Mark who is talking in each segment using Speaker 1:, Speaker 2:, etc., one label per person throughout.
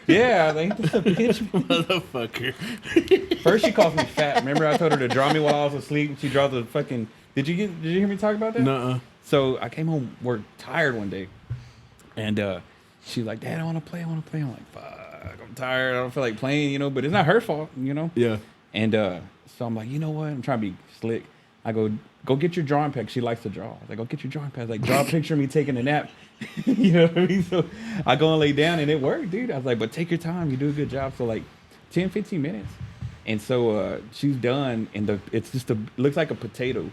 Speaker 1: Yeah, ain't this a bitch?
Speaker 2: Motherfucker.
Speaker 1: First she calls me fat. Remember I told her to draw me while I was asleep? She draws the fucking... Did you hear me talk about that?
Speaker 2: Nuh-uh.
Speaker 1: So I came home, work tired one day. And she's like, Dad, I want to play. I'm like, fuck, I'm tired. I don't feel like playing, but it's not her fault,
Speaker 2: Yeah.
Speaker 1: And so I'm like, you know what? I'm trying to be slick. I go get your drawing pad. She likes to draw. I was like, go get your drawing pad. Like, draw a picture of me taking a nap. You know what I mean? So I go and lay down, and it worked, dude. I was like, but take your time. You do a good job. So like 10, 15 minutes. And so she's done, and it looks like a potato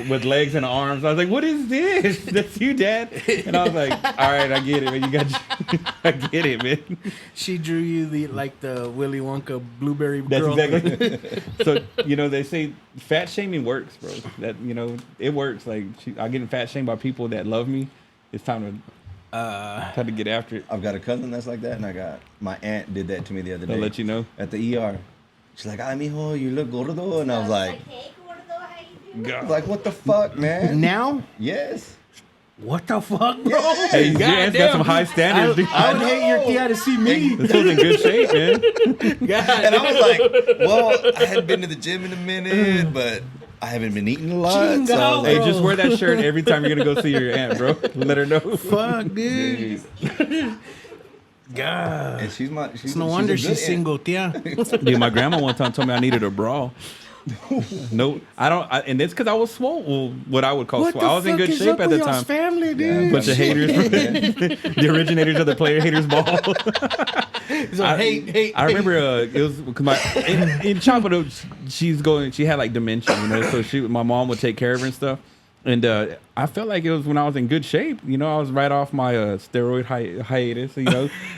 Speaker 1: with legs and arms. I was like, what is this? That's you, Dad. And I was like, all right, I get it, man. I get it, man.
Speaker 2: She drew you the Willy Wonka blueberry
Speaker 1: That's
Speaker 2: girl.
Speaker 1: exactly. So, they say fat shaming works, bro. That, it works. Like, I get fat shamed by people that love me. It's time to get after it.
Speaker 3: I've got a cousin that's like that, and my aunt did that to me the other day.
Speaker 1: I'll let you know.
Speaker 3: At the ER. She's like, ay, mijo, you look gordo. And I was like,
Speaker 4: hey, gordo, how you doing?
Speaker 3: I was like, what the fuck, man?
Speaker 2: Now?
Speaker 3: Yes.
Speaker 2: What the fuck, bro?
Speaker 1: Hey, your aunt's got some high standards, dude.
Speaker 2: I would hate your tia to see me.
Speaker 1: This was in good shape, man.
Speaker 2: God,
Speaker 3: And I was like, well, I hadn't been to the gym in a minute, but I haven't been eating a lot. So I was
Speaker 1: Hey,
Speaker 3: like,
Speaker 1: just wear that shirt every time you're going to go see your aunt, bro. Let her know.
Speaker 2: fuck, dude. God.
Speaker 3: and she's
Speaker 2: It's no wonder she's single, tia.
Speaker 1: Dude, my grandma one time told me I needed a bra. No, I don't. And it's because I was swole. Well, what I would call swole. I was in good shape at the time.
Speaker 2: Family, dude.
Speaker 1: Bunch of haters, the originators of the player haters ball.
Speaker 2: So hate.
Speaker 1: I remember it was because in Chapel, she had like dementia, so my mom would take care of her and stuff. And I felt like it was when I was in good shape. I was right off my steroid hiatus.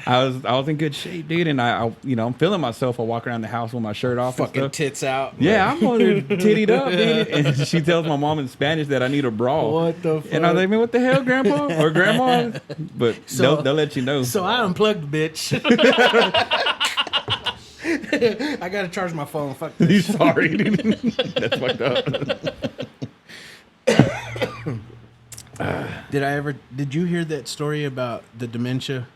Speaker 1: I was in good shape, dude. And I'm feeling myself. I walk around the house with my shirt off,
Speaker 2: Fucking
Speaker 1: and stuff.
Speaker 2: tits out.
Speaker 1: Yeah, I'm on there tittied up, dude. And she tells my mom in Spanish that I need a bra.
Speaker 2: What the fuck?
Speaker 1: And I was like, man, what the hell, Grandpa or Grandma? But they'll let you know.
Speaker 2: So I unplugged, bitch. I gotta charge my phone. Fuck this.
Speaker 1: You sorry, dude. That's fucked up.
Speaker 2: Did you hear that story about the dementia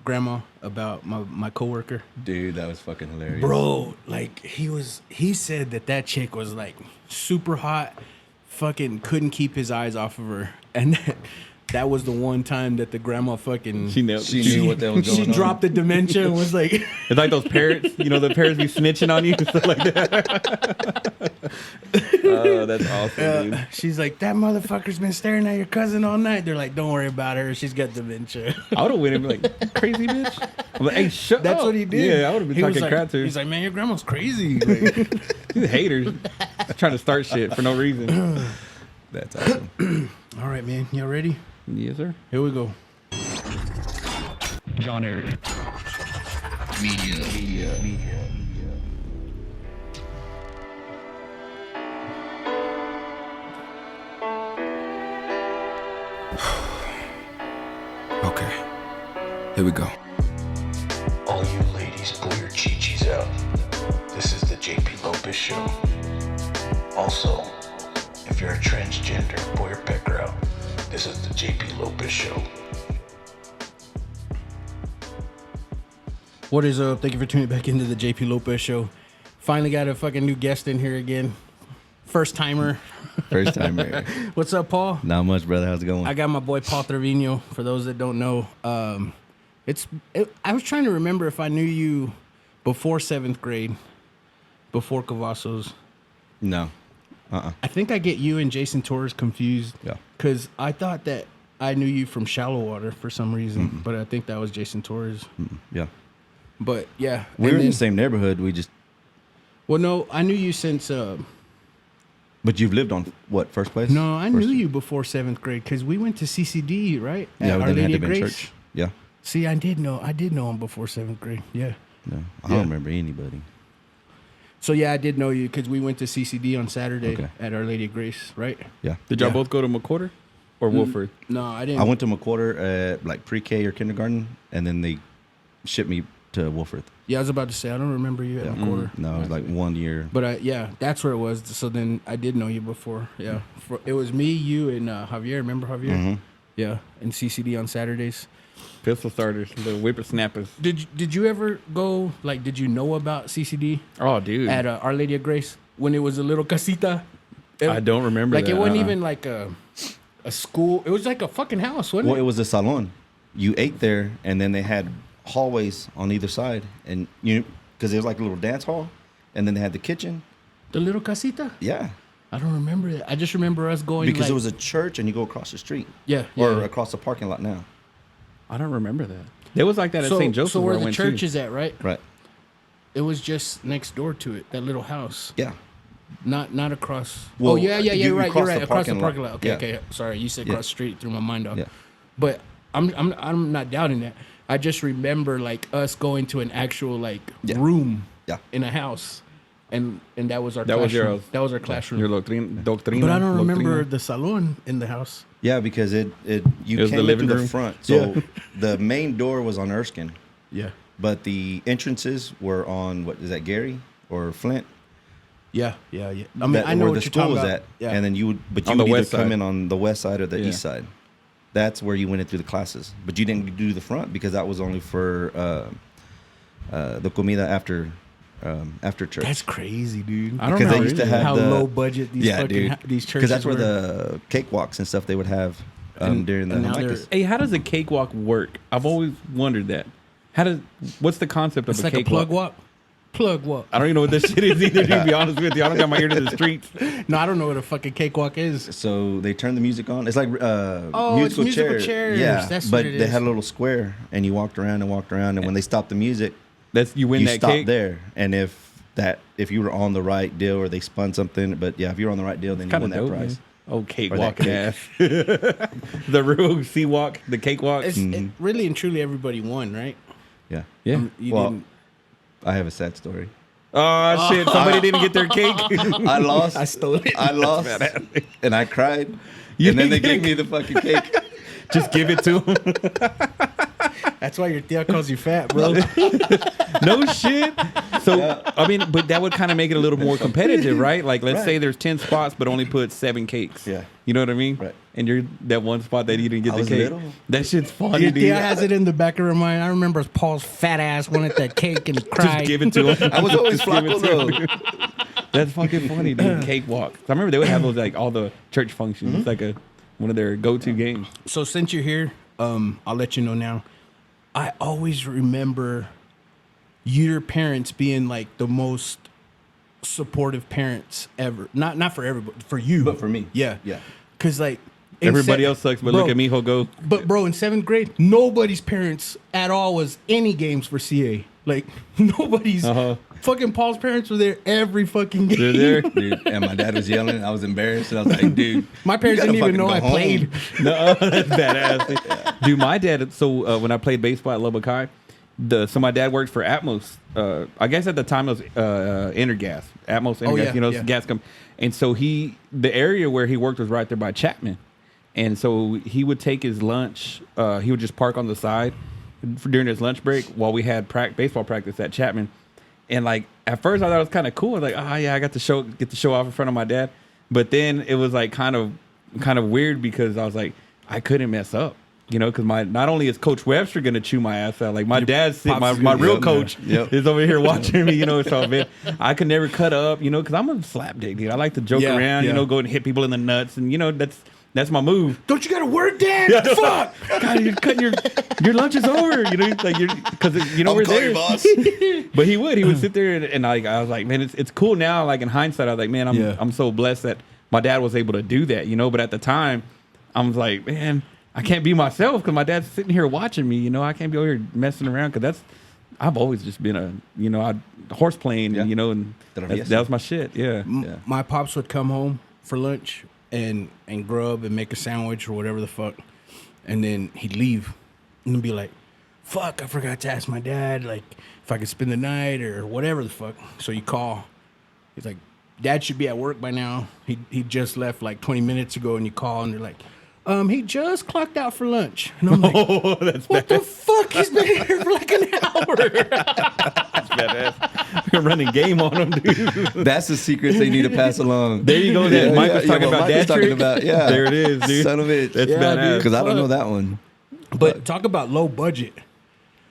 Speaker 2: grandma, about my coworker?
Speaker 3: Dude, that was fucking hilarious.
Speaker 2: Bro, like he said that chick was like super hot, fucking couldn't keep his eyes off of her. And that was the one time that the grandma fucking
Speaker 1: She knew
Speaker 3: what that was going
Speaker 2: she
Speaker 3: on.
Speaker 2: dropped the dementia and was like
Speaker 1: It's like those parrots, the parrots be snitching on you and stuff like that. Oh, that's awesome, dude.
Speaker 2: she's like, that motherfucker's been staring at your cousin all night. They're like, don't worry about her, she's got dementia.
Speaker 1: I would have went and be like, crazy bitch. I'm like, hey, shut up.
Speaker 2: That's what he did.
Speaker 1: Yeah, I would have been
Speaker 2: He was
Speaker 1: talking
Speaker 2: like,
Speaker 1: crap to her.
Speaker 2: He's like, man, your grandma's crazy. Like,
Speaker 1: These haters trying to start shit for no reason.
Speaker 3: That's awesome.
Speaker 2: all right, man, y'all ready?
Speaker 1: Yes, sir.
Speaker 2: Here we go.
Speaker 1: John Eric.
Speaker 5: Media.
Speaker 6: Okay, here we go.
Speaker 5: All you ladies, pull your chi-chis out. This is the JP Lopez Show. Also, if you're a transgender, pull your pecker out. This is the JP Lopez Show.
Speaker 2: What is up? Thank you for tuning back into the JP Lopez Show. Finally got a fucking new guest in here again. First timer.
Speaker 3: First time here.
Speaker 2: What's up, Paul?
Speaker 3: Not much, brother. How's it going?
Speaker 2: I got my boy Paul Trevino. For those that don't know, I was trying to remember if I knew you before 7th grade, before Cavazos.
Speaker 3: No.
Speaker 2: I think I get you and Jason Torres confused.
Speaker 3: Yeah.
Speaker 2: Because I thought that I knew you from Shallow Water for some reason, but I think that was Jason Torres.
Speaker 3: Yeah.
Speaker 2: But yeah,
Speaker 3: We were in the same neighborhood. We just.
Speaker 2: Well, no, I knew you since.
Speaker 3: But you've lived on what, first place?
Speaker 2: No, I knew you before 7th grade because we went to CCD, right?
Speaker 3: Yeah,
Speaker 2: At Our
Speaker 3: then it
Speaker 2: Lady
Speaker 3: had
Speaker 2: of
Speaker 3: to be in
Speaker 2: Grace.
Speaker 3: church. Yeah.
Speaker 2: See, I did know him before 7th grade. Yeah.
Speaker 3: No, I don't remember anybody.
Speaker 2: So yeah, I did know you because we went to CCD on Saturday
Speaker 3: Okay.
Speaker 2: at Our Lady of Grace, right?
Speaker 3: Yeah.
Speaker 1: Did y'all
Speaker 2: Yeah.
Speaker 1: both go to McWhorter or Wolford?
Speaker 2: No, I didn't.
Speaker 3: I went to McWhorter at like pre-K or kindergarten, and then they shipped me to Wolford.
Speaker 2: Yeah, I was about to say I don't remember you at
Speaker 3: Yeah.
Speaker 2: McWhorter.
Speaker 3: No, it was like 1 year.
Speaker 2: But yeah, that's where it was. So then I did know you before. Yeah, it was me, you, and Javier. Remember Javier?
Speaker 3: Mm-hmm.
Speaker 2: Yeah, and CCD on Saturdays.
Speaker 1: Pistol starters, the whippersnappers.
Speaker 2: Did you ever go, like, did you know about CCD
Speaker 1: Oh, dude.
Speaker 2: at Our Lady of Grace when it was a little casita?
Speaker 1: I don't remember
Speaker 2: Like,
Speaker 1: that.
Speaker 2: it wasn't even like a school. It was like a fucking house, wasn't
Speaker 3: Well,
Speaker 2: it?
Speaker 3: it was a salon. You ate there, and then they had hallways on either side, and because it was like a little dance hall, and then they had the kitchen.
Speaker 2: The little casita?
Speaker 3: Yeah,
Speaker 2: I don't remember that. I just remember us going
Speaker 3: because
Speaker 2: like,
Speaker 3: it was a church, and you go across the street,
Speaker 2: yeah,
Speaker 3: or
Speaker 2: yeah.
Speaker 3: across the parking lot now.
Speaker 1: I don't remember that. It was like that at St. Joseph
Speaker 2: So where
Speaker 1: I
Speaker 2: the
Speaker 1: went
Speaker 2: church
Speaker 1: to.
Speaker 2: is at, right?
Speaker 3: Right.
Speaker 2: It was just next door to it, that little house.
Speaker 3: Yeah.
Speaker 2: Not across.
Speaker 3: Well,
Speaker 2: oh yeah,
Speaker 3: you
Speaker 2: right.
Speaker 3: cross
Speaker 2: You're right.
Speaker 3: the
Speaker 2: Across the
Speaker 3: parking
Speaker 2: parking
Speaker 3: lot.
Speaker 2: lot. Okay,
Speaker 3: Yeah.
Speaker 2: okay. Sorry, you said
Speaker 3: Yeah.
Speaker 2: across the street. Threw my mind off.
Speaker 3: Yeah.
Speaker 2: But I'm not doubting that. I just remember like us going to an actual like
Speaker 3: Yeah.
Speaker 2: room
Speaker 3: Yeah.
Speaker 2: in a house, and that was our
Speaker 1: That was
Speaker 2: classroom.
Speaker 1: yours.
Speaker 2: That was our classroom.
Speaker 1: Your doctrina.
Speaker 2: But I don't
Speaker 1: Doctrina.
Speaker 2: remember the salon in the house.
Speaker 3: Yeah, because you
Speaker 1: It was
Speaker 3: came
Speaker 1: the
Speaker 3: in
Speaker 1: living
Speaker 3: through
Speaker 1: room?
Speaker 3: the front. So the main door was on Erskine,
Speaker 2: Yeah.
Speaker 3: but the entrances were on, what is that, Gary or Flint?
Speaker 2: Yeah. I mean, I know
Speaker 3: where
Speaker 2: what
Speaker 3: the
Speaker 2: you're
Speaker 3: school
Speaker 2: talking
Speaker 3: was
Speaker 2: about.
Speaker 3: at.
Speaker 2: Yeah.
Speaker 3: And then you would
Speaker 1: On the
Speaker 3: either
Speaker 1: west
Speaker 3: come
Speaker 1: side.
Speaker 3: in on the west side or the
Speaker 1: Yeah.
Speaker 3: east side. That's where you went in through the classes. But you didn't do the front because that was only for the comida after church.
Speaker 2: That's crazy, dude.
Speaker 1: I don't
Speaker 3: Because
Speaker 1: know.
Speaker 3: they used to have
Speaker 2: how
Speaker 3: the,
Speaker 2: low budget these fucking these churches
Speaker 3: Because that's where
Speaker 2: were.
Speaker 3: the cakewalks and stuff they would have
Speaker 2: And-
Speaker 3: during the
Speaker 2: and now
Speaker 3: Hanukkahs.
Speaker 1: Hey, how does a cakewalk work? I've always wondered that. What's the concept of
Speaker 2: It's
Speaker 1: a
Speaker 2: like a
Speaker 1: cakewalk?
Speaker 2: plug walk. Plug walk.
Speaker 1: I don't even know what this shit is either, to be honest with you. I don't got my ear to the streets.
Speaker 2: No, I don't know what a fucking cakewalk is.
Speaker 3: So they turn the music on. It's like
Speaker 2: it's musical chairs.
Speaker 3: Yeah,
Speaker 2: That's
Speaker 3: but
Speaker 2: what it
Speaker 3: they
Speaker 2: is.
Speaker 3: had a little square, and you walked around, and when they stopped the music,
Speaker 1: You win
Speaker 3: you
Speaker 1: that
Speaker 3: stopped
Speaker 1: cake.
Speaker 3: there. And if you were on the right deal or they spun something, but yeah, if you were on the right deal, then you
Speaker 1: Kind
Speaker 3: won
Speaker 1: of
Speaker 3: that
Speaker 1: dope,
Speaker 3: prize.
Speaker 1: man. Oh,
Speaker 3: that
Speaker 1: cakewalk
Speaker 3: cake.
Speaker 1: ass. The real sea walk, the cakewalk.
Speaker 2: It really and truly everybody won, right?
Speaker 3: Yeah,
Speaker 1: Yeah.
Speaker 2: You
Speaker 3: Well,
Speaker 2: didn't.
Speaker 3: I have a sad story.
Speaker 1: Oh shit! Somebody didn't get their cake.
Speaker 3: I lost.
Speaker 2: I stole it.
Speaker 3: I lost, and I cried.
Speaker 1: You
Speaker 3: and then they
Speaker 1: didn't
Speaker 3: gave me the fucking cake.
Speaker 1: Just give it to him.
Speaker 2: That's why your tia calls you fat, bro.
Speaker 1: No shit. So I mean, but that would kind of make it a little more competitive, right? Like, let's say there's 10 spots, but only put 7 cakes.
Speaker 3: Yeah.
Speaker 1: You know what I mean?
Speaker 3: Right.
Speaker 1: And you're that one spot that you didn't get
Speaker 3: I
Speaker 1: the
Speaker 3: was
Speaker 1: cake.
Speaker 3: little.
Speaker 1: That shit's funny,
Speaker 2: Your
Speaker 1: dude.
Speaker 2: tia has it in the back of her mind. I remember Paul's fat ass wanted that cake and cried.
Speaker 1: Just give it to him.
Speaker 3: I was always
Speaker 1: Just give it
Speaker 3: Flacco
Speaker 1: to
Speaker 3: though.
Speaker 1: him. That's fucking funny, dude. Cakewalk. I remember they would have those like all the church functions. It's like one of their go-to games.
Speaker 2: So since you're here, I'll let you know now. I always remember your parents being like the most supportive parents ever. Not for everybody, for you.
Speaker 3: But for me.
Speaker 2: Yeah.
Speaker 3: Yeah.
Speaker 2: Cause like in
Speaker 1: Everybody else sucks, but
Speaker 2: bro,
Speaker 1: look at me, ho go.
Speaker 2: But bro, in 7th grade, nobody's parents at all was any games for CA. Like nobody's. Fucking Paul's parents were there every fucking game.
Speaker 1: They're there.
Speaker 3: Dude, and my dad was yelling. I was embarrassed. And I was like, dude.
Speaker 2: My parents
Speaker 3: you
Speaker 2: didn't
Speaker 3: gotta
Speaker 2: even know I
Speaker 3: fucking go
Speaker 2: played.
Speaker 3: home.
Speaker 1: No, that's badass. Dude, my dad. So when I played baseball at Lubbock High, so my dad worked for Atmos. I guess at the time it was Intergas. Atmos Intergas.
Speaker 2: yeah,
Speaker 1: you know,
Speaker 2: yeah.
Speaker 1: gas company. And so the area where he worked was right there by Chapman. And so he would take his lunch. He would just park on the side during his lunch break while we had baseball practice at Chapman. And like at first I thought it was kind of cool. Like, oh yeah, I got to get to show off in front of my dad. But then it was like kind of weird because I was like, I couldn't mess up, you know, because not only is Coach Webster gonna chew my ass out, like my dad's my real coach is over here watching me, you know. So man, I could never cut up, you know, because I'm a slapdick, dude. I like to joke around, you know, go and hit people in the nuts, and you know that's my move.
Speaker 2: Don't you got to work, Dad? Fuck!
Speaker 1: God, you're cutting your lunch is over, you know, like because you know
Speaker 3: I'm
Speaker 1: we're
Speaker 3: calling
Speaker 1: there.
Speaker 3: you, boss.
Speaker 1: But he would sit there and like I was like, man, it's cool now. Like in hindsight, I was like, man, I'm so blessed that my dad was able to do that, you know. But at the time, I was like, man, I can't be myself because my dad's sitting here watching me, you know. I can't be over here messing around because I've always just been horse playing, you know, and that was my shit. Yeah.
Speaker 2: My pops would come home for lunch and grub and make a sandwich or whatever the fuck, and then he'd leave and be like, fuck, I forgot to ask my dad like if I could spend the night or whatever the fuck. So you call, he's like, Dad should be at work by now. He just left like 20 minutes ago, and you call and they're like, he just clocked out for lunch. And I'm like,
Speaker 1: Oh, that's
Speaker 2: what the fuck? He's been here for like an hour.
Speaker 1: That's badass. We're running game on him, dude.
Speaker 3: That's the secrets they need to pass along.
Speaker 1: There you go. Mike was talking
Speaker 3: what
Speaker 1: about
Speaker 3: Mike was
Speaker 1: dad
Speaker 3: talking
Speaker 1: trick.
Speaker 3: about, yeah.
Speaker 1: There it is, dude.
Speaker 3: Son of it.
Speaker 1: That's
Speaker 2: Yeah,
Speaker 1: badass.
Speaker 3: Because I don't know that one.
Speaker 2: But talk about low budget.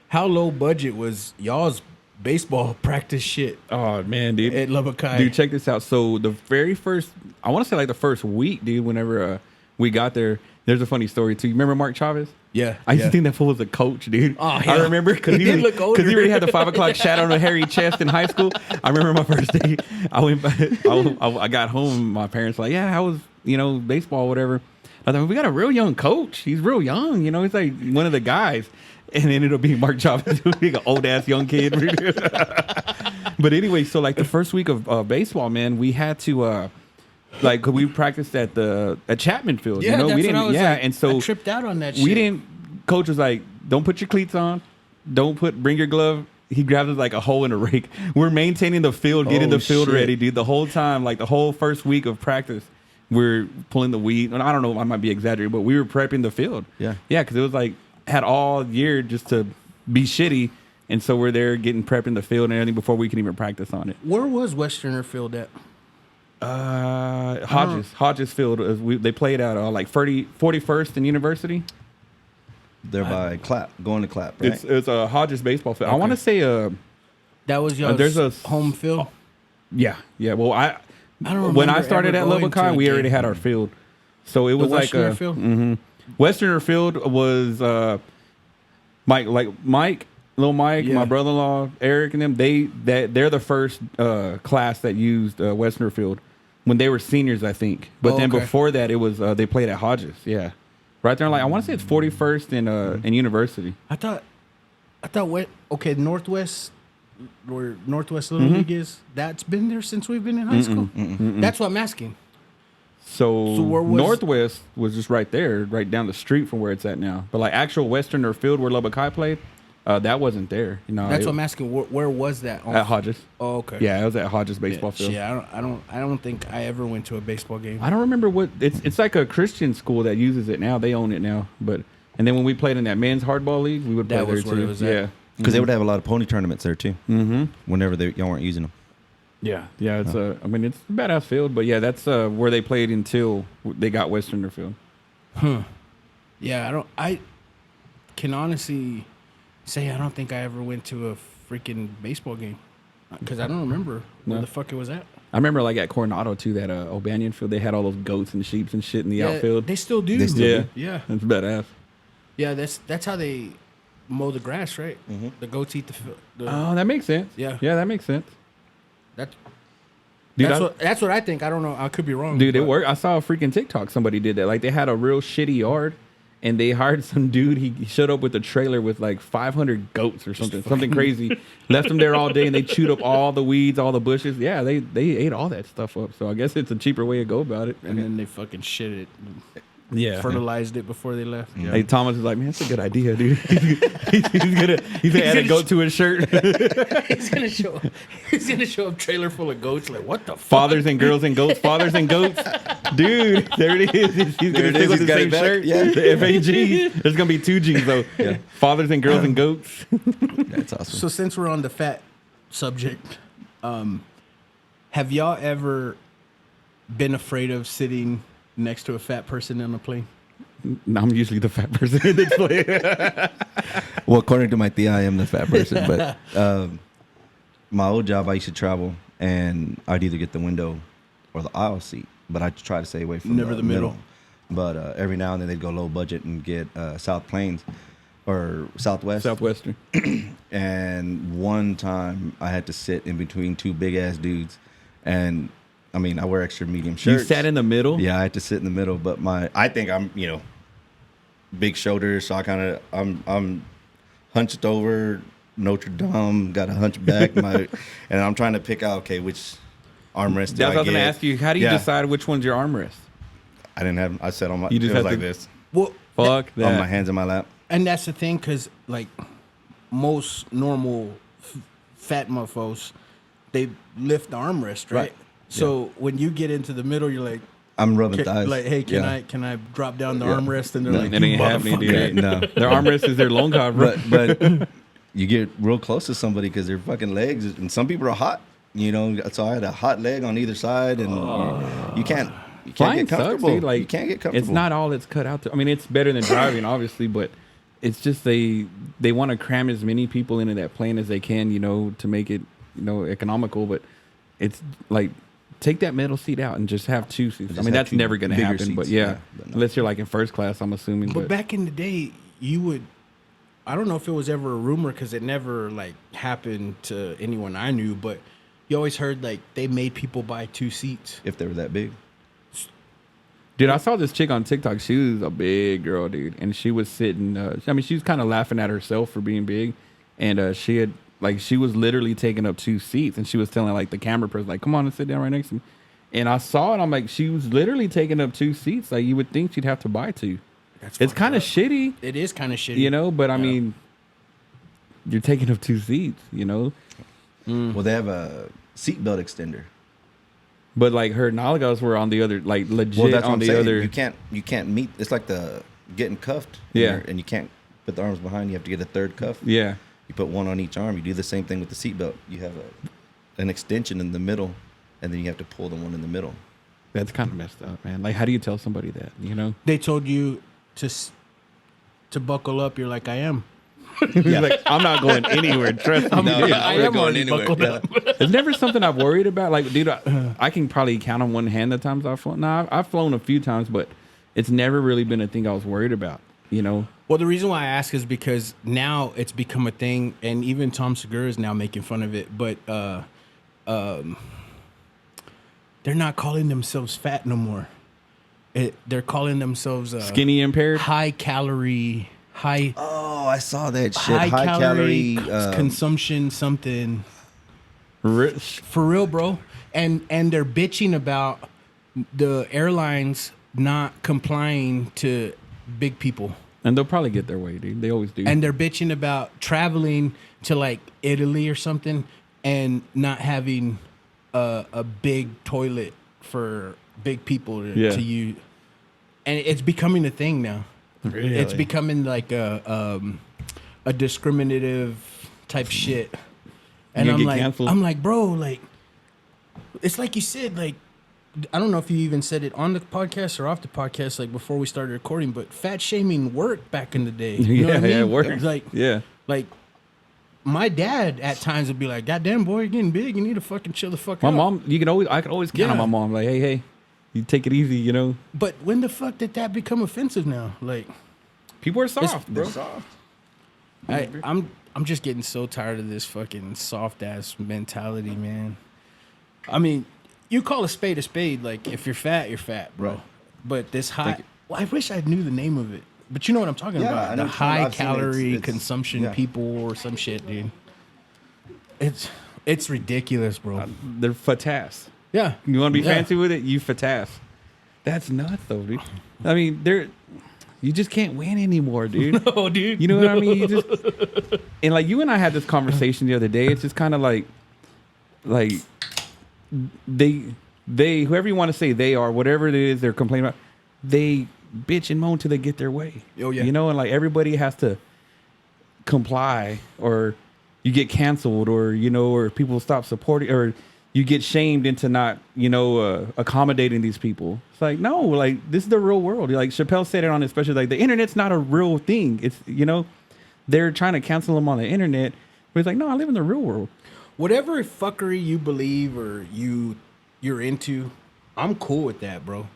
Speaker 2: How low budget was y'all's baseball practice shit
Speaker 1: Oh man, dude.
Speaker 2: at Lubbock High?
Speaker 1: Dude, check this out. So the very first, I want to say like the first week, dude. Whenever we got there, there's a funny story too. You remember Mark Chavez?
Speaker 2: Yeah,
Speaker 1: I used
Speaker 2: yeah.
Speaker 1: to think that fool was a coach, dude.
Speaker 2: Oh,
Speaker 1: I
Speaker 2: yeah.
Speaker 1: remember because
Speaker 2: He did look older.
Speaker 1: he already had the 5 o'clock shadow on a hairy chest in high school. I remember my first day. I went back. I got home. My parents were like, yeah, how was baseball, whatever. I thought we got a real young coach. He's real young. He's like one of the guys. And then it'll be Mark Chavez, like an old ass young kid. But anyway, so like the first week of baseball, man, we had to like we practiced at Chapman Field.
Speaker 2: Yeah, that's
Speaker 1: we didn't.
Speaker 2: what I was
Speaker 1: yeah,
Speaker 2: like,
Speaker 1: and so
Speaker 2: I tripped out on that shit.
Speaker 1: we didn't. Coach was like, "Don't put your cleats on. Bring your glove." He grabs us like a hole in a rake. We're maintaining the field, getting
Speaker 3: Oh,
Speaker 1: the field
Speaker 3: shit.
Speaker 1: ready, dude. The whole time, like the whole first week of practice, we're pulling the weed. And I don't know, I might be exaggerating, but we were prepping the field.
Speaker 3: Yeah.
Speaker 1: Yeah, because it was like had all year just to be shitty, and so we're there getting prepping the field and everything before we can even practice on it.
Speaker 2: Where was Westerner Field at?
Speaker 1: Hodges Field. They played at like 41st and University.
Speaker 3: They're by going to Clap, right?
Speaker 1: It's a Hodges baseball field. I
Speaker 2: Okay.
Speaker 1: want to say
Speaker 2: That was your
Speaker 1: there's a-
Speaker 2: home field.
Speaker 1: yeah. Well,
Speaker 2: I don't
Speaker 1: when I
Speaker 2: remember
Speaker 1: started
Speaker 2: ever
Speaker 1: at
Speaker 2: going
Speaker 1: Lubbock
Speaker 2: to
Speaker 1: High,
Speaker 2: a
Speaker 1: we
Speaker 2: game.
Speaker 1: already had our field, so it was like
Speaker 2: Westerner
Speaker 1: a
Speaker 2: Field?
Speaker 1: Westerner Field was Mike, Lil Mike,
Speaker 2: Yeah.
Speaker 1: my brother-in-law Eric, and them. They're the first class that used Westerner Field when they were seniors, I think. But
Speaker 2: Oh,
Speaker 1: then
Speaker 2: okay.
Speaker 1: before that, it was they played at Hodges. Yeah, right there. Like I want to say it's 41st and University.
Speaker 2: I thought Northwest, where Northwest Little League is, that's been there since we've been in high school. That's what I'm asking.
Speaker 1: So,
Speaker 2: where was-
Speaker 1: Northwest was just right there, right down the street from where it's at now. But like actual Westerner Field where Lubbock High played, that wasn't there.
Speaker 2: That's what I'm asking. Where was that?
Speaker 1: at Hodges.
Speaker 2: Oh, okay.
Speaker 1: Yeah, it was at Hodges baseball field.
Speaker 2: Yeah, I don't think I ever went to a baseball game.
Speaker 1: I don't remember what it's like a Christian school that uses it now. They own it now. But and then when we played in that men's hardball league, we would play
Speaker 2: That
Speaker 1: there
Speaker 2: was where
Speaker 1: too.
Speaker 2: it was at.
Speaker 1: Yeah.
Speaker 3: Because they would have a lot of pony tournaments there too. Mm-hmm. Whenever y'all weren't using them.
Speaker 1: Yeah. It's I mean it's a badass field, but yeah, that's where they played until they got Westerner Field.
Speaker 2: Yeah, I can honestly say I don't think I ever went to a freaking baseball game because I don't remember where
Speaker 1: No.
Speaker 2: the fuck it was at.
Speaker 1: I remember like at Coronado too, that O'Banion Field, they had all those goats and sheep and shit in the outfield.
Speaker 2: They still do.
Speaker 3: They still
Speaker 1: yeah.
Speaker 3: do.
Speaker 2: Yeah.
Speaker 1: That's badass.
Speaker 2: Yeah, that's how they mow the grass, right? The goats eat the
Speaker 1: Oh, that makes sense.
Speaker 2: Yeah.
Speaker 1: Yeah, that makes sense.
Speaker 2: that,
Speaker 1: Dude,
Speaker 2: that's what I think. I don't know. I could be wrong.
Speaker 1: Dude, it
Speaker 2: but-
Speaker 1: worked. I saw a freaking TikTok. Somebody did that. Like they had a real shitty yard, and they hired some dude. He showed up with a trailer with like 500 goats or something crazy. Left them there all day, and they chewed up all the weeds, all the bushes. Yeah, they ate all that stuff up. So I guess it's a cheaper way to go about it.
Speaker 2: And then they fucking shit it,
Speaker 1: Yeah.
Speaker 2: fertilized it before they left.
Speaker 3: Yeah.
Speaker 1: Hey, Thomas is like, man, that's a good idea, dude. he's gonna add a goat to his shirt.
Speaker 2: He's gonna show up trailer full of goats. Like what the fuck?
Speaker 1: Fathers and girls and goats. Fathers and goats. Dude, there it is. He's
Speaker 3: There
Speaker 1: gonna
Speaker 3: it
Speaker 1: stick
Speaker 3: is.
Speaker 1: with
Speaker 3: He's
Speaker 1: the
Speaker 3: got
Speaker 1: same
Speaker 3: it back.
Speaker 1: shirt.
Speaker 3: Yeah.
Speaker 1: The FAG. There's gonna be 2 G's though.
Speaker 3: Yeah.
Speaker 1: Fathers and girls and goats.
Speaker 3: That's awesome.
Speaker 2: So since we're on the fat subject, have y'all ever been afraid of sitting next to a fat person on a plane?
Speaker 1: No, I'm usually the fat person in this play.
Speaker 3: Well, according to my tia, I am the fat person. But my old job, I used to travel, and I'd either get the window or the aisle seat. But I try to stay away from
Speaker 2: Never the middle.
Speaker 3: But every now and then they'd go low budget and get South Plains or Southwest.
Speaker 1: Southwestern.
Speaker 3: And one time I had to sit in between 2 big ass dudes, and I mean I wear extra medium shirts.
Speaker 1: You sat in the middle?
Speaker 3: Yeah, I had to sit in the middle, but I think I'm big shoulders, so I'm hunched over Notre Dame, got a hunchback, and I'm trying to pick out which armrest do
Speaker 1: That's what I
Speaker 3: I
Speaker 1: was gonna
Speaker 3: get.
Speaker 1: ask you. How do you
Speaker 3: Yeah.
Speaker 1: decide which one's your armrest?
Speaker 3: I didn't have. I sat on my.
Speaker 1: You just
Speaker 3: it was
Speaker 1: had
Speaker 3: like
Speaker 1: to-
Speaker 3: this
Speaker 2: Well,
Speaker 1: Fuck
Speaker 3: on my
Speaker 1: that.
Speaker 3: hands in my lap.
Speaker 2: and that's the thing, because like most normal fat mofos, they lift the armrest, right?
Speaker 3: Right.
Speaker 2: So when you get into the middle, you're like,
Speaker 3: I'm rubbing thighs.
Speaker 2: like, hey,
Speaker 3: Yeah.
Speaker 2: can I drop down the
Speaker 3: Yeah.
Speaker 2: armrest? And they're
Speaker 3: No.
Speaker 2: like,
Speaker 1: It
Speaker 2: you
Speaker 1: ain't happening,
Speaker 2: motherfucker.
Speaker 1: dude.
Speaker 3: No.
Speaker 1: Their armrest is their long cover.
Speaker 3: But you get real close to somebody because their fucking legs, and some people are hot, So I had a hot leg on either side, and you can't
Speaker 1: Flying
Speaker 3: get
Speaker 1: sucks,
Speaker 3: comfortable.
Speaker 1: dude. Like
Speaker 3: you can't get comfortable.
Speaker 1: It's not all it's cut out to. I mean, it's better than driving, obviously, but it's just they want to cram as many people into that plane as they can, to make it, economical. But it's like, take that middle seat out and just have 2 seats. I mean, that's never going to happen.
Speaker 3: seats,
Speaker 1: But yeah,
Speaker 3: but no.
Speaker 1: unless you're like in first class, I'm assuming.
Speaker 2: But back in the day, you would. I don't know if it was ever a rumor because it never like happened to anyone I knew, but you always heard like they made people buy 2 seats.
Speaker 3: If they were that big.
Speaker 1: Dude, I saw this chick on TikTok. She was a big girl, dude, and she was sitting. She was kind of laughing at herself for being big, and she was literally taking up 2 seats, and she was telling like the camera person, like, "Come on and sit down right next to me." And I saw it. I'm like, she was literally taking up 2 seats. Like, you would think she'd have to buy 2. It's kind of shitty.
Speaker 2: It is kind of shitty,
Speaker 1: But I mean, you're taking up 2 seats,
Speaker 3: Well, they have a seatbelt extender.
Speaker 1: But like her nalgas were on the other, like legit
Speaker 3: Well, that's what
Speaker 1: on
Speaker 3: I'm
Speaker 1: the
Speaker 3: saying.
Speaker 1: other.
Speaker 3: You can't meet. It's like the getting cuffed.
Speaker 1: Yeah.
Speaker 3: And you can't put the arms behind. You have to get a third cuff.
Speaker 1: Yeah.
Speaker 3: You put one on each arm. You do the same thing with the seatbelt. You have an extension in the middle, and then you have to pull the one in the middle.
Speaker 1: That's kind of messed up, man. Like, how do you tell somebody that?
Speaker 2: They told you to buckle up. You're like, I am.
Speaker 1: He's like, I'm not going anywhere. Trust me.
Speaker 6: No,
Speaker 1: dude.
Speaker 6: I am going anywhere.
Speaker 2: buckled up.
Speaker 1: It's never something I've worried about. Like, dude, I can probably count on one hand the times I've flown. Nah, I've flown a few times, but it's never really been a thing I was worried about.
Speaker 2: Well, the reason why I ask is because now it's become a thing, and even Tom Segura is now making fun of it. But they're not calling themselves fat no more. They're calling themselves
Speaker 1: Skinny impaired.
Speaker 2: high calorie, high
Speaker 3: Oh, I saw that shit.
Speaker 2: high calorie
Speaker 3: calorie.
Speaker 2: consumption something.
Speaker 1: Rich.
Speaker 2: For real, bro. And they're bitching about the airlines not complying to big people.
Speaker 1: And they'll probably get their way, dude. They always do.
Speaker 2: And they're bitching about traveling to like Italy or something and not having a big toilet for big people to use. And it's becoming a thing now.
Speaker 1: Really?
Speaker 2: It's becoming like a discriminative type shit. And
Speaker 1: You
Speaker 2: I'm
Speaker 1: get
Speaker 2: like,
Speaker 1: canceled?
Speaker 2: bro, like, it's like you said, like, I don't know if you even said it on the podcast or off the podcast, like before we started recording, but fat shaming worked back in the day. You know what I mean?
Speaker 1: Yeah, it worked.
Speaker 2: Like,
Speaker 1: yeah.
Speaker 2: like my dad at times would be like, "God damn, boy, you're getting big. You need to fucking chill the fuck
Speaker 1: My
Speaker 2: out."
Speaker 1: mom, I could always count on
Speaker 2: Yeah.
Speaker 1: my mom. Like, hey, you take it easy,
Speaker 2: But when the fuck did that become offensive now? Like,
Speaker 1: People are soft, bro.
Speaker 3: They're soft.
Speaker 2: I'm just getting so tired of this fucking soft ass mentality, man. I mean, you call a spade. Like, if you're fat, you're fat, bro.
Speaker 3: Right.
Speaker 2: But this high, well, I wish I knew the name of it. But you know what I'm talking
Speaker 3: Yeah, I
Speaker 2: about?
Speaker 3: know
Speaker 2: The
Speaker 3: what you're talking
Speaker 2: high
Speaker 3: about. I've seen it.
Speaker 2: calorie
Speaker 3: It's-
Speaker 2: consumption
Speaker 3: yeah.
Speaker 2: people or some shit, dude. It's ridiculous, bro.
Speaker 1: They're fatas.
Speaker 2: Yeah.
Speaker 1: You want to be
Speaker 2: Yeah.
Speaker 1: fancy with it? You fatas. That's nuts, though, dude. I mean, you just can't win anymore, dude.
Speaker 2: Oh, dude.
Speaker 1: You know what I mean? And like you and I had this conversation the other day. It's just kind of like they whoever you want to say they are, whatever it is they're complaining about, they bitch and moan till they get their way.
Speaker 2: Oh, yeah.
Speaker 1: And like everybody has to comply, or you get canceled, or or people stop supporting, or you get shamed into not accommodating these people. It's like, no, like this is the real world. Like Chappelle said it on his special, like the internet's not a real thing. It's they're trying to cancel them on the internet, but it's like, no, I live in the real world.
Speaker 2: Whatever fuckery you believe or you're into, I'm cool with that, bro.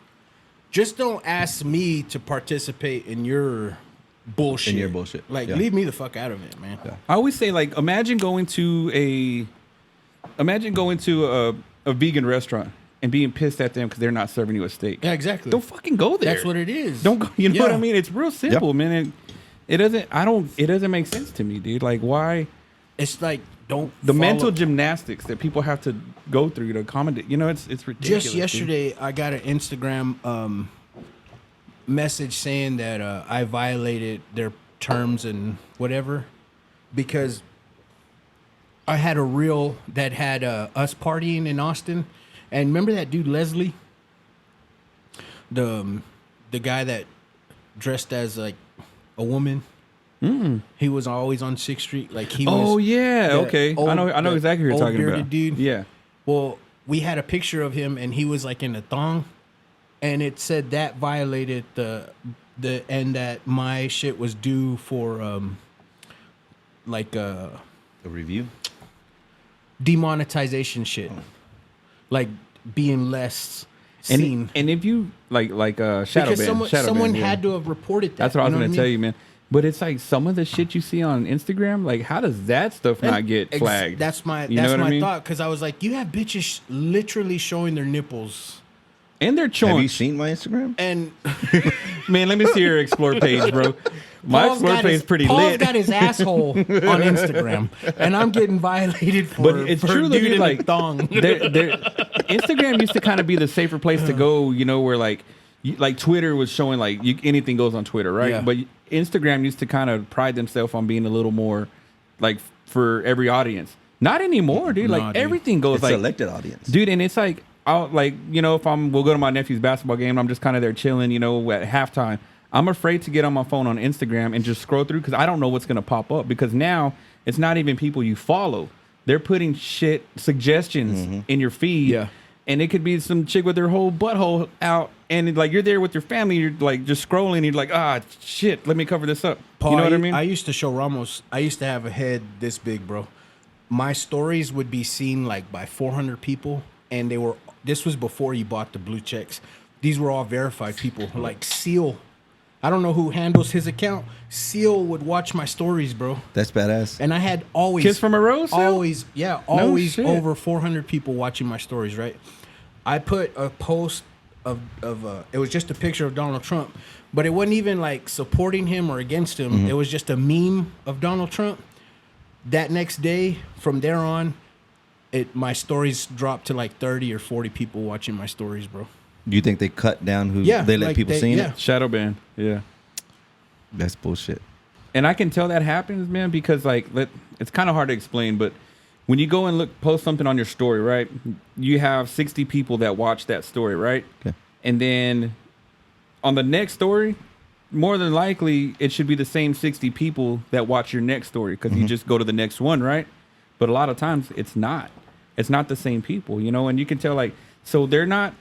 Speaker 2: Just don't ask me to participate in your bullshit.
Speaker 3: In your bullshit,
Speaker 2: Like,
Speaker 3: yeah.
Speaker 2: leave me the fuck out of it, man.
Speaker 3: Yeah.
Speaker 1: I always say, like, imagine going to a vegan restaurant and being pissed at them because they're not serving you a steak.
Speaker 2: Yeah, exactly.
Speaker 1: Don't fucking go there.
Speaker 2: That's what it is.
Speaker 1: Don't go. You know what I
Speaker 2: Yeah.
Speaker 1: mean? It's real simple, man. It doesn't. It doesn't make sense to me, dude. Like, why
Speaker 2: It's like, don't
Speaker 1: the
Speaker 2: follow-
Speaker 1: mental gymnastics that people have to go through to accommodate? It's ridiculous.
Speaker 2: Just yesterday, I got an Instagram message saying that I violated their terms and whatever because I had a reel that had us partying in Austin, and remember that dude Leslie, the guy that dressed as like a woman. He was always on 6th Street, like he was.
Speaker 1: Oh yeah,
Speaker 2: the
Speaker 1: okay.
Speaker 2: old-
Speaker 1: I know
Speaker 2: the
Speaker 1: exactly who you're
Speaker 2: old
Speaker 1: talking
Speaker 2: bearded
Speaker 1: about.
Speaker 2: dude.
Speaker 1: Yeah.
Speaker 2: Well, we had a picture of him, and he was like in a thong, and it said that violated the and that my shit was due for like
Speaker 3: A review.
Speaker 2: demonetization shit, like being less
Speaker 1: And,
Speaker 2: seen.
Speaker 1: and if you like shadow
Speaker 2: Because
Speaker 1: ban,
Speaker 2: someone
Speaker 1: yeah.
Speaker 2: had to have reported that.
Speaker 1: That's what I was
Speaker 2: you know
Speaker 1: gonna tell you, man. But it's like some of the shit you see on Instagram. Like, how does that stuff
Speaker 2: And
Speaker 1: not get flagged?
Speaker 2: That's my
Speaker 1: You know what I mean?
Speaker 2: thought, because I was like, you have bitches literally showing their nipples,
Speaker 1: And they're
Speaker 3: Have
Speaker 1: chewing.
Speaker 3: you seen my Instagram?
Speaker 2: and
Speaker 1: Man, let me see your explore page, bro. My
Speaker 2: Paul's
Speaker 1: explore
Speaker 2: got
Speaker 1: page
Speaker 2: his-
Speaker 1: is pretty
Speaker 2: Paul's
Speaker 1: lit.
Speaker 2: got his asshole on Instagram, and I'm getting violated for.
Speaker 1: But it's
Speaker 2: for
Speaker 1: true,
Speaker 2: a
Speaker 1: though,
Speaker 2: dude
Speaker 1: dude,
Speaker 2: in
Speaker 1: like,
Speaker 2: a thong.
Speaker 1: Instagram used to kind of be the safer place to go, you know, where like Twitter was showing like anything goes on Twitter, right?
Speaker 2: Yeah.
Speaker 1: But Instagram used to kind of pride themselves on being a little more like for every audience. Not anymore, dude.
Speaker 2: Nah,
Speaker 1: Like
Speaker 2: dude.
Speaker 1: everything goes
Speaker 3: It's
Speaker 1: like
Speaker 3: selected audience.
Speaker 1: dude, and it's like I'll like, you know, if we'll go to my nephew's basketball game, I'm just kind of there chilling, you know, at halftime. I'm afraid to get on my phone on Instagram and just scroll through because I don't know what's gonna pop up, because now it's not even people you follow. They're putting shit suggestions in your feed.
Speaker 2: Yeah.
Speaker 1: And it could be some chick with their whole butthole out, and like you're there with your family, you're like just scrolling, you're like, shit, let me cover this up.
Speaker 2: Paul,
Speaker 1: you know what I mean?
Speaker 2: I used to show Ramos. I used to have a head this big, bro. My stories would be seen like by 400 people, and they were. This was before you bought the blue checks. These were all verified people, like Seal. I don't know who handles his account. Seal would watch my stories, bro.
Speaker 3: That's badass.
Speaker 2: And I had always
Speaker 1: Kiss from a Rose, Seal?
Speaker 2: always, yeah, always
Speaker 1: shit.
Speaker 2: over 400 people watching my stories. Right? I put a post of it was just a picture of Donald Trump, but it wasn't even like supporting him or against him. It was just a meme of Donald Trump. That next day, from there on, my stories dropped to like 30 or 40 people watching my stories, bro.
Speaker 3: Do you think they cut down who
Speaker 2: Yeah,
Speaker 3: they let
Speaker 2: like
Speaker 3: people see
Speaker 2: yeah.
Speaker 3: it?
Speaker 1: Shadow ban, yeah.
Speaker 3: That's bullshit.
Speaker 1: And I can tell that happens, man, because like it's kind of hard to explain, but when you go and post something on your story, right? You have 60 people that watch that story, right?
Speaker 3: Okay.
Speaker 1: And then on the next story, more than likely it should be the same 60 people that watch your next story, because you just go to the next one, right? But a lot of times it's not. It's not the same people, you know, and you can tell like, so they're not,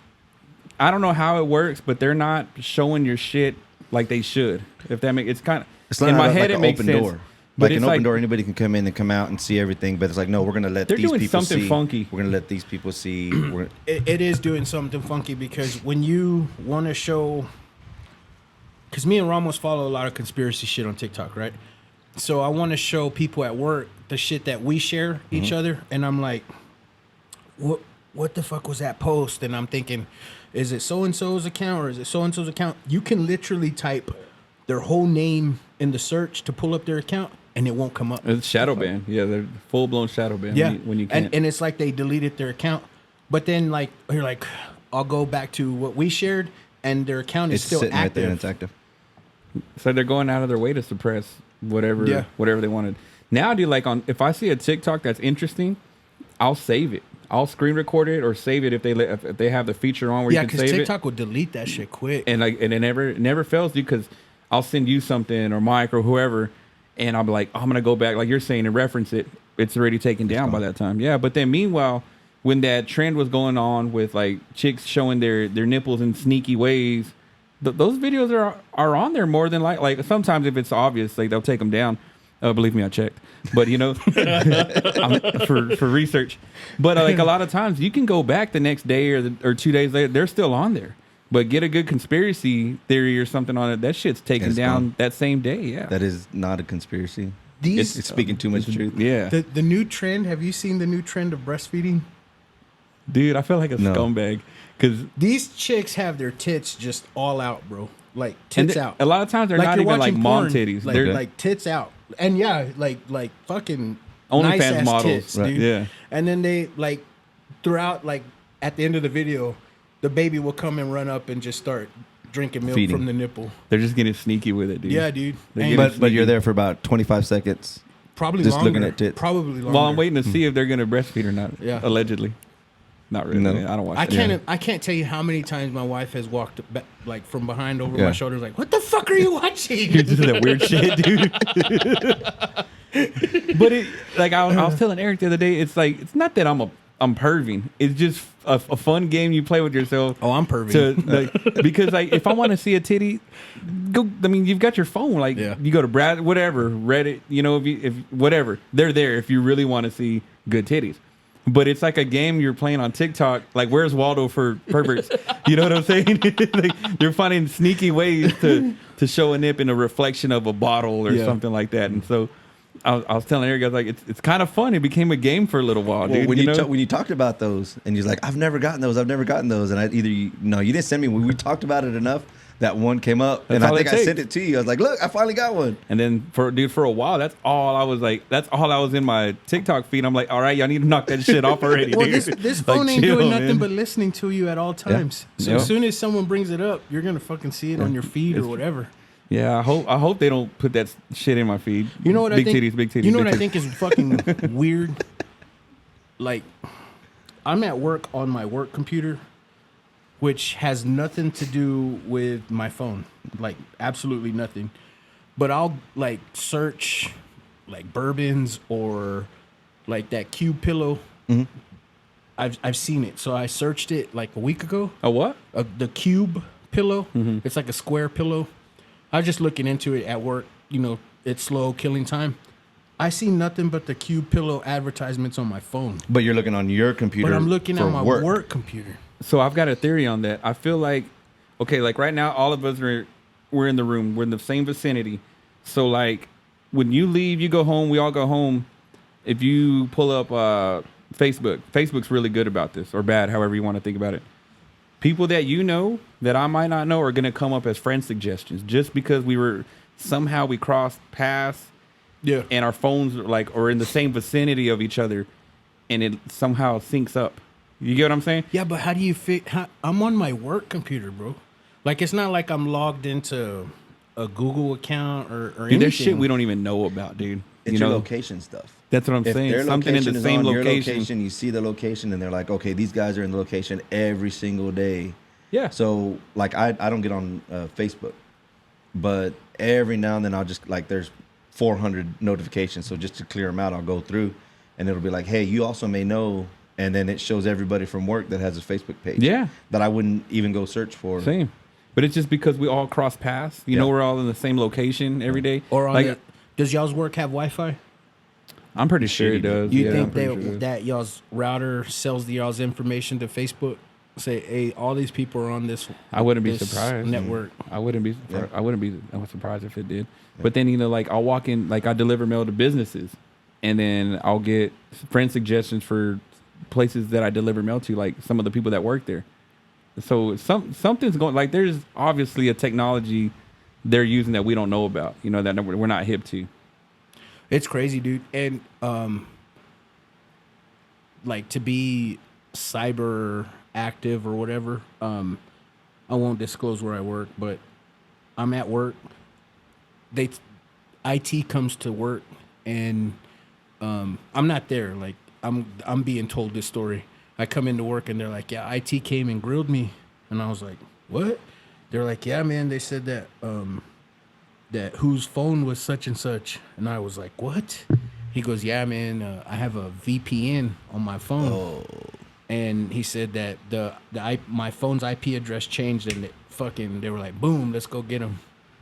Speaker 1: I don't know how it works, but they're not showing your shit like they should. If that makes, it's kind of,
Speaker 3: It's not
Speaker 1: in my
Speaker 3: like
Speaker 1: head
Speaker 3: an
Speaker 1: it makes
Speaker 3: open
Speaker 1: sense.
Speaker 3: door.
Speaker 1: But
Speaker 3: Like
Speaker 1: it's
Speaker 3: an open
Speaker 1: like,
Speaker 3: door, anybody can come in and come out and see everything. But it's like, no, we're gonna let
Speaker 1: They're
Speaker 3: these
Speaker 1: doing
Speaker 3: people
Speaker 1: something
Speaker 3: see.
Speaker 1: funky.
Speaker 3: We're gonna let these people see.
Speaker 2: It is doing something funky, because when you want to show, because me and Ramos follow a lot of conspiracy shit on TikTok, right? So I want to show people at work the shit that we share each other, and I'm like, what the fuck was that post? And I'm thinking, is it so and so's account or is it so and so's account? You can literally type their whole name in the search to pull up their account, and it won't come up.
Speaker 1: it's shadow ban. Yeah, they're full blown shadow ban.
Speaker 2: Yeah,
Speaker 1: when you can't.
Speaker 2: and it's like they deleted their account, but then like you're like, I'll go back to what we shared, and their account is
Speaker 3: It's
Speaker 2: still
Speaker 3: sitting right there and
Speaker 2: active.
Speaker 3: it's active.
Speaker 1: So they're going out of their way to suppress whatever
Speaker 2: Yeah.
Speaker 1: whatever they wanted. Now, dude, like if I see a TikTok that's interesting, I'll save it. I'll screen record it or save it if they have the feature on where
Speaker 2: Yeah,
Speaker 1: you can
Speaker 2: because
Speaker 1: save
Speaker 2: TikTok will delete that shit quick.
Speaker 1: it. And it never fails, dude, because I'll send you something or Mike or whoever, and I'll be like, I'm gonna go back, like you're saying, and reference it. It's already taken down by that time. Yeah, but then meanwhile, when that trend was going on with like chicks showing their nipples in sneaky ways, those videos are on there more than like sometimes if it's obvious, like they'll take them down. Believe me, I checked, but you know, for research. But like a lot of times, you can go back the next day or 2 days later, they're still on there. But get a good conspiracy theory or something on it, that shit's taken
Speaker 3: It's
Speaker 1: down
Speaker 3: gone.
Speaker 1: that same day. Yeah,
Speaker 3: That is not a conspiracy.
Speaker 2: These
Speaker 3: It's speaking too much truth.
Speaker 1: yeah,
Speaker 2: the new trend. Have you seen the new trend of breastfeeding?
Speaker 1: dude, I feel like a
Speaker 3: No.
Speaker 1: scumbag because
Speaker 2: These chicks have their tits just all out, bro. Like tits out.
Speaker 1: a lot of times they're
Speaker 2: Like
Speaker 1: not
Speaker 2: you're
Speaker 1: even like
Speaker 2: watching
Speaker 1: mom
Speaker 2: porn,
Speaker 1: titties.
Speaker 2: Like,
Speaker 1: They're
Speaker 2: like tits out. And yeah, like fucking
Speaker 1: OnlyFans
Speaker 2: nice ass
Speaker 1: models,
Speaker 2: tits,
Speaker 1: right,
Speaker 2: dude.
Speaker 1: yeah.
Speaker 2: And then they like throughout, like at the end of the video, the baby will come and run up and just start drinking milk
Speaker 3: Feeding.
Speaker 2: from the nipple.
Speaker 1: they're just getting sneaky with it, dude.
Speaker 2: Yeah, dude.
Speaker 1: They're
Speaker 2: And
Speaker 1: getting
Speaker 3: But you're
Speaker 1: sneaky.
Speaker 3: there for about 25 seconds.
Speaker 2: probably
Speaker 3: just
Speaker 2: longer.
Speaker 3: looking at tits.
Speaker 2: Probably longer.
Speaker 1: Well, I'm waiting to see if they're gonna breastfeed or not.
Speaker 2: Yeah.
Speaker 1: Allegedly. Not really.
Speaker 3: No.
Speaker 1: I don't watch
Speaker 2: I
Speaker 1: that.
Speaker 2: can't tell you how many times my wife has walked back, like from behind over
Speaker 3: Yeah.
Speaker 2: my shoulders, like, "What the fuck are you watching?"
Speaker 1: You're just that weird shit, dude. But it, like I was telling Eric the other day, it's like it's not that I'm I'm perving. It's just a fun game you play with yourself.
Speaker 2: Oh, I'm perving.
Speaker 1: Because like if I want to see a titty, go. I mean, you've got your phone. Like you go to whatever Reddit. You know, if whatever, they're there if you really want to see good titties. But it's like a game you're playing on TikTok. Like, where's Waldo for perverts? You know what I'm saying? Like, they're finding sneaky ways to show a nip in a reflection of a bottle or something like that. And so I was telling Eric, I was like, it's kind of fun. It became a game for a little while, dude.
Speaker 3: Well, when you talked about those, and you're like, I've never gotten those, and you didn't send me. When we talked about it enough, that one came up, and I think I sent it to you. I was like, look, I finally got one.
Speaker 1: And then for a while, that's all I was in my TikTok feed. I'm like, all right, y'all need to knock that shit off already,
Speaker 2: Well,
Speaker 1: dude.
Speaker 2: this phone
Speaker 1: Like,
Speaker 2: ain't
Speaker 1: chill,
Speaker 2: doing nothing
Speaker 1: man.
Speaker 2: but listening to you at all times. So
Speaker 1: Yeah.
Speaker 2: as soon as someone brings it up, you're gonna fucking see it on your feed or whatever.
Speaker 1: Yeah, I hope they don't put that shit in my feed.
Speaker 2: You know what
Speaker 1: big
Speaker 2: I think?
Speaker 1: Big titties.
Speaker 2: You know
Speaker 1: big
Speaker 2: what I
Speaker 1: titties.
Speaker 2: think is fucking weird? Like, I'm at work on my work computer, which has nothing to do with my phone. Like, absolutely nothing. But I'll, like, search, like, bourbons or, like, that cube pillow.
Speaker 3: Mm-hmm.
Speaker 2: I've seen it. So I searched it, like, a week ago.
Speaker 1: A what?
Speaker 2: The cube pillow. It's like a square pillow. I was just looking into it at work. You know, it's slow, killing time. I see nothing but the cube pillow advertisements on my phone.
Speaker 3: But you're looking on your computer.
Speaker 2: But I'm looking
Speaker 3: for
Speaker 2: at my work computer.
Speaker 1: So I've got a theory on that. I feel like, okay, like right now, all of us we're in the room. We're in the same vicinity. So like, when you leave, you go home. We all go home. If you pull up Facebook's really good about this, or bad, however you want to think about it. People that you know that I might not know are going to come up as friend suggestions just because we crossed paths.
Speaker 2: Yeah.
Speaker 1: And our phones are in the same vicinity of each other, and it somehow syncs up. You get what I'm saying?
Speaker 2: Yeah, but how do you fit? I'm on my work computer, bro. Like, it's not like I'm logged into a Google account or
Speaker 1: Dude,
Speaker 2: anything.
Speaker 1: there's shit we don't even know about, dude.
Speaker 3: It's your location stuff.
Speaker 1: That's what I'm
Speaker 3: If
Speaker 1: saying.
Speaker 3: their
Speaker 1: Something in
Speaker 3: location
Speaker 1: the
Speaker 3: is
Speaker 1: same
Speaker 3: on your
Speaker 1: location.
Speaker 3: you see the location, and they're like, okay, these guys are in the location every single day.
Speaker 1: Yeah.
Speaker 3: So, like, I don't get on Facebook, but every now and then I'll just, like, there's 400 notifications. So just to clear them out, I'll go through, and it'll be like, hey, you also may know, and then it shows everybody from work that has a Facebook page.
Speaker 1: Yeah.
Speaker 3: That I wouldn't even go search for.
Speaker 1: Same. But it's just because we all cross paths. You know, we're all in the same location every day.
Speaker 2: Or on
Speaker 1: like,
Speaker 2: does y'all's work have Wi-Fi?
Speaker 1: I'm pretty sure it does.
Speaker 2: You
Speaker 1: Yeah, I'm
Speaker 2: think
Speaker 1: pretty sure.
Speaker 2: that y'all's router sells y'all's information to Facebook? Say, hey, all these people are on this.
Speaker 1: I wouldn't be
Speaker 2: this
Speaker 1: surprised.
Speaker 2: network.
Speaker 1: I wouldn't be surprised if it did. But then, you know, like I'll walk in, like I deliver mail to businesses, and then I'll get friend suggestions for places that I deliver mail to, like some of the people that work there. So something's going, like there's obviously a technology they're using that we don't know about, you know, that we're not hip to.
Speaker 2: It's crazy, dude. And like, to be cyber active or whatever, I won't disclose where I work, but I'm at work. IT comes to work, and I'm not there. Like, I'm being told this story. I come into work and they're like, yeah, IT came and grilled me. And I was like, what? They're like, yeah, man, they said that that whose phone was such and such. And I was like, what? He goes, yeah, man, I have a VPN on my phone.
Speaker 3: Oh.
Speaker 2: And he said that my phone's IP address changed, and they were like, boom, let's go get him.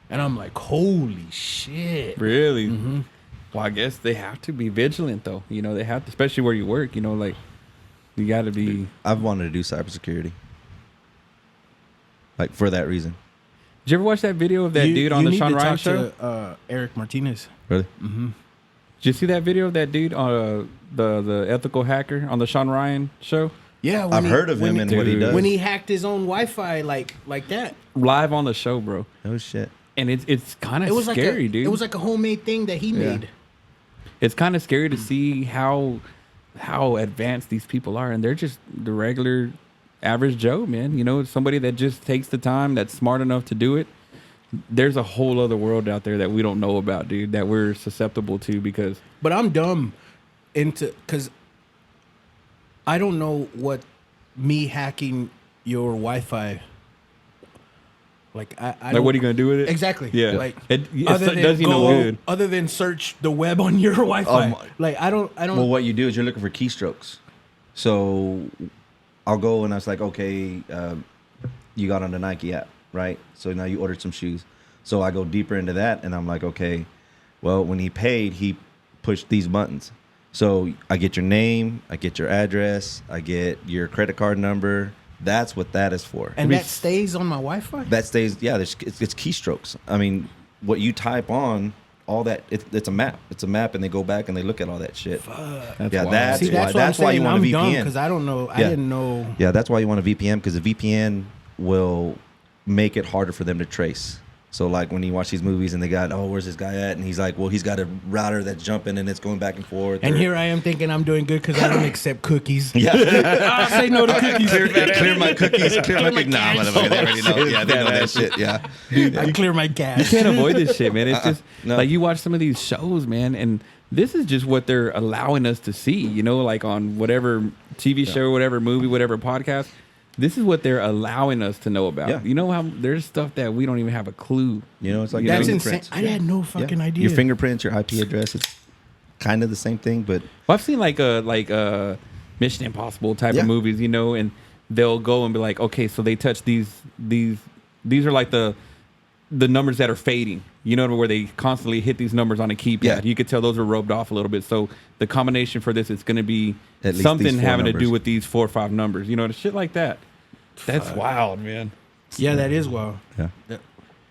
Speaker 2: And I'm like, holy shit.
Speaker 1: Really? Mm-hmm. Well, I guess they have to be vigilant, though. You know, they have to, especially where you work. You know, like you got to be.
Speaker 3: I've wanted to do cybersecurity, like for that reason.
Speaker 1: Did you ever watch that video of that dude on the Sean Ryan show?
Speaker 2: To, Eric Martinez.
Speaker 3: Really?
Speaker 2: Mm-hmm.
Speaker 1: Did you see that video of that dude on the ethical hacker on the Sean Ryan show?
Speaker 2: Yeah,
Speaker 3: I've heard of him and what he does.
Speaker 2: When he hacked his own Wi-Fi like that.
Speaker 1: Live on the show, bro.
Speaker 3: Oh shit.
Speaker 1: And it's kind of scary,
Speaker 2: like
Speaker 1: dude.
Speaker 2: It was like a homemade thing that he made.
Speaker 1: It's kind of scary to see how advanced these people are, and they're just the regular average Joe, man. You know, somebody that just takes the time, that's smart enough to do it. There's a whole other world out there that we don't know about, dude, that we're susceptible to because.
Speaker 2: But I'm dumb because I don't know what me hacking your Wi-Fi. Like, I
Speaker 1: like, what are you gonna do with it?
Speaker 2: Exactly.
Speaker 1: Yeah.
Speaker 2: Like,
Speaker 1: it
Speaker 2: other
Speaker 1: does you no good.
Speaker 2: Other than search the web on your Wi-Fi. Like, I don't.
Speaker 3: Well, what you do is you're looking for keystrokes. So I'll go and I was like, okay, you got on the Nike app, right? So now you ordered some shoes. So I go deeper into that and I'm like, okay, well, when he paid, he pushed these buttons. So I get your name, I get your address, I get your credit card number. That's what that is for.
Speaker 2: And that stays on my Wi-Fi?
Speaker 3: That stays, yeah, it's keystrokes. I mean, what you type on, all that, it's a map. It's a map, and they go back and they look at all that shit.
Speaker 2: Fuck.
Speaker 3: That's why you want a VPN.
Speaker 2: Because I don't know. I didn't know.
Speaker 3: Yeah, that's why you want a VPN, because the VPN will make it harder for them to trace. So like when you watch these movies and they got, oh, where's this guy at? And he's like, well, he's got a router that's jumping and it's going back and forth.
Speaker 2: And here I am thinking I'm doing good because I don't accept cookies.
Speaker 3: Yeah.
Speaker 2: I say no to cookies.
Speaker 3: clear my cookies. Clear my cookies. Nah, motherfucker, they already know. Yeah, they know that shit. Yeah.
Speaker 2: I clear my gas.
Speaker 1: You can't avoid this shit, man. It's just
Speaker 3: no.
Speaker 1: like you watch some of these shows, man, and this is just what they're allowing us to see, you know, like on whatever TV show, whatever movie, whatever podcast. This is what they're allowing us to know about.
Speaker 3: Yeah.
Speaker 1: You know how there's stuff that we don't even have a clue.
Speaker 3: You know, it's like
Speaker 2: That's
Speaker 3: your
Speaker 2: insane.
Speaker 3: fingerprints.
Speaker 2: I had no fucking idea.
Speaker 3: Your fingerprints, your IP address, it's kind of the same thing, but
Speaker 1: Well, I've seen like Mission Impossible type
Speaker 3: Yeah.
Speaker 1: of movies, you know, and they'll go and be like, okay, so they touch these are like the numbers that are fading, you know, where they constantly hit these numbers on a keypad.
Speaker 3: Yeah.
Speaker 1: You could tell those are rubbed off a little bit. So the combination for this is going to be
Speaker 3: At least
Speaker 1: something
Speaker 3: these four
Speaker 1: having to do
Speaker 3: numbers.
Speaker 1: with these 4 or 5 numbers, you know, the shit like that. That's wild, man.
Speaker 2: Yeah, that is wild.
Speaker 3: yeah.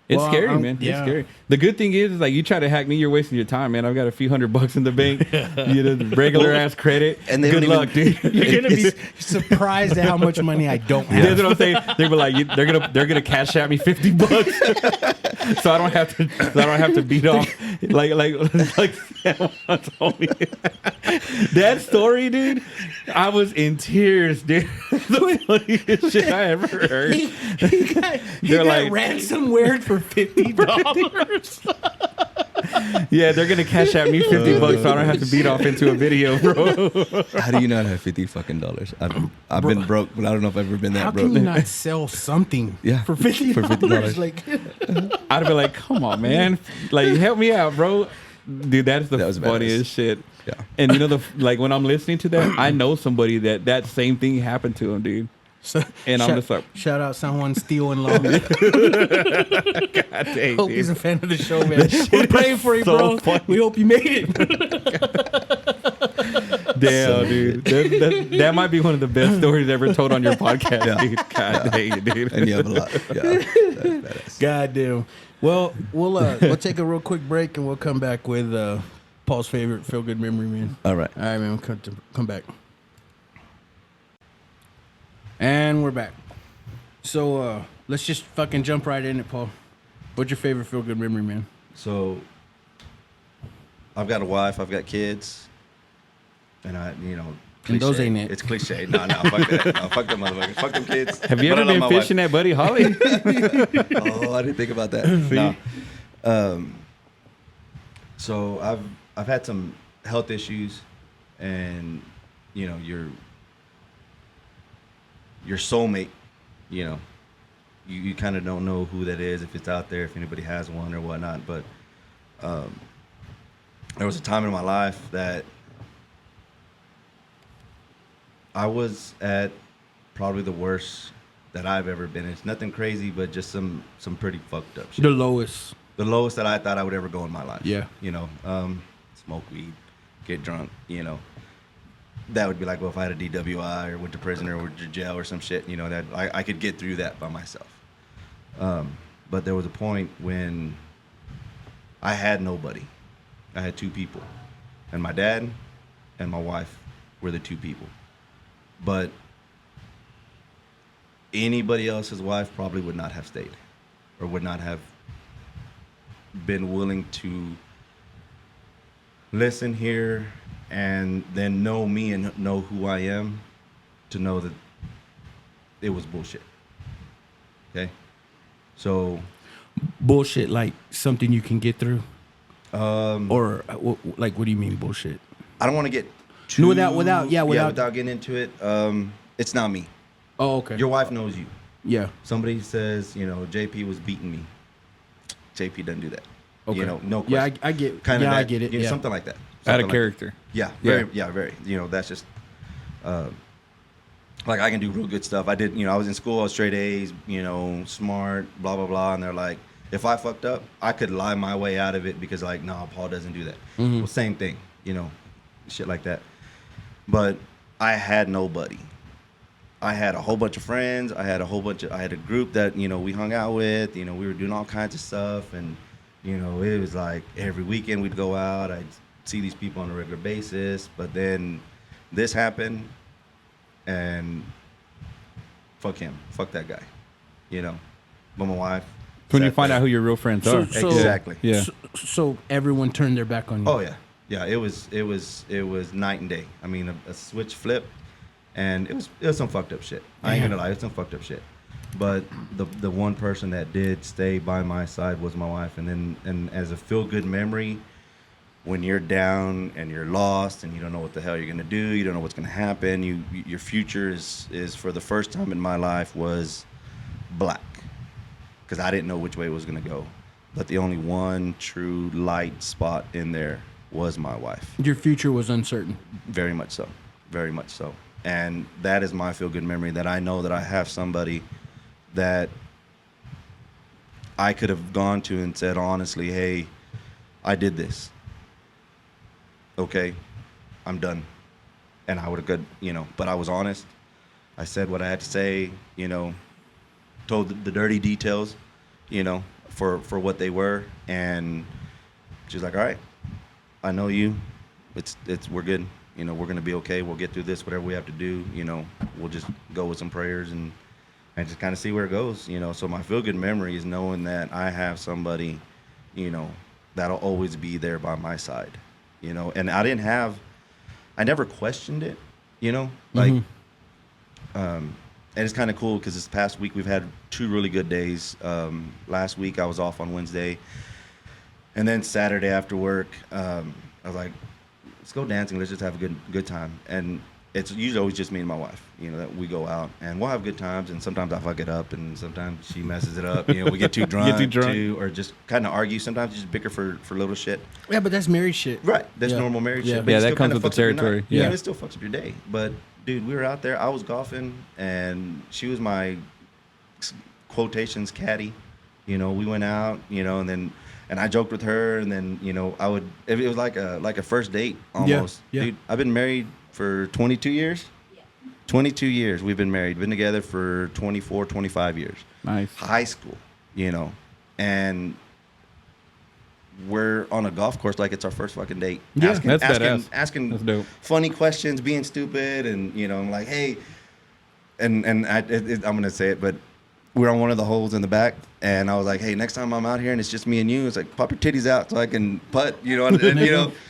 Speaker 1: It's
Speaker 2: Well,
Speaker 1: scary, man.
Speaker 2: yeah.
Speaker 1: It's scary. The good thing is like you try to hack me, you're wasting your time, man. I've got a few $100 in the bank, you know, regular ass credit.
Speaker 3: And they
Speaker 1: good
Speaker 3: don't
Speaker 1: luck,
Speaker 3: even-
Speaker 1: dude.
Speaker 2: You're gonna be surprised at how much money I don't have.
Speaker 1: That's what I'm saying. They were like, they're gonna cash out me $50, so I don't have to beat off like Sam once told me. That story, dude. I was in tears, dude. The funniest shit I ever heard.
Speaker 2: He got
Speaker 1: They're like-
Speaker 2: ransomware for $50.
Speaker 1: Yeah, they're gonna cash out me $50, so I don't have to beat off into a video, bro.
Speaker 3: How do you not have $50 fucking dollars? I've been broke, but I don't know if I've ever been that
Speaker 2: How
Speaker 3: broke.
Speaker 2: can you not sell something
Speaker 3: Yeah,
Speaker 2: for $50?
Speaker 3: for $50.
Speaker 2: Like,
Speaker 1: I'd be like, come on, man, like help me out, bro. Dude, that's the
Speaker 3: That was
Speaker 1: funniest
Speaker 3: badass.
Speaker 1: shit.
Speaker 3: Yeah.
Speaker 1: And you know, like when I'm listening to that, I know somebody that same thing happened to him, dude.
Speaker 2: so,
Speaker 1: And I'm just like,
Speaker 2: shout out someone Steel and Long.
Speaker 1: God dang,
Speaker 2: Hope
Speaker 1: dude.
Speaker 2: he's a fan of the show, man. We're praying for you,
Speaker 1: so
Speaker 2: bro.
Speaker 1: funny.
Speaker 2: We hope you made it.
Speaker 1: Damn, dude. That might be one of the best stories ever told on your podcast,
Speaker 3: Yeah.
Speaker 1: dude. God dang it, dude.
Speaker 3: And you have a lot. Yeah, that's badass.
Speaker 2: God damn. Well, we'll take a real quick break and we'll come back with Paul's favorite feel good memory, man.
Speaker 3: All right.
Speaker 2: All right, man. We'll come back. And we're back. So let's just fucking jump right in it, Paul. What's your favorite feel good memory, man?
Speaker 3: So I've got a wife, I've got kids, and
Speaker 2: And those
Speaker 3: cliche.
Speaker 2: ain't it.
Speaker 3: It's cliche. No, fuck that. No, fuck them motherfuckers. Fuck them kids.
Speaker 1: Have you
Speaker 3: But I
Speaker 1: ever
Speaker 3: love
Speaker 1: been
Speaker 3: my
Speaker 1: fishing at Buddy Holly?
Speaker 3: wife. Oh, I didn't think about that. No. So I've had some health issues, and your soulmate, you kind of don't know who that is, if it's out there, if anybody has one or whatnot. But there was a time in my life that I was at probably the worst that I've ever been. It's nothing crazy, but just some pretty fucked up shit.
Speaker 2: The lowest.
Speaker 3: The lowest that I thought I would ever go in my life.
Speaker 2: Yeah.
Speaker 3: Smoke weed, get drunk, That would be like, well, if I had a DWI or went to prison or went to jail or some shit, that I could get through that by myself. But there was a point when I had nobody. I had 2 people. And my dad and my wife were the 2 people. But anybody else's wife probably would not have stayed or would not have been willing to listen here and then know me and know who I am, to know that it was bullshit. Okay? So
Speaker 2: Bullshit, like something you can get through? Or what do you mean bullshit?
Speaker 3: I don't want to get too...
Speaker 2: Without
Speaker 3: getting into it. It's not me.
Speaker 2: Oh, okay.
Speaker 3: Your wife knows you.
Speaker 2: Yeah.
Speaker 3: Somebody says, JP was beating me. JP doesn't do that.
Speaker 2: Okay.
Speaker 3: No question.
Speaker 2: Yeah, I get.
Speaker 3: Kind of
Speaker 2: yeah,
Speaker 3: that,
Speaker 2: I get it. Yeah.
Speaker 3: Something like that.
Speaker 1: Out
Speaker 3: Something
Speaker 1: of
Speaker 3: like
Speaker 1: character.
Speaker 3: that. Yeah, very. That's just. like I can do real good stuff. I did, I was in school, I was straight A's, smart, blah blah blah, and they're like, if I fucked up, I could lie my way out of it because like, no, Paul doesn't do that. Well, same thing, shit like that. But I had nobody. I had a whole bunch of friends. I had a group that, we hung out with, we were doing all kinds of stuff. And, it was like every weekend we'd go out. I'd see these people on a regular basis. But then this happened and fuck him. Fuck that guy, But my wife.
Speaker 1: When you find out who your real friends are.
Speaker 3: Exactly.
Speaker 1: Yeah.
Speaker 2: So everyone turned their back on you.
Speaker 3: Oh yeah. Yeah. It was night and day. I mean, a switch flip. And it was some fucked up shit. I ain't gonna lie, it was some fucked up shit. But the one person that did stay by my side was my wife. And as a feel good memory, when you're down and you're lost and you don't know what the hell you're gonna do, you don't know what's gonna happen. Your future is for the first time in my life was black, because I didn't know which way it was gonna go. But the only one true light spot in there was my wife.
Speaker 2: Your future was uncertain.
Speaker 3: Very much so. Very much so. And that is my feel-good memory, that I know that I have somebody that I could have gone to and said, honestly, hey, I did this. Okay, I'm done. And I would have good, but I was honest. I said what I had to say, told the dirty details, for what they were. And she's like, all right, I know you. We're good. We're going to be okay. We'll get through this, whatever we have to do. We'll just go with some prayers and just kind of see where it goes. So my feel-good memory is knowing that I have somebody, that'll always be there by my side, And I never questioned it, like, and it's kind of cool because this past week we've had 2 really good days. Last week I was off on Wednesday, and then Saturday after work, I was like, let's go dancing. Let's just have a good time. And it's usually always just me and my wife, that we go out and we'll have good times. And sometimes I fuck it up, and sometimes she messes it up. We get too drunk, or just kind of argue. Sometimes you just bicker for little shit.
Speaker 2: Yeah, but that's married shit.
Speaker 3: Right. That's normal marriage shit. But
Speaker 1: Yeah,
Speaker 3: it
Speaker 1: that
Speaker 3: still
Speaker 1: comes
Speaker 3: kinda
Speaker 1: with the
Speaker 3: fucks up your
Speaker 1: territory.
Speaker 3: night.
Speaker 1: Yeah.
Speaker 3: It still fucks up your day. But dude, we were out there. I was golfing, and she was my quotations caddy. We went out, and I joked with her, and then it was like a first date almost.
Speaker 2: Yeah.
Speaker 3: Dude, I've been married for 22 years.
Speaker 4: Yeah.
Speaker 3: 22 years we've been married. Been together for 24, 25 years.
Speaker 1: Nice.
Speaker 3: High school, and we're on a golf course like it's our first fucking date.
Speaker 1: Yeah, that's badass.
Speaker 3: Asking
Speaker 1: That's dope.
Speaker 3: funny questions, being stupid, and I'm like, hey, and I'm gonna say it, but we're on one of the holes in the back, and I was like, hey, next time I'm out here and it's just me and you, it's like, pop your titties out so I can putt, and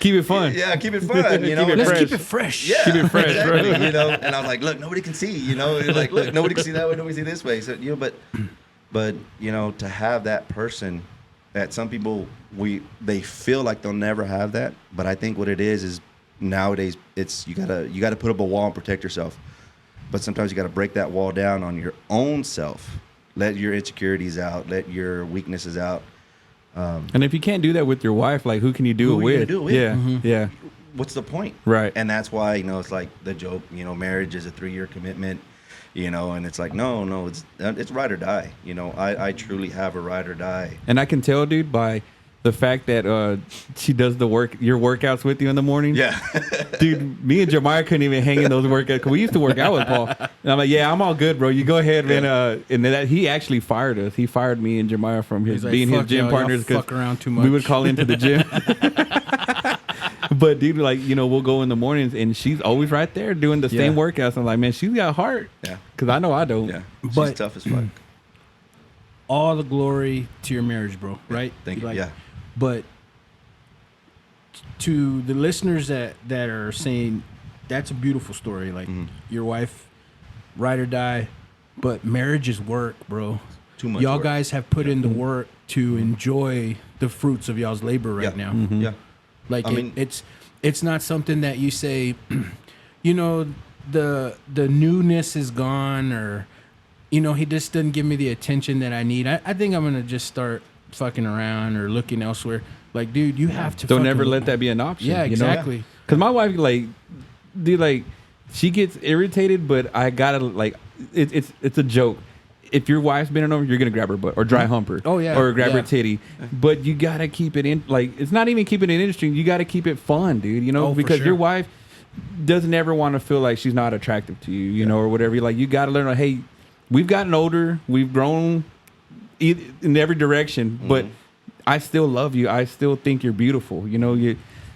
Speaker 1: Keep it fun.
Speaker 3: Yeah, keep it fun,
Speaker 1: Keep it
Speaker 2: Let's
Speaker 1: fresh.
Speaker 2: keep it fresh.
Speaker 3: Yeah,
Speaker 1: Keep it fresh,
Speaker 3: exactly,
Speaker 1: bro.
Speaker 3: And I was like, look, nobody can see, like, look, nobody can see that way, nobody can see this way. So, but to have that person that some people, they feel like they'll never have that. But I think what it is nowadays, it's, you gotta put up a wall and protect yourself. But sometimes you gotta break that wall down on your own self. Let your insecurities out, let your weaknesses out.
Speaker 1: And if you can't do that with your wife, like, who can you do
Speaker 3: Who
Speaker 1: it
Speaker 3: are you
Speaker 1: with?
Speaker 3: gonna do it with?
Speaker 1: Yeah,
Speaker 2: Mm-hmm.
Speaker 1: yeah.
Speaker 3: What's the point?
Speaker 1: Right.
Speaker 3: And that's why, it's like the joke, marriage is a 3-year commitment, and it's like, no, it's ride or die. I truly have a ride or die.
Speaker 1: And I can tell, dude, by the fact that she does your workouts with you in the morning.
Speaker 3: Yeah.
Speaker 1: Dude, me and Jeremiah couldn't even hang in those workouts because we used to work out with Paul. And I'm like, yeah, I'm all good, bro. You go ahead, man. And then he actually fired us. He fired me and Jeremiah from
Speaker 2: He's like,
Speaker 1: being his
Speaker 2: "Fuck
Speaker 1: gym
Speaker 2: y'all,
Speaker 1: partners
Speaker 2: y'all fuck around too much."
Speaker 1: we would call into the gym. But dude, like, we'll go in the mornings and she's always right there doing the same workouts. I'm like, man, she's got heart.
Speaker 3: Yeah.
Speaker 1: Because I know I don't.
Speaker 3: Yeah. She's
Speaker 2: But-
Speaker 3: tough as fuck.
Speaker 2: All the glory to your marriage, bro. Right?
Speaker 3: Thank you. Yeah.
Speaker 2: But to the listeners that are saying that's a beautiful story, like your wife, ride or die, but marriage is work, bro.
Speaker 3: Too much
Speaker 2: Y'all
Speaker 3: work.
Speaker 2: guys have put in the work to enjoy the fruits of y'all's labor right now.
Speaker 3: Yeah.
Speaker 2: Like
Speaker 3: I mean-
Speaker 2: it's not something that you say, the newness is gone, or he just doesn't give me the attention that I need. I think I'm gonna just start fucking around or looking elsewhere. Like, dude, you have to
Speaker 1: Don't
Speaker 2: fucking
Speaker 1: ever let that be an option.
Speaker 2: Yeah, exactly.
Speaker 1: Because my wife, like, dude, like, she gets irritated, but I gotta like it's a joke. If your wife's bending over, you're gonna grab her butt or dry hump her.
Speaker 2: Oh, yeah.
Speaker 1: Or grab her
Speaker 2: Yeah.
Speaker 1: titty. But you gotta keep it in. Like it's not even keeping it interesting. You gotta keep it fun, dude. You know,
Speaker 2: Oh, for
Speaker 1: because
Speaker 2: sure.
Speaker 1: your wife doesn't ever want to feel like she's not attractive to you. You know, or whatever. Like you gotta learn. Hey, we've gotten older. We've grown in every direction, but I still love you. I still think you're beautiful. You know,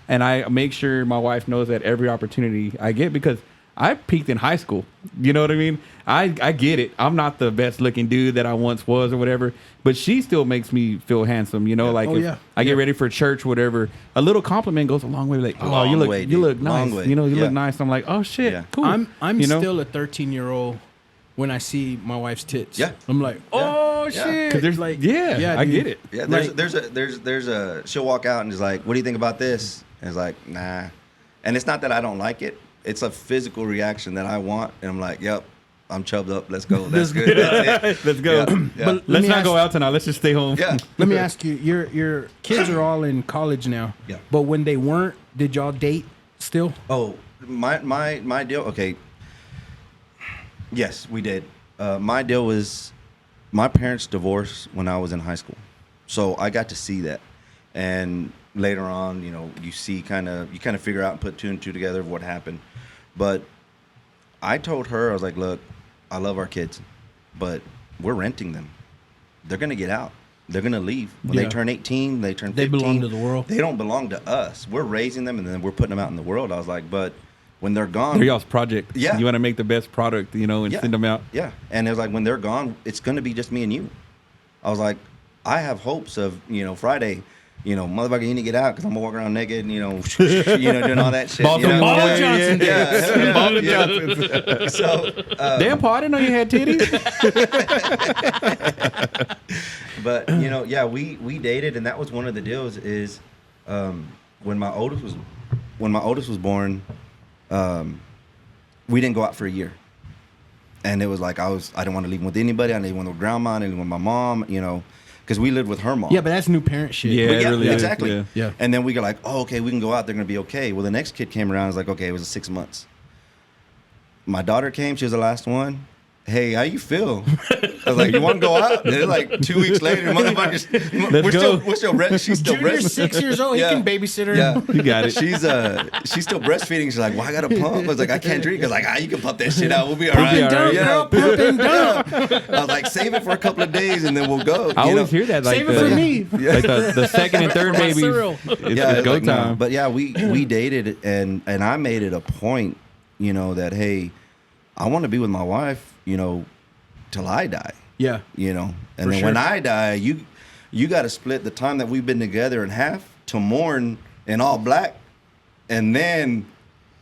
Speaker 1: and I make sure my wife knows that every opportunity I get because I peaked in high school. You know what I mean? I get it. I'm not the best looking dude that I once was or whatever, but she still makes me feel handsome. You know, like
Speaker 2: Oh,
Speaker 1: if
Speaker 2: yeah.
Speaker 1: I get ready for church, whatever, a little compliment goes a long way. Like, oh,
Speaker 3: Long
Speaker 1: you look,
Speaker 3: way,
Speaker 1: you
Speaker 3: dude.
Speaker 1: look
Speaker 3: Long
Speaker 1: nice.
Speaker 3: way.
Speaker 1: You know, you
Speaker 3: Yeah.
Speaker 1: look nice. I'm like, oh shit,
Speaker 3: Yeah.
Speaker 1: cool.
Speaker 2: I'm
Speaker 1: you know?
Speaker 2: still a 13-year-old when I see my wife's tits.
Speaker 3: Yeah.
Speaker 2: I'm like, oh shit.
Speaker 1: 'Cause there's
Speaker 2: like,
Speaker 1: yeah, I
Speaker 2: dude.
Speaker 1: get it.
Speaker 3: Yeah,
Speaker 2: Like-
Speaker 3: there's a she'll walk out and is like, what do you think about this? And it's like, nah. And it's not that I don't like it. It's a physical reaction that I want, and I'm like, yep, I'm chubbed up. Let's go. That's good. That's it.
Speaker 1: Let's go.
Speaker 3: Yeah, yeah.
Speaker 2: But let
Speaker 1: Let's
Speaker 2: me
Speaker 1: not
Speaker 2: ask-
Speaker 1: go out tonight. Let's just stay home.
Speaker 3: Yeah.
Speaker 2: Let me ask you, your kids are all in college now.
Speaker 3: Yeah.
Speaker 2: But when they weren't, did y'all date still?
Speaker 3: Oh, my deal. Okay. Yes, we did. My deal was my parents divorced when I was in high school, so I got to see that. And later on, you know, you kind of figure out and put two and two together of what happened. But I told her, I was like, look, I love our kids, but we're renting them. They're gonna get out. They're gonna leave when
Speaker 2: Yeah.
Speaker 3: they turn 18. They turn 15.
Speaker 2: They belong to the world.
Speaker 3: They don't belong to us. We're raising them, and then we're putting them out in the world. I was like, but when they're gone,
Speaker 1: They're y'all's project.
Speaker 3: Yeah.
Speaker 1: You want to make the best product, you know, and
Speaker 3: Yeah.
Speaker 1: send them out.
Speaker 3: Yeah. And it was like, when they're gone, it's going to be just me and you. I was like, I have hopes of, you know, Friday, you know, motherfucker, you need to get out because I'm going to walk around naked and, you know, doing all that shit. You know?
Speaker 2: Ball Johnson
Speaker 3: Yeah.
Speaker 1: Ball
Speaker 3: Yeah.
Speaker 1: Johnson.
Speaker 3: So,
Speaker 1: Damn, Paul, I didn't know you had titties.
Speaker 3: but, you know, yeah, we dated, and that was one of the deals is when my oldest was born, we didn't go out for a year. And it was like, I didn't want to leave him with anybody. I didn't want to with grandma. I didn't with my mom, you know, because we lived with her mom.
Speaker 2: Yeah, but that's new parent shit.
Speaker 1: Yeah.
Speaker 3: But
Speaker 1: it really is,
Speaker 3: exactly.
Speaker 1: yeah.
Speaker 2: Yeah.
Speaker 3: And then we go like, oh, okay, we can go out. They're going to be okay. Well, the next kid came around. It was like, okay, it was 6 months. My daughter came. She was the last one. Hey, how you feel? I was like, you want to go out? And then like 2 weeks later, motherfuckers, she's still
Speaker 2: Junior's 6 years old.
Speaker 3: Yeah.
Speaker 2: He can babysit her.
Speaker 3: Yeah,
Speaker 1: You got it.
Speaker 3: She's still breastfeeding. She's like, well, I got to pump. I was like, I can't drink. I was like, you can pump that shit out. We'll be all
Speaker 1: Pump
Speaker 3: right.
Speaker 1: and dump,
Speaker 2: girl, pump and dump.
Speaker 3: I was like, save it for a couple of days and then we'll go.
Speaker 1: I always hear that. Like
Speaker 2: Save it for me.
Speaker 1: Like the second and third
Speaker 2: My
Speaker 1: babies.
Speaker 2: cereal.
Speaker 1: It's go
Speaker 3: like, no.
Speaker 1: time.
Speaker 3: But yeah, we dated, and I made it a point, you know, that hey, I want to be with my wife, you know, till I die.
Speaker 2: Yeah.
Speaker 3: You know, and
Speaker 2: For
Speaker 3: then
Speaker 2: sure.
Speaker 3: when I die, you got to split the time that we've been together in half to mourn in all black, and then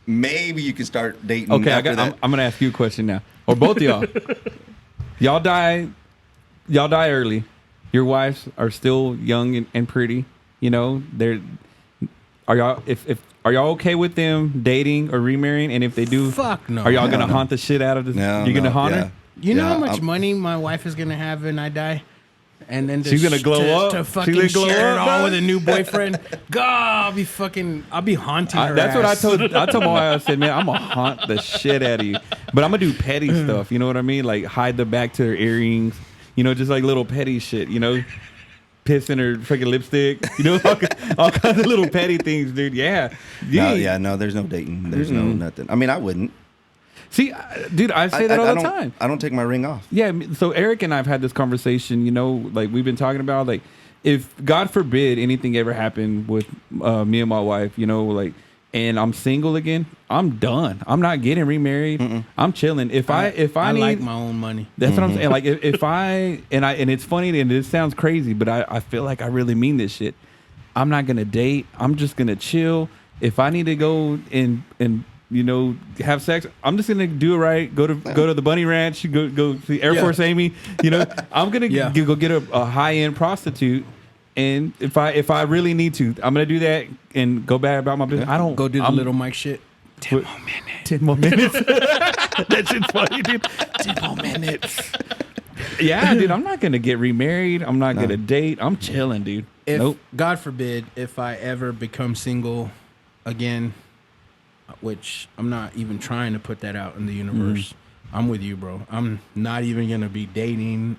Speaker 3: maybe you can start dating.
Speaker 1: Okay,
Speaker 3: after that.
Speaker 1: I'm gonna ask you a question now, or both of y'all. y'all die early. Your wives are still young and pretty. You know, are y'all okay with them dating or remarrying? And if they do,
Speaker 2: Fuck no.
Speaker 1: Are y'all gonna
Speaker 3: no.
Speaker 1: haunt the shit out of this?
Speaker 3: No,
Speaker 1: You're gonna
Speaker 3: no,
Speaker 1: haunt
Speaker 3: yeah.
Speaker 1: her?
Speaker 2: You know
Speaker 3: Yeah,
Speaker 2: how much
Speaker 3: I'm-
Speaker 2: money my wife is gonna have when I die, and then
Speaker 1: She's gonna glow up.
Speaker 2: to
Speaker 1: She's
Speaker 2: fucking
Speaker 1: gonna glow
Speaker 2: share it
Speaker 1: up,
Speaker 2: all
Speaker 1: dog.
Speaker 2: with a new boyfriend. God, I'll be haunting her.
Speaker 1: That's what I
Speaker 2: ass.
Speaker 1: told my wife. I said, man, I'm gonna haunt the shit out of you, but I'm gonna do petty stuff. You know what I mean? Like hide the back to her earrings. You know, just like little petty shit. You know, piss in her freaking lipstick. You know, all kinds of little petty things, dude. Yeah.
Speaker 3: No, there's no dating. There's no nothing. I mean, I wouldn't.
Speaker 1: See, dude, I say that all the
Speaker 3: don't,
Speaker 1: time.
Speaker 3: I don't take my ring off.
Speaker 1: Yeah, so Eric and I have had this conversation, you know, like we've been talking about, like, if God forbid anything ever happened with me and my wife, you know, like, and I'm single again, I'm done. I'm not getting remarried. I'm chilling. If I need,
Speaker 2: like my own money.
Speaker 1: that's what I'm saying. Like, if I and it's funny and it sounds crazy, but I feel like I really mean this shit. I'm not gonna date. I'm just gonna chill. If I need to go and you know, have sex, I'm just gonna do it right. Go to the Bunny Ranch. Go see Air Force Amy. You know, I'm gonna go get a high end prostitute. And if I really need to, I'm gonna do that and go back about my business. I don't
Speaker 2: Go do the
Speaker 1: I'm-
Speaker 2: little Mike shit.
Speaker 1: 10 more minutes. That shit's funny, dude. 10 more minutes. Yeah, dude. I'm not gonna get remarried. I'm not gonna date. I'm chilling, dude.
Speaker 2: If
Speaker 1: Nope.
Speaker 2: God forbid, if I ever become single again, which I'm not even trying to put that out in the universe. I'm with you, bro. I'm not even gonna be dating.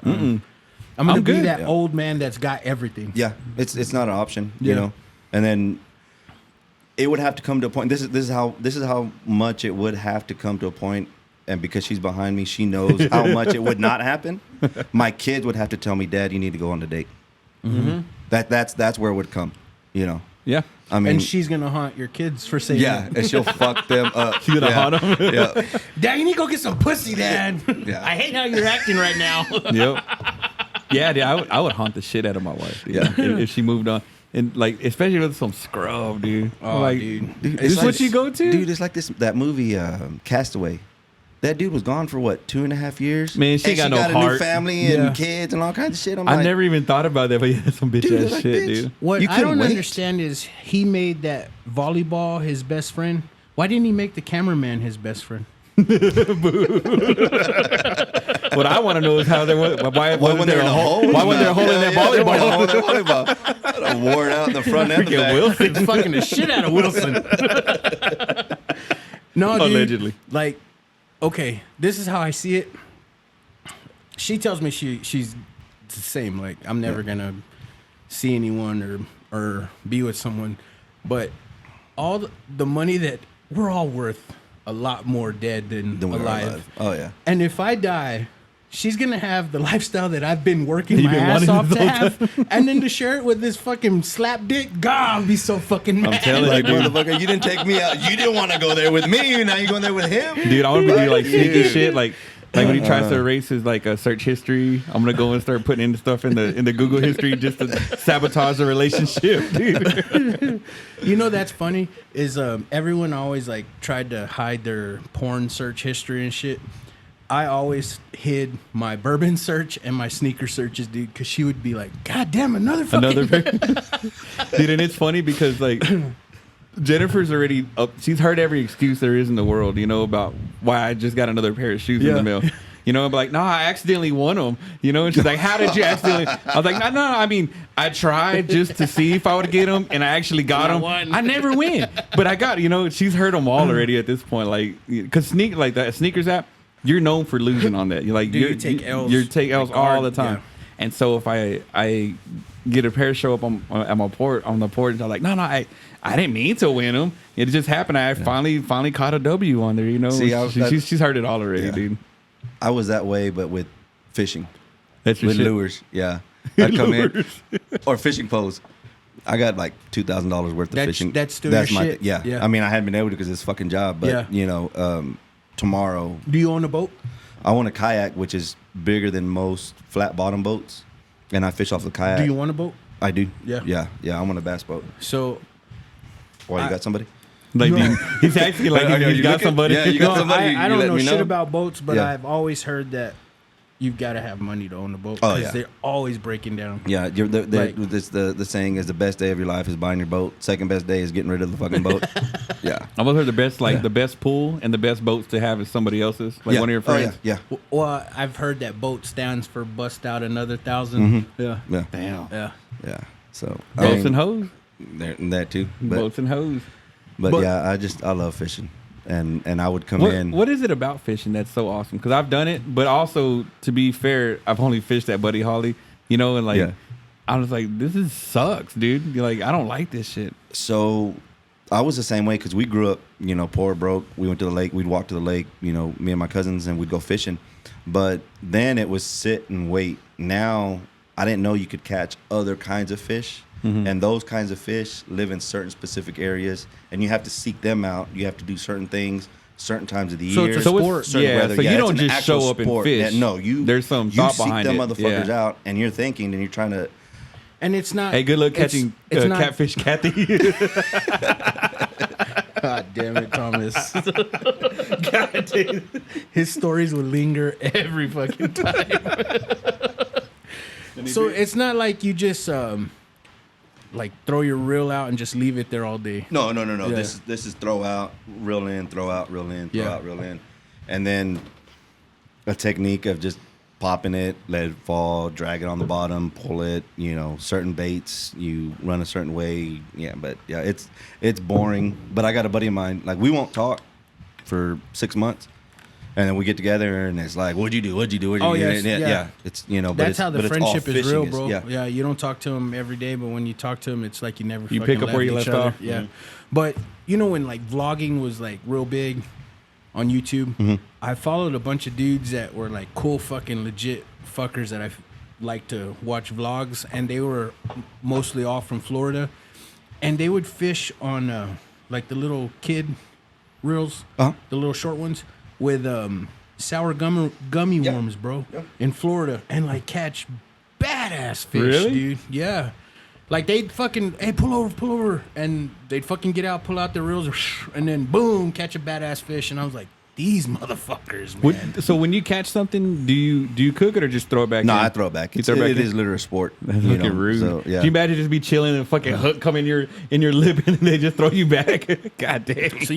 Speaker 2: I'm gonna be
Speaker 1: good.
Speaker 2: that old man that's got everything.
Speaker 3: Yeah, it's not an option,
Speaker 2: Yeah.
Speaker 3: you know. And then it would have to come to a point. This is how much it would have to come to a point. And because she's behind me, she knows how much it would not happen. My kids would have to tell me, "Dad, you need to go on a date." That's where it would come, you know.
Speaker 1: Yeah.
Speaker 3: I mean,
Speaker 2: And she's gonna haunt your kids for saying,
Speaker 3: yeah, and she'll fuck them up.
Speaker 1: She's gonna haunt them.
Speaker 3: Yeah,
Speaker 2: Dad, you need to go get some pussy, Dad.
Speaker 3: Yeah.
Speaker 2: I hate how you're acting right now.
Speaker 1: Yep. Yeah, dude, I would haunt the shit out of my wife. Dude,
Speaker 3: Yeah.
Speaker 1: if she moved on, and like especially with some scrub, dude.
Speaker 2: Oh,
Speaker 1: like,
Speaker 2: dude.
Speaker 3: Dude,
Speaker 1: this is
Speaker 3: it's
Speaker 1: what you go to,
Speaker 3: Dude, it's like that movie Castaway. That dude was gone for what, 2.5 years?
Speaker 1: Man, she
Speaker 3: and
Speaker 1: got
Speaker 3: she
Speaker 1: no
Speaker 3: got a
Speaker 1: heart.
Speaker 3: new family and kids and all kinds of shit. I'm
Speaker 1: I
Speaker 3: like,
Speaker 1: never even thought about that, but yeah, some bitch
Speaker 3: Dude,
Speaker 1: ass
Speaker 3: like,
Speaker 1: shit,
Speaker 3: bitch.
Speaker 1: dude.
Speaker 2: What
Speaker 3: You
Speaker 2: I
Speaker 3: couldn't
Speaker 2: don't
Speaker 3: wait.
Speaker 2: understand is he made that volleyball his best friend. Why didn't he make the cameraman his best friend?
Speaker 1: What I want to know is how there was why wasn't there a hole? Why wasn't there a hole in that volleyball?
Speaker 3: I wore it out in the front and the
Speaker 1: Freaking
Speaker 3: back.
Speaker 1: Wilson.
Speaker 2: Fucking the shit out of Wilson. No, dude.
Speaker 1: Allegedly.
Speaker 2: Like, okay, this is how I see it. She tells me she's the same. Like, I'm never gonna see anyone or be with someone, but all the money that we're all worth a lot more dead than
Speaker 3: Then we are
Speaker 2: alive.
Speaker 3: Oh yeah.
Speaker 2: And if I die, she's gonna have the lifestyle that I've been working
Speaker 1: You've
Speaker 2: my
Speaker 1: been
Speaker 2: ass
Speaker 1: wanting
Speaker 2: off
Speaker 1: this
Speaker 2: to
Speaker 1: whole
Speaker 2: have, and then to share it with this fucking slap dick. God, I'll be so fucking mad.
Speaker 1: telling you,
Speaker 3: Like,
Speaker 1: dude.
Speaker 3: motherfucker, you didn't take me out. You didn't want to go there with me. Now you're going there with him.
Speaker 1: Dude, I want to be like sneaky
Speaker 3: Dude.
Speaker 1: shit, like when he tries to erase his like search history. I'm gonna go and start putting in stuff in the Google history just to sabotage the relationship, dude.
Speaker 2: You know that's funny is everyone always like tried to hide their porn search history and shit. I always hid my bourbon search and my sneaker searches, dude, because she would be like, "God damn, another fucking."
Speaker 1: Dude, and it's funny because like Jennifer's already up. She's heard every excuse there is in the world, you know, about why I just got another pair of shoes in
Speaker 2: Yeah.
Speaker 1: the mail. You know, I'm like, no, I accidentally won them. You know, and she's like, how did you accidentally? I was like, no, I mean, I tried just to see if I would get them, and I actually got them. I never win, but I got. You know, she's heard them all already at this point. Like, because like that sneakers app, you're known for losing on that. You're like,
Speaker 2: Dude, you take L's.
Speaker 1: You take L's
Speaker 2: like
Speaker 1: all
Speaker 2: hard,
Speaker 1: the time.
Speaker 2: yeah.
Speaker 1: And so if I get a pair show up on the porch, I'm like, no, I didn't mean to win them. It just happened. I finally caught a W on there. You know,
Speaker 3: See,
Speaker 1: she's heard it all already,
Speaker 3: Yeah.
Speaker 1: dude.
Speaker 3: I was that way, but with fishing.
Speaker 1: That's your
Speaker 3: With
Speaker 1: shit.
Speaker 3: lures, yeah. I'd come in. Or fishing poles. I got like $2,000 worth of
Speaker 2: That's-
Speaker 3: fishing.
Speaker 2: that's still your shit?
Speaker 3: Yeah.
Speaker 2: Yeah.
Speaker 3: I mean, I hadn't been able to because it's a fucking job. But,
Speaker 2: Yeah.
Speaker 3: you know, tomorrow,
Speaker 2: Do you own a boat?
Speaker 3: I own a kayak, which is bigger than most flat bottom boats. And I fish off the kayak.
Speaker 2: Do you want a boat?
Speaker 3: I do.
Speaker 2: Yeah.
Speaker 3: Yeah, I'm on a bass boat.
Speaker 2: So
Speaker 3: Why, you got somebody?
Speaker 1: Like, dude, he's actually like
Speaker 3: Are
Speaker 1: he's
Speaker 3: you
Speaker 1: got
Speaker 3: looking?
Speaker 1: somebody.
Speaker 3: Yeah, you got somebody.
Speaker 2: I
Speaker 3: you
Speaker 2: don't
Speaker 3: let
Speaker 2: know
Speaker 3: me
Speaker 2: shit
Speaker 3: know?
Speaker 2: about boats, but
Speaker 3: Yeah.
Speaker 2: I've always heard that you've got to have money to own a boat
Speaker 3: Oh,
Speaker 2: because
Speaker 3: yeah.
Speaker 2: they're always breaking down.
Speaker 3: Yeah,
Speaker 2: Like-
Speaker 3: the saying is the best day of your life is buying your boat. Second best day is getting rid of the fucking boat. Yeah.
Speaker 1: I've always heard the best pool and the best boats to have is somebody else's, like
Speaker 3: yeah.
Speaker 1: one of your friends.
Speaker 3: Oh, yeah.
Speaker 2: Well, I've heard that boat stands for bust out another 1,000. Yeah.
Speaker 3: Yeah.
Speaker 1: Damn.
Speaker 2: Yeah.
Speaker 3: Yeah. So
Speaker 1: Boats and hoes.
Speaker 3: that too. But,
Speaker 1: Boats and hoes.
Speaker 3: but yeah, I love fishing, and I would come in.
Speaker 1: What is it about fishing that's so awesome? Because I've done it, but also to be fair, I've only fished at Buddy Holly, you know, and like
Speaker 3: Yeah.
Speaker 1: I was like, this sucks, dude. You're like, I don't like this shit.
Speaker 3: So I was the same way because we grew up, you know, poor, broke. We went to the lake. We'd walk to the lake, you know, me and my cousins, and we'd go fishing. But then it was sit and wait. Now I didn't know you could catch other kinds of fish. And those kinds of fish live in certain specific areas, and you have to seek them out. You have to do certain things, certain times of the
Speaker 2: So
Speaker 3: year.
Speaker 2: it's a sport.
Speaker 3: certain
Speaker 1: Yeah,
Speaker 3: weather.
Speaker 1: so you
Speaker 3: it's
Speaker 1: don't
Speaker 3: an
Speaker 1: just
Speaker 3: actual
Speaker 1: show up and
Speaker 3: sport.
Speaker 1: fish.
Speaker 3: Yeah, no,
Speaker 1: There's some
Speaker 3: you
Speaker 1: thought
Speaker 3: seek
Speaker 1: behind
Speaker 3: them
Speaker 1: it.
Speaker 3: motherfuckers
Speaker 1: Yeah.
Speaker 3: out, and you're thinking, and you're trying to.
Speaker 2: And it's not.
Speaker 1: Hey, good luck
Speaker 2: it's-
Speaker 1: catching
Speaker 2: it's not-
Speaker 1: catfish, Kathy.
Speaker 2: God damn it, Thomas. God damn. His stories would linger every fucking time. So it's not like you just like throw your reel out and just leave it there all day.
Speaker 3: No.
Speaker 2: Yeah.
Speaker 3: This is throw out, reel in, throw out, reel in, throw
Speaker 2: Yeah.
Speaker 3: out, reel in, and then a technique of just popping it, let it fall, drag it on the bottom, pull it. You know, certain baits you run a certain way. Yeah, but yeah, it's boring. But I got a buddy of mine. Like we won't talk for 6 months. And then we get together, and it's like, "What'd you do? What'd you do? What'd you do?"
Speaker 2: yes,
Speaker 3: Yeah, it's you know, but
Speaker 2: That's
Speaker 3: it's,
Speaker 2: how the
Speaker 3: but it's all
Speaker 2: friendship is
Speaker 3: fishing
Speaker 2: real, bro.
Speaker 3: Yeah.
Speaker 2: Yeah, you don't talk to him every day, but when you talk to him, it's like you never.
Speaker 1: You
Speaker 2: fucking
Speaker 1: pick up where you
Speaker 2: each
Speaker 1: left
Speaker 2: other.
Speaker 1: off.
Speaker 2: Yeah,
Speaker 3: Mm-hmm.
Speaker 2: but you know when like vlogging was like real big on YouTube,
Speaker 3: Mm-hmm.
Speaker 2: I followed a bunch of dudes that were like cool fucking legit fuckers that I like to watch vlogs, and they were mostly all from Florida, and they would fish on like the little kid reels,
Speaker 3: Uh-huh.
Speaker 2: the little short ones with sour gummy
Speaker 3: Yeah.
Speaker 2: worms, bro,
Speaker 3: Yeah.
Speaker 2: in Florida, and like catch badass fish,
Speaker 1: Really?
Speaker 2: dude. Yeah. Like they'd fucking, hey, pull over, and they'd fucking get out, pull out their reels, and then boom, catch a badass fish, and I was like, these motherfuckers, man.
Speaker 1: So when you catch something, do you cook it or just throw it back?
Speaker 3: No,
Speaker 1: in?
Speaker 3: I throw it back.
Speaker 1: You throw it back
Speaker 3: It
Speaker 1: in?
Speaker 3: is literally a sport.
Speaker 1: That's
Speaker 3: you
Speaker 1: fucking
Speaker 3: know,
Speaker 1: rude.
Speaker 3: So, yeah.
Speaker 1: Can you imagine just be chilling and a fucking hook come in your lip and they just throw you back? God damn.
Speaker 2: So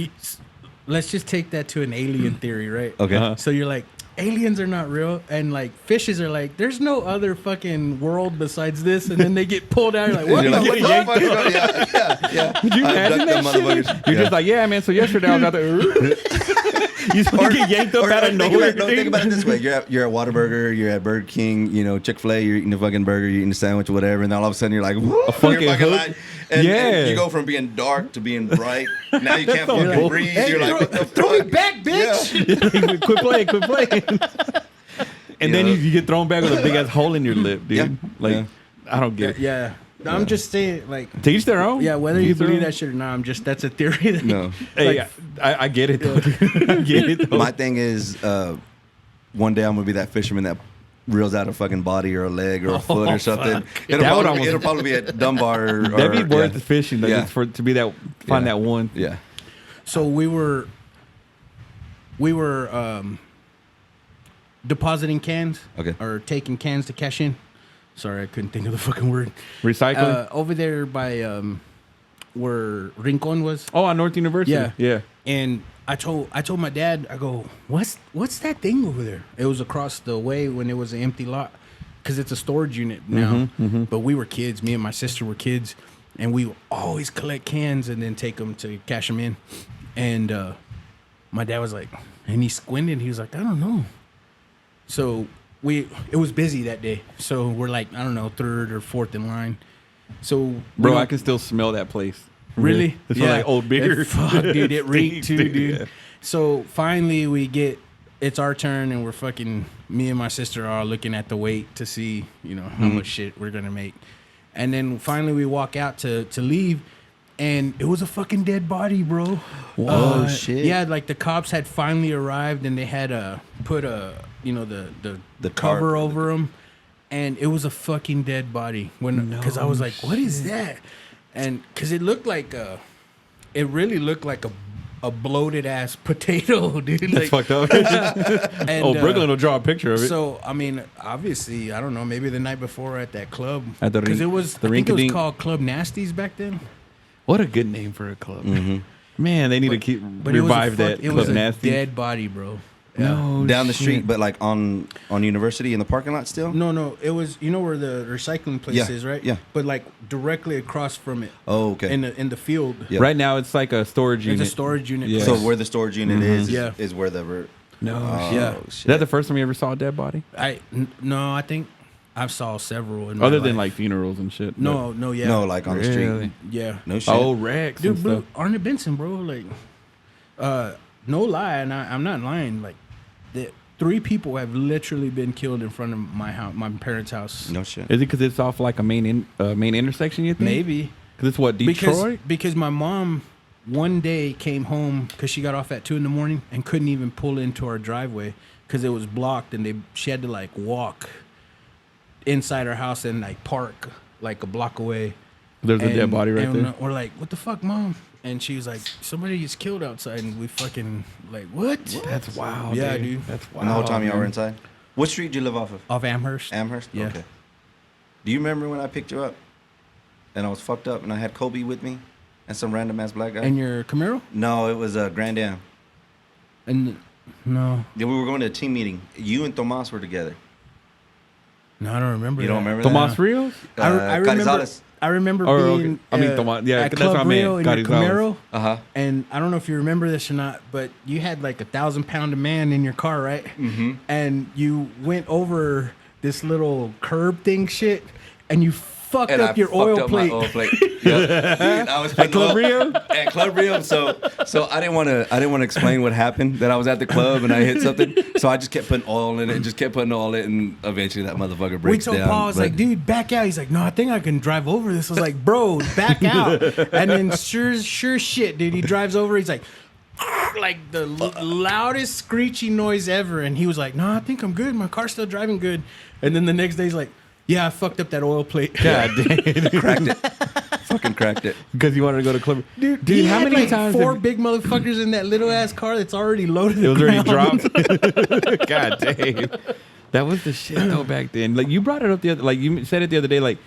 Speaker 2: let's just take that to an alien theory, right?
Speaker 3: Okay.
Speaker 1: Uh-huh.
Speaker 2: So you're like, aliens are not real, and like fishes are like, there's no other fucking world besides this, and then they get pulled out. You're like, what
Speaker 3: You're
Speaker 2: the
Speaker 3: like,
Speaker 2: fuck?
Speaker 3: what the fuck? Yeah.
Speaker 1: Could you imagine that shit? You're just like, yeah, man. So yesterday I was out there. You just want to get yanked up out of nowhere.
Speaker 3: Think about it this way: you're at Whataburger, you're at Burger King, you know, Chick-fil-A, you're eating a fucking burger, you're eating a sandwich or whatever, and then all of a sudden you're like, a
Speaker 1: fucking hook.
Speaker 3: and
Speaker 1: Yeah.
Speaker 3: you go from being dark to being bright. Now you can't
Speaker 1: so
Speaker 3: fucking
Speaker 1: cool.
Speaker 3: breathe.
Speaker 2: Hey,
Speaker 3: You're like, what the
Speaker 2: throw me
Speaker 3: fuck?
Speaker 2: back, bitch.
Speaker 3: Yeah.
Speaker 1: Quit playing. And then
Speaker 3: Yeah.
Speaker 1: you get thrown back with a big ass hole in your lip, dude.
Speaker 3: Yeah.
Speaker 1: Like,
Speaker 3: Yeah.
Speaker 1: I don't get it.
Speaker 2: Yeah. I'm just saying, like,
Speaker 1: To each their own.
Speaker 2: yeah, whether
Speaker 1: To
Speaker 2: you
Speaker 1: each their
Speaker 2: believe
Speaker 1: own.
Speaker 2: that shit or not, that's a theory. That,
Speaker 3: No.
Speaker 1: Hey,
Speaker 2: like,
Speaker 1: I get it though. dude. I get it though.
Speaker 3: My thing is, one day I'm gonna be that fisherman that reels out a fucking body or a leg or a foot or something. It'll probably be at Dunbar. Or,
Speaker 1: That'd be worth
Speaker 3: yeah.
Speaker 1: fishing though,
Speaker 3: Yeah.
Speaker 1: just to be that find
Speaker 3: Yeah.
Speaker 1: that one.
Speaker 3: Yeah.
Speaker 2: So we were depositing cans,
Speaker 3: Okay.
Speaker 2: or taking cans to cash in. Sorry, I couldn't think of the fucking word.
Speaker 1: Recycling.
Speaker 2: Over there by where Rincon was.
Speaker 1: Oh, on North University.
Speaker 2: Yeah.
Speaker 1: Yeah.
Speaker 2: And I told my dad, I go, what's that thing over there? It was across the way when it was an empty lot, because it's a storage unit now. But we were kids. Me and my sister were kids, and we would always collect cans and then take them to cash them in. And my dad was like, and he squinted. He was like, I don't know. So it was busy that day. So we're like, I don't know, third or fourth in line. So
Speaker 1: Bro,
Speaker 2: we don't-
Speaker 1: I can still smell that place.
Speaker 2: Really?
Speaker 1: It smells like old beer.
Speaker 2: Fuck, dude, it reeked
Speaker 1: Stinks,
Speaker 2: too, dude.
Speaker 1: Yeah.
Speaker 2: So finally it's our turn, and we're fucking, me and my sister are looking at the weight to see, you know, how much shit we're gonna make. And then finally we walk out to leave, and it was a fucking dead body, bro.
Speaker 3: Oh, shit.
Speaker 2: Yeah, like the cops had finally arrived, and they had put the cover
Speaker 3: tarp.
Speaker 2: over him, and it was a fucking dead body. Because I was like, what is that? And because it really looked like a bloated ass potato, dude.
Speaker 1: That's
Speaker 2: Like,
Speaker 1: fucked up.
Speaker 2: and,
Speaker 1: Oh, Brooklyn will draw a picture of it.
Speaker 2: So I mean, obviously, I don't know. Maybe the night before at that club,
Speaker 1: At the
Speaker 2: because
Speaker 1: rink-
Speaker 2: it was.
Speaker 1: the
Speaker 2: I think it was
Speaker 1: rink-a-dink.
Speaker 2: called Club Nasties back then.
Speaker 1: What a good name for a club. Man, they need to keep
Speaker 2: But
Speaker 1: revive
Speaker 2: it was
Speaker 1: that
Speaker 2: It
Speaker 1: Club
Speaker 2: was a
Speaker 1: Nasty.
Speaker 2: dead body, bro.
Speaker 1: No,
Speaker 3: Down the
Speaker 1: shit.
Speaker 3: street, but like on University in the parking lot still.
Speaker 2: No, it was, you know where the recycling place
Speaker 3: Yeah,
Speaker 2: is, right?
Speaker 3: yeah.
Speaker 2: But like directly across from it,
Speaker 3: Oh, okay.
Speaker 2: in the field.
Speaker 3: Yeah.
Speaker 1: Right now, it's like a storage
Speaker 2: It's
Speaker 1: unit.
Speaker 2: a storage unit.
Speaker 1: Yeah.
Speaker 2: place.
Speaker 3: So where the storage unit
Speaker 2: Yeah.
Speaker 3: is where the
Speaker 1: No,
Speaker 3: Oh,
Speaker 1: shit.
Speaker 2: Yeah.
Speaker 1: Is that the first time you ever saw a dead body?
Speaker 2: No, I think I've saw several in my
Speaker 1: Other than
Speaker 2: life.
Speaker 1: like funerals and shit.
Speaker 2: no, yeah,
Speaker 3: No, like on the
Speaker 1: Really?
Speaker 3: street.
Speaker 2: yeah.
Speaker 3: No shit.
Speaker 1: Oh, Rex.
Speaker 2: Dude,
Speaker 1: and
Speaker 2: bro,
Speaker 1: stuff.
Speaker 2: Arne Benson, bro, like, no lie, and I'm not lying. Like, the 3 people have literally been killed in front of my house, my parents' house.
Speaker 3: No shit.
Speaker 1: Is it because it's off like a main intersection? You think?
Speaker 2: Maybe
Speaker 1: Because it's what, Detroit?
Speaker 2: because my mom one day came home because she got off at 2 a.m. and couldn't even pull into our driveway because it was blocked, and she had to like walk inside our house and like park like a block away.
Speaker 1: There's a dead body right
Speaker 2: and
Speaker 1: there.
Speaker 2: We're like, what the fuck, Mom? And she was like, somebody gets killed outside, and we fucking like, what?
Speaker 1: That's wild.
Speaker 2: Yeah, dude.
Speaker 1: That's wild.
Speaker 3: And the whole time y'all were
Speaker 1: man.
Speaker 3: inside. What street do you live off of?
Speaker 2: Off Amherst.
Speaker 3: Amherst.
Speaker 2: Yeah.
Speaker 3: Okay. Do you remember when I picked you up, and I was fucked up, and I had Kobe with me, and some random ass black guy?
Speaker 2: And your Camaro?
Speaker 3: No, it was Grand Am.
Speaker 2: And no.
Speaker 3: Yeah, we were going to a team meeting. You and Tomas were together.
Speaker 2: No, I don't remember.
Speaker 3: You don't
Speaker 2: that.
Speaker 3: remember
Speaker 1: Tomas Rios?
Speaker 2: I remember.
Speaker 3: Carizales.
Speaker 2: I remember
Speaker 1: Or,
Speaker 2: being.
Speaker 1: okay. I mean, Tomas. Yeah,
Speaker 2: at
Speaker 1: that's what I
Speaker 2: Club
Speaker 1: meant.
Speaker 2: Rio in your
Speaker 1: Carizales.
Speaker 2: Camaro.
Speaker 3: Uh-huh.
Speaker 2: And I don't know if you remember this or not, but you had like 1,000-pound man in your car, right? Mm-hmm. And you went over this little curb thing, shit, and you fucked
Speaker 3: And
Speaker 2: up
Speaker 3: I
Speaker 2: your
Speaker 3: fucked
Speaker 2: oil
Speaker 3: up
Speaker 2: plate.
Speaker 3: my oil plate. Yep. Dude, I was
Speaker 1: At Club Rio?
Speaker 3: At Club Rio. So I didn't want to explain what happened. That I was at the club and I hit something. So I just kept putting oil in it. Just kept putting oil in it, and eventually that motherfucker
Speaker 2: We
Speaker 3: breaks
Speaker 2: told
Speaker 3: down.
Speaker 2: Paul, I was
Speaker 3: But-
Speaker 2: like, dude, back out. He's like, no, I think I can drive over this. I was like, bro, back out. And then sure shit, dude, he drives over. He's like the loudest screechy noise ever. And he was like, no, I think I'm good. My car's still driving good. And then the next day he's like, yeah, I fucked up that oil plate.
Speaker 1: God damn.
Speaker 3: cracked it. Fucking cracked it.
Speaker 1: Because you wanted to go to Club.
Speaker 2: Dude,
Speaker 1: how many
Speaker 2: like
Speaker 1: times?
Speaker 2: four
Speaker 1: have-
Speaker 2: big motherfuckers in that little ass car that's already loaded.
Speaker 1: It was already dropped. God damn. That was the shit though back then. Like you brought it up the other, like you said it the other day. Like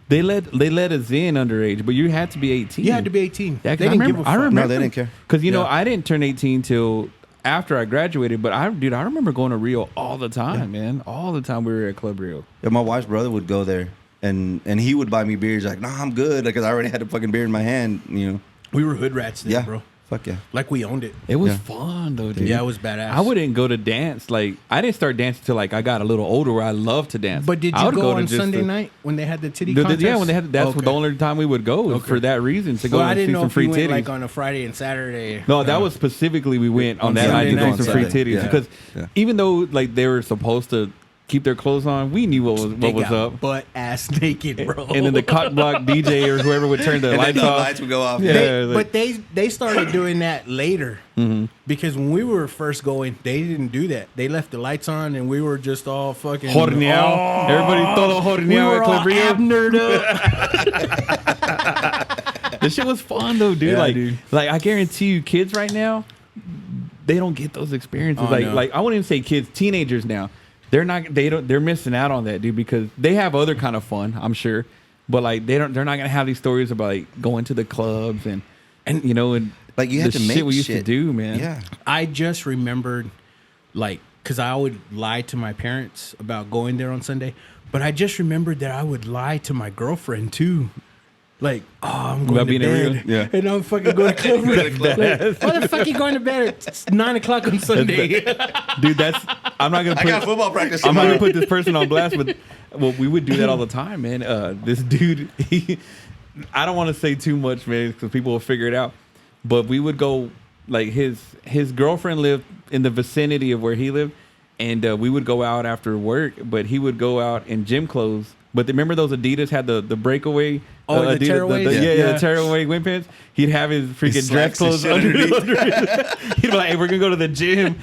Speaker 1: they let us in underage, but you had to be 18.
Speaker 2: You had to be 18.
Speaker 1: Yeah,
Speaker 2: They didn't give a
Speaker 1: I
Speaker 2: fuck.
Speaker 1: remember.
Speaker 3: No, they didn't care.
Speaker 1: Because you know
Speaker 2: Yeah.
Speaker 1: I didn't turn 18 till after I graduated. But I remember going to Rio all the time, man. All the time we were at Club Rio.
Speaker 3: Yeah, my wife's brother would go there, and he would buy me beers. Like, nah, I'm good, because I already had a fucking beer in my hand. You know.
Speaker 2: We were hood rats then,
Speaker 3: Yeah,
Speaker 2: bro.
Speaker 3: Fuck yeah.
Speaker 2: Like we owned it.
Speaker 1: It was
Speaker 3: Yeah.
Speaker 1: fun though, dude.
Speaker 2: Yeah, it was badass.
Speaker 1: I wouldn't go to dance. Like I didn't start dancing till like I got a little older, where I loved to dance.
Speaker 2: But did
Speaker 1: I
Speaker 2: you
Speaker 1: would
Speaker 2: go
Speaker 1: to
Speaker 2: on
Speaker 1: just
Speaker 2: Sunday
Speaker 1: the-
Speaker 2: night when they had the titty
Speaker 1: The-
Speaker 2: contest?
Speaker 1: yeah, when they had that's
Speaker 2: Okay.
Speaker 1: the only time we would go
Speaker 2: Okay.
Speaker 1: for that reason to go
Speaker 2: Well, I
Speaker 1: and
Speaker 2: didn't
Speaker 1: see
Speaker 2: know
Speaker 1: some
Speaker 2: if
Speaker 1: free
Speaker 2: we went
Speaker 1: titties.
Speaker 2: like on a Friday and Saturday.
Speaker 1: No, that was specifically we went on that
Speaker 2: Sunday
Speaker 1: night to
Speaker 2: night.
Speaker 1: do some free
Speaker 3: Sunday.
Speaker 1: titties
Speaker 3: Yeah.
Speaker 1: because
Speaker 3: Yeah.
Speaker 1: even though like they were supposed to keep their clothes on, we knew what
Speaker 2: They
Speaker 1: was
Speaker 2: got
Speaker 1: up.
Speaker 2: butt ass naked, bro.
Speaker 1: And then the cock block DJ or whoever would turn the
Speaker 3: And then
Speaker 1: lights
Speaker 3: the
Speaker 1: off.
Speaker 3: lights would go off.
Speaker 1: Yeah.
Speaker 2: But they started doing that later because when we were first going, they didn't do that. They left the lights on and we were just all fucking
Speaker 1: Horneado. Everybody todo
Speaker 2: We
Speaker 1: horneado
Speaker 2: were
Speaker 1: at
Speaker 2: all
Speaker 1: Club Rio.
Speaker 2: abnered up.
Speaker 1: This shit was fun though, dude.
Speaker 2: Yeah,
Speaker 1: like,
Speaker 2: dude.
Speaker 1: like I guarantee you, kids right now, they don't get those experiences.
Speaker 2: Oh,
Speaker 1: like,
Speaker 2: no.
Speaker 1: like I wouldn't even say kids, teenagers now. They're missing out on that, dude, because they have other kind of fun, I'm sure. But like they're not gonna have these stories about like going to the clubs and you know and
Speaker 3: Like, you had
Speaker 1: the
Speaker 3: to
Speaker 1: shit
Speaker 3: make
Speaker 1: we used to
Speaker 3: shit.
Speaker 1: do, man.
Speaker 3: Yeah.
Speaker 2: I just remembered, like, because I would lie to my parents about going there on Sunday, but I just remembered that I would lie to my girlfriend too. Like, oh, I'm going
Speaker 1: About
Speaker 2: to
Speaker 1: being a
Speaker 2: bed.
Speaker 1: real-
Speaker 3: yeah.
Speaker 2: And I'm fucking going to Club Rio. Like, why the fuck you going to bed at 9 o'clock on Sunday?
Speaker 1: Dude, that's I'm not gonna
Speaker 3: I
Speaker 1: put
Speaker 3: got football practice
Speaker 1: I'm not
Speaker 3: tomorrow.
Speaker 1: gonna put this person on blast, but well, we would do that all the time, man. This dude, I don't want to say too much, man, because people will figure it out. But we would go, like his girlfriend lived in the vicinity of where he lived, and we would go out after work. But he would go out in gym clothes. But remember those Adidas had the breakaway.
Speaker 2: Oh, the
Speaker 1: Adidas,
Speaker 2: tearaways?
Speaker 1: yeah,
Speaker 2: Yeah.
Speaker 1: the tearaway wind pants. He'd have his freaking
Speaker 3: His
Speaker 1: dress
Speaker 3: slacks and
Speaker 1: clothes
Speaker 3: shit
Speaker 1: underneath. He'd be like, "Hey, we're gonna go to the gym."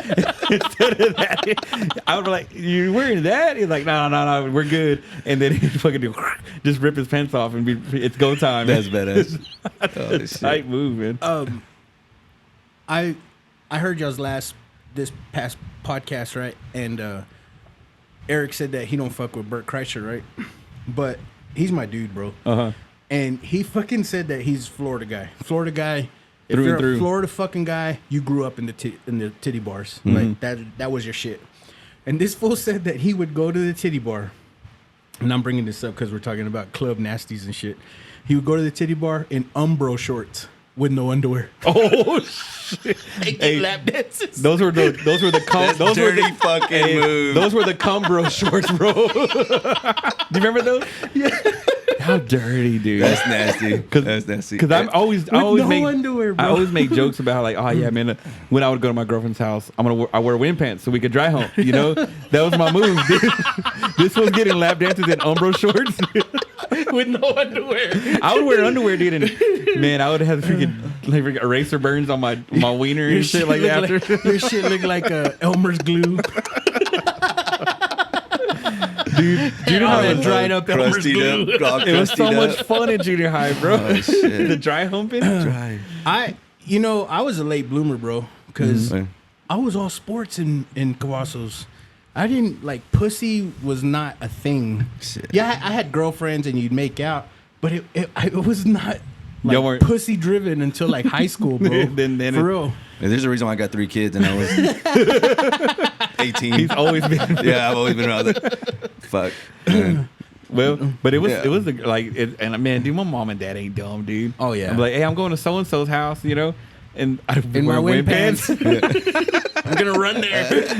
Speaker 1: Instead of that, I would be like, "You wearing that?" He's like, "No, we're good." And then he'd fucking just rip his pants off and it's go time.
Speaker 3: That's badass. Oh, shit.
Speaker 1: Tight move, man.
Speaker 2: I heard y'all's this past podcast, right? And Eric said that he don't fuck with Bert Kreischer, right? But he's my dude, bro.
Speaker 1: Uh-huh.
Speaker 2: And he fucking said that he's Florida guy. Florida guy. If
Speaker 1: Through
Speaker 2: you're
Speaker 1: and through.
Speaker 2: a Florida fucking guy, you grew up in the titty bars. Like that was your shit. And this fool said that he would go to the titty bar. And I'm bringing this up because we're talking about club nasties and shit. He would go to the titty bar in Umbro shorts with no underwear.
Speaker 1: Oh shit! Hey,
Speaker 2: Lap dances.
Speaker 1: those were the
Speaker 3: That's
Speaker 1: those were
Speaker 3: dirty
Speaker 1: the
Speaker 3: fucking move.
Speaker 1: those were the Cumbro shorts, bro. Do you remember those? Yeah. How dirty, dude.
Speaker 3: That's nasty. That's nasty.
Speaker 1: Because I always
Speaker 2: no
Speaker 1: make
Speaker 2: underwear, bro.
Speaker 1: I always make jokes about like, oh yeah, man. When I would go to my girlfriend's house, I wear wind pants so we could dry hump. You know, that was my move, dude. This was getting lap dances in Umbro shorts
Speaker 2: with no underwear.
Speaker 1: I would wear underwear, dude, and man, I would have freaking eraser burns on my wiener and shit like that. After.
Speaker 2: Your shit look like Elmer's glue.
Speaker 1: Dude, junior
Speaker 2: All
Speaker 1: high
Speaker 2: that
Speaker 1: was
Speaker 2: dried up Elmer's
Speaker 3: crusty
Speaker 2: glue.
Speaker 3: up. All
Speaker 1: it was so
Speaker 3: crusty
Speaker 1: much
Speaker 3: up.
Speaker 1: fun in junior high, bro.
Speaker 3: Oh, shit.
Speaker 1: The dry humping.
Speaker 3: Dry.
Speaker 2: I was a late bloomer, bro, because
Speaker 3: Mhm.
Speaker 2: I was all sports in Cavazos. I didn't like pussy was not a thing.
Speaker 3: Shit.
Speaker 2: Yeah, I had girlfriends and you'd make out, but it was not
Speaker 1: Y'all
Speaker 2: like
Speaker 1: weren't-
Speaker 2: pussy driven until like high school, bro.
Speaker 1: Then
Speaker 2: For real.
Speaker 3: Yeah, there's a reason why I got 3 kids, and I was 18.
Speaker 1: He's always been.
Speaker 3: Yeah, I've always been around that. Fuck.
Speaker 1: Well, but it was
Speaker 3: Yeah.
Speaker 1: it was and man, dude, my mom and dad ain't dumb, dude.
Speaker 2: Oh, yeah.
Speaker 1: I'm like, hey, I'm going to so and so's house, you know, and I
Speaker 2: In my
Speaker 1: wear
Speaker 2: wind pants. I'm gonna run there.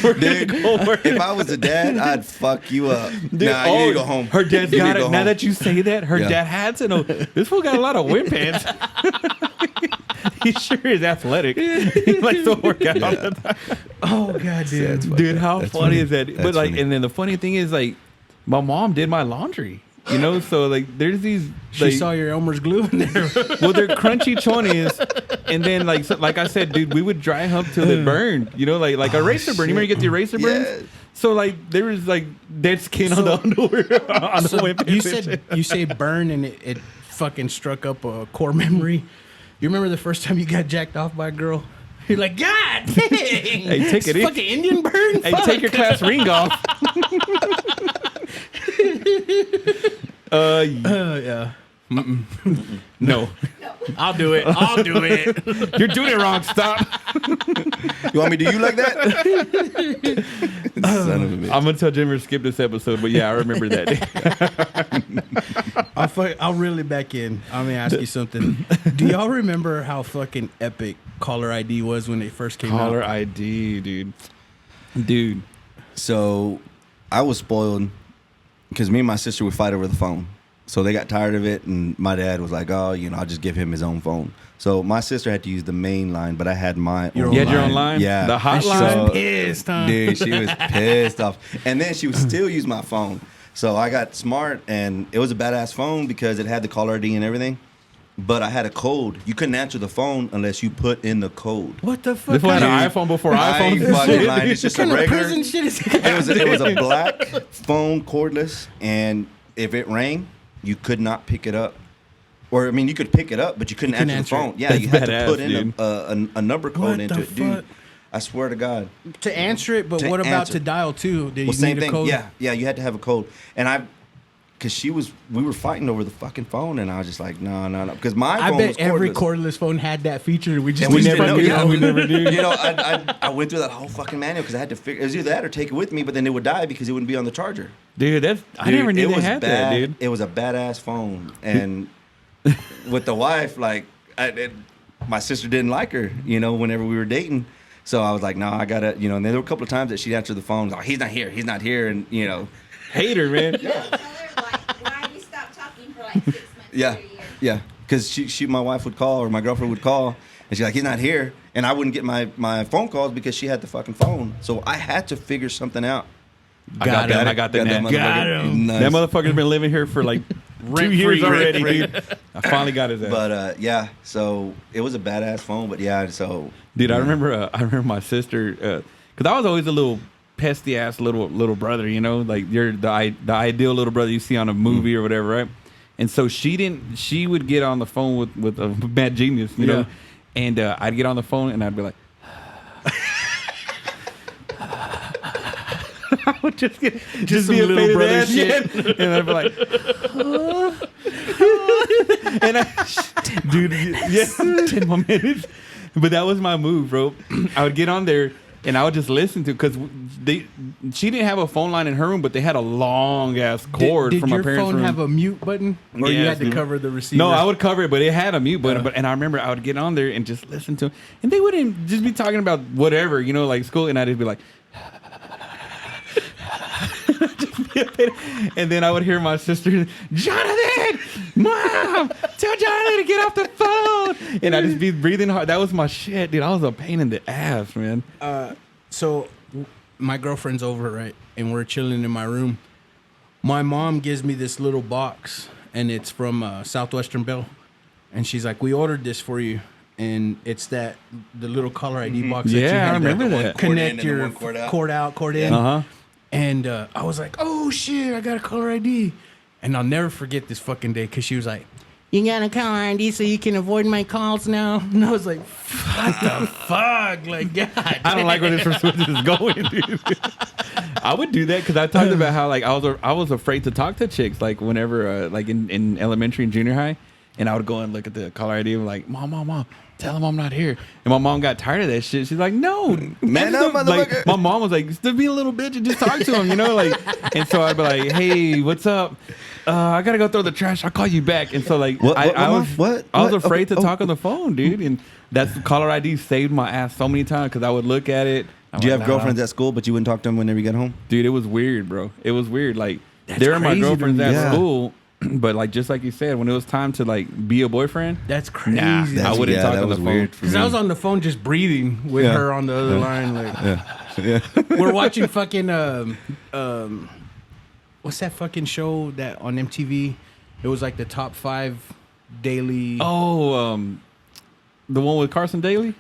Speaker 1: We're
Speaker 3: Dude,
Speaker 1: gonna go work.
Speaker 3: if I was a dad, I'd fuck you up.
Speaker 1: Dude,
Speaker 3: Nah, you need to go home.
Speaker 1: Her dad's
Speaker 3: You need
Speaker 1: got
Speaker 3: to
Speaker 1: it.
Speaker 3: go
Speaker 1: Now
Speaker 3: home.
Speaker 1: that you say that, her
Speaker 3: Yeah.
Speaker 1: dad had to know. This fool got a lot of wind pants. He sure is athletic. He likes to work out all the time.
Speaker 2: Oh god,
Speaker 3: That's
Speaker 2: dude.
Speaker 3: fucked
Speaker 1: Dude,
Speaker 3: up.
Speaker 1: how
Speaker 3: That's
Speaker 1: funny is that? But
Speaker 3: That's
Speaker 1: like,
Speaker 3: funny.
Speaker 1: and then the funny thing is, like, my mom did my laundry. You know, so like, there's these.
Speaker 2: She
Speaker 1: Like,
Speaker 2: saw your Elmer's glue in there.
Speaker 1: well, they're crunchy 20s, and then like I said, dude, we would dry hump till it burned. You know, like eraser burn. You remember you get the eraser burns?
Speaker 3: Yes.
Speaker 1: So like there was like dead skin on the underwear on the
Speaker 2: So
Speaker 1: wind
Speaker 2: you
Speaker 1: pants.
Speaker 2: said you say burn and it fucking struck up a core memory. You remember the first time you got jacked off by a girl? You're like, God dang!
Speaker 1: Hey, take it easy.
Speaker 2: Fucking Indian burn.
Speaker 1: Hey, take your class ring off.
Speaker 2: Yeah.
Speaker 1: No,
Speaker 2: I'll do it. I'll do it.
Speaker 1: you're doing it wrong. Stop.
Speaker 3: You want me to do you like that? Son of a bitch.
Speaker 1: I'm gonna tell Jimmer to skip this episode, but yeah, I remember that.
Speaker 2: I'll reel it back in. I'm gonna ask you something. Do y'all remember how fucking epic caller ID was when it first came
Speaker 1: Caller
Speaker 2: out?
Speaker 1: ID, dude.
Speaker 3: So I was spoiled because me and my sister would fight over the phone. So they got tired of it, and my dad was like, "Oh, I'll just give him his own phone." So my sister had to use the main line, but I had my
Speaker 2: Your
Speaker 3: own
Speaker 1: You had your
Speaker 3: line.
Speaker 1: own line?
Speaker 3: Yeah,
Speaker 1: The
Speaker 2: And she
Speaker 1: hotline?
Speaker 2: was pissed, huh?
Speaker 3: Dude, she was pissed off, and then she would still use my phone. So I got smart, and it was a badass phone because it had the caller ID and everything. But I had a code. You couldn't answer the phone unless you put in the code.
Speaker 2: What the fuck?
Speaker 1: This one had an
Speaker 3: Dude,
Speaker 1: iPhone before
Speaker 3: I ain't
Speaker 1: iPhone.
Speaker 3: fucking lying. It's just
Speaker 2: What
Speaker 3: a
Speaker 2: kind of
Speaker 3: regular.
Speaker 2: prison shit is
Speaker 3: It was a black phone, cordless, and if it rang, you could not pick it up. Or I mean, you could pick it up, but you couldn't
Speaker 2: couldn't
Speaker 3: answer the
Speaker 2: answer
Speaker 3: phone.
Speaker 2: it.
Speaker 3: Yeah,
Speaker 1: That's
Speaker 3: you had to
Speaker 1: badass,
Speaker 3: put in
Speaker 1: dude.
Speaker 3: a number code
Speaker 2: What
Speaker 3: into
Speaker 2: the
Speaker 3: it, dude.
Speaker 2: fuck?
Speaker 3: I swear to God.
Speaker 2: To answer it, but
Speaker 3: To
Speaker 2: what about
Speaker 3: answer.
Speaker 2: to dial too? Did
Speaker 3: Well,
Speaker 2: you
Speaker 3: same
Speaker 2: need a
Speaker 3: thing.
Speaker 2: code?
Speaker 3: Yeah, you had to have a code, and because we were fighting over the fucking phone, and I was just like, no, because my
Speaker 2: I
Speaker 3: phone
Speaker 2: bet
Speaker 3: was
Speaker 2: every
Speaker 3: cordless.
Speaker 2: cordless phone had that feature. And we just
Speaker 3: And we
Speaker 2: didn't
Speaker 3: never
Speaker 2: fucking
Speaker 3: know. Yeah,
Speaker 1: we never do.
Speaker 3: You know, I went through that whole fucking manual because I had to figure it was either that or take it with me, but then it would die because it wouldn't be on the charger.
Speaker 1: Dude, I
Speaker 3: Dude,
Speaker 1: never knew
Speaker 3: it
Speaker 1: they
Speaker 3: was
Speaker 1: had
Speaker 3: bad.
Speaker 1: that, dude.
Speaker 3: It was a badass phone, and with the wife, like, my sister didn't like her, whenever we were dating. So I was like, no, I gotta, and there were a couple of times that she'd answer the phone, like, he's not here, and
Speaker 1: Hater, man.
Speaker 4: Tell her, like, why you stop talking for like 6 months
Speaker 3: yeah,
Speaker 4: to a year.
Speaker 3: yeah, because my wife would call or my girlfriend would call, and she's like, he's not here, and I wouldn't get my phone calls because she had the fucking phone. So I had to figure something out.
Speaker 1: I got
Speaker 2: him.
Speaker 1: that. I got the net.
Speaker 3: motherfucker.
Speaker 2: Got him.
Speaker 3: Nice.
Speaker 1: That motherfucker's been living here for like 2 years already, dude. I finally got his ass.
Speaker 3: But yeah, so it was a badass phone. But yeah, so
Speaker 1: Dude, I remember my sister, because I was always a little pesty ass little brother, like you're the ideal little brother you see on a movie or whatever, right? And so she would get on the phone with a mad genius, you know, and I'd get on the phone and I'd be like, I would just be
Speaker 2: some
Speaker 1: a
Speaker 2: little
Speaker 1: faded
Speaker 2: brother
Speaker 1: ass,
Speaker 2: shit.
Speaker 1: yeah. And I'd be like, and dude, yeah, 10 more minutes. But that was my move, bro. I would get on there and I would just listen to, because she didn't have a phone line in her room, but they had a long ass cord
Speaker 2: Did
Speaker 1: from my
Speaker 2: your
Speaker 1: parents'
Speaker 2: phone
Speaker 1: room.
Speaker 2: have a mute button, or you
Speaker 1: Yes,
Speaker 2: had to
Speaker 1: dude.
Speaker 2: cover the receiver?
Speaker 1: No, I would cover it, but it had a mute button. And I remember I would get on there and just listen to them, and they wouldn't just be talking about whatever, like school, and I'd just be like, and then I would hear my sister, Jonathan, Mom, tell Jonathan to get off the phone, and I'd just be breathing hard. That was my shit, dude. I was a pain in the ass, man.
Speaker 2: So my girlfriend's over, right? And we're chilling in my room. My mom gives me this little box, and it's from Southwestern Bell. And she's like, we ordered this for you. And it's the little caller ID box that you
Speaker 1: Yeah, I
Speaker 2: had to
Speaker 1: remember
Speaker 3: the one
Speaker 1: that.
Speaker 3: cord in
Speaker 2: connect
Speaker 3: and the
Speaker 2: your
Speaker 3: one cord out.
Speaker 2: cord in.
Speaker 1: Uh-huh.
Speaker 2: And I was like, oh, shit, I got a caller ID. And I'll never forget this fucking day, because she was like, you got a caller ID so you can avoid my calls now? And I was like, what the fuck? Like, God.
Speaker 1: I don't like where this is going, dude. I would do that because I talked about how like I was afraid to talk to chicks, like whenever like in elementary and junior high, and I would go and look at the caller ID and be like, mom, tell him I'm not here. And my mom got tired of that shit. She's like, no,
Speaker 3: Man up,
Speaker 1: like,
Speaker 3: motherfucker.
Speaker 1: my mom was like, still be a little bitch and just talk to him, you know, like. And so I'd be like, hey, what's up? I gotta go throw the trash. I'll call you back. And so like, I was afraid to talk on the phone, dude. And that's caller ID saved my ass so many times because I would look at it.
Speaker 3: Do you have girlfriends at school, but you wouldn't talk to them whenever you get home?
Speaker 1: Dude, it was weird, bro. It was weird. Like,
Speaker 2: That's
Speaker 1: they're my
Speaker 2: crazy to
Speaker 1: girlfriends
Speaker 2: me.
Speaker 1: at
Speaker 3: Yeah.
Speaker 1: school, but like just like you said, when it was time to like be a boyfriend,
Speaker 2: That's crazy.
Speaker 1: nah, I wouldn't talk on the phone.
Speaker 2: Because I was on the phone just breathing with her on the other line. Like, we're watching fucking what's that fucking show that on MTV? It was like the top 5 daily.
Speaker 1: Oh, the one with Carson Daly.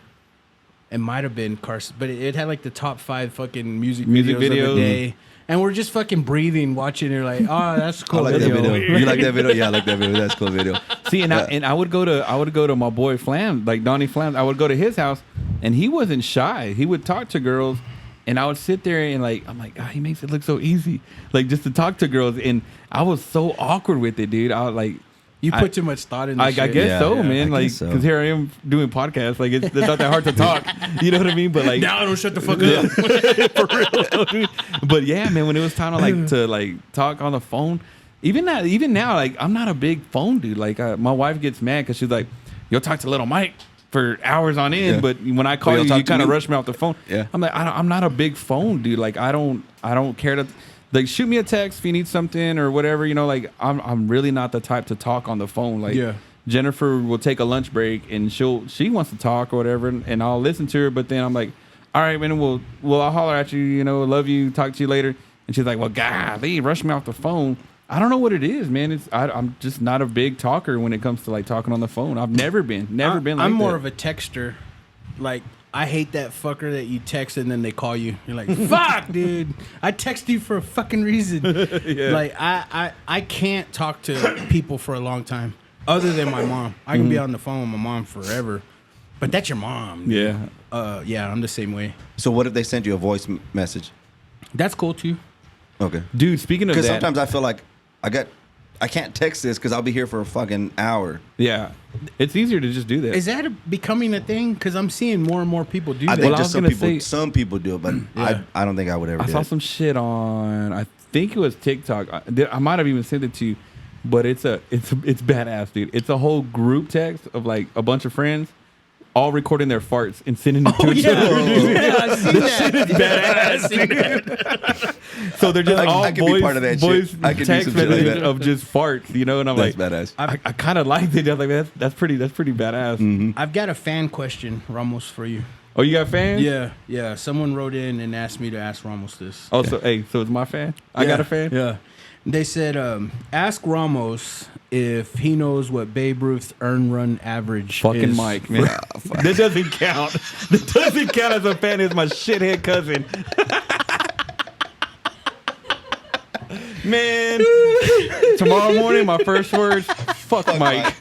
Speaker 2: It might have been Carson, but it had like the top 5 fucking music
Speaker 1: Music
Speaker 2: videos of
Speaker 1: videos.
Speaker 2: the day. And we're just fucking breathing, watching it. Like, oh, that's a
Speaker 3: I
Speaker 2: cool
Speaker 3: like
Speaker 2: video.
Speaker 3: that video. You like that video? Yeah, I like that video. That's a cool video.
Speaker 1: See, and I would go to my boy Flam, like Donnie Flam. I would go to his house, and he wasn't shy. He would talk to girls, and I would sit there and like, I'm like, God, he makes it look so easy, like just to talk to girls. And I was so awkward with it, dude. I was like.
Speaker 2: You put too much thought in this
Speaker 1: I
Speaker 2: shit.
Speaker 1: guess so, man.
Speaker 3: I
Speaker 1: Like,
Speaker 3: guess so.
Speaker 1: because here I am doing podcasts. Like, it's not that hard to talk. You know what I mean? But like,
Speaker 2: Now don't shut the fuck up.
Speaker 1: for real, dude. But yeah, man. When it was time to talk on the phone, even now, like I'm not a big phone dude. Like my wife gets mad because she's like, "You'll talk to little Mike for hours on end,
Speaker 3: Yeah.
Speaker 1: but when I call
Speaker 3: you'll
Speaker 1: you,
Speaker 3: talk
Speaker 1: you
Speaker 3: to
Speaker 1: kind of
Speaker 3: me?
Speaker 1: rush me off the phone."
Speaker 3: Yeah.
Speaker 1: I'm like, I'm not a big phone dude. Like I don't care to. Like shoot me a text if you need something or whatever, you know. Like I'm really not the type to talk on the phone. Like
Speaker 2: Yeah.
Speaker 1: Jennifer will take a lunch break and she wants to talk or whatever, and I'll listen to her. But then I'm like, all right, man, I'll holler at you. You know, love you. Talk to you later. And she's like, well, golly, rush me off the phone. I don't know what it is, man. I'm just not a big talker when it comes to like talking on the phone. I've never been like
Speaker 2: I'm more
Speaker 1: that.
Speaker 2: of a texter. Like, I hate that fucker that you text and then they call you. You're like, fuck, dude. I text you for a fucking reason.
Speaker 1: Yeah.
Speaker 2: Like, I can't talk to people for a long time other than my mom. I can be on the phone with my mom forever. But that's your mom.
Speaker 1: Yeah.
Speaker 2: Yeah, I'm the same way.
Speaker 3: So what if they send you a voice message?
Speaker 2: That's cool, too.
Speaker 3: Okay.
Speaker 1: Dude, speaking of that.
Speaker 3: Because sometimes I feel like I can't text this because I'll be here for a fucking hour.
Speaker 1: Yeah. It's easier to just do that.
Speaker 2: Is that becoming a thing? Because I'm seeing more and more people do
Speaker 3: I
Speaker 2: that.
Speaker 3: think
Speaker 1: Well, I
Speaker 3: just
Speaker 1: was gonna say-
Speaker 3: some people do it, but I don't think I would ever
Speaker 1: I
Speaker 3: do
Speaker 1: saw
Speaker 3: it.
Speaker 1: some shit on. I think it was TikTok. I might have even sent it to you, but it's badass, dude. It's a whole group text of like a bunch of friends, all recording their farts and sending it to each other. Dude.
Speaker 2: Yeah, I've seen that.
Speaker 1: Badass, dude. So they're just all
Speaker 3: I could be part of that
Speaker 1: voice
Speaker 3: shit. I could do
Speaker 1: text
Speaker 3: some shit like
Speaker 1: messages
Speaker 3: that.
Speaker 1: of just farts, you know. And I'm
Speaker 3: That's
Speaker 1: like,
Speaker 3: badass.
Speaker 1: I kind of liked it. I was like, that's pretty badass.
Speaker 2: I've got a fan question, Ramos, for you.
Speaker 1: Oh, you got fans?
Speaker 2: Yeah. Someone wrote in and asked me to ask Ramos this.
Speaker 1: Oh, so it's my fan. I got a fan.
Speaker 2: Yeah. They said, ask Ramos if he knows what Babe Ruth's earn run average
Speaker 1: Fucking
Speaker 2: is.
Speaker 1: Mike, man. That doesn't count. That doesn't count as a fan. It's my shithead cousin. Man, tomorrow morning, my first words, fuck Mike.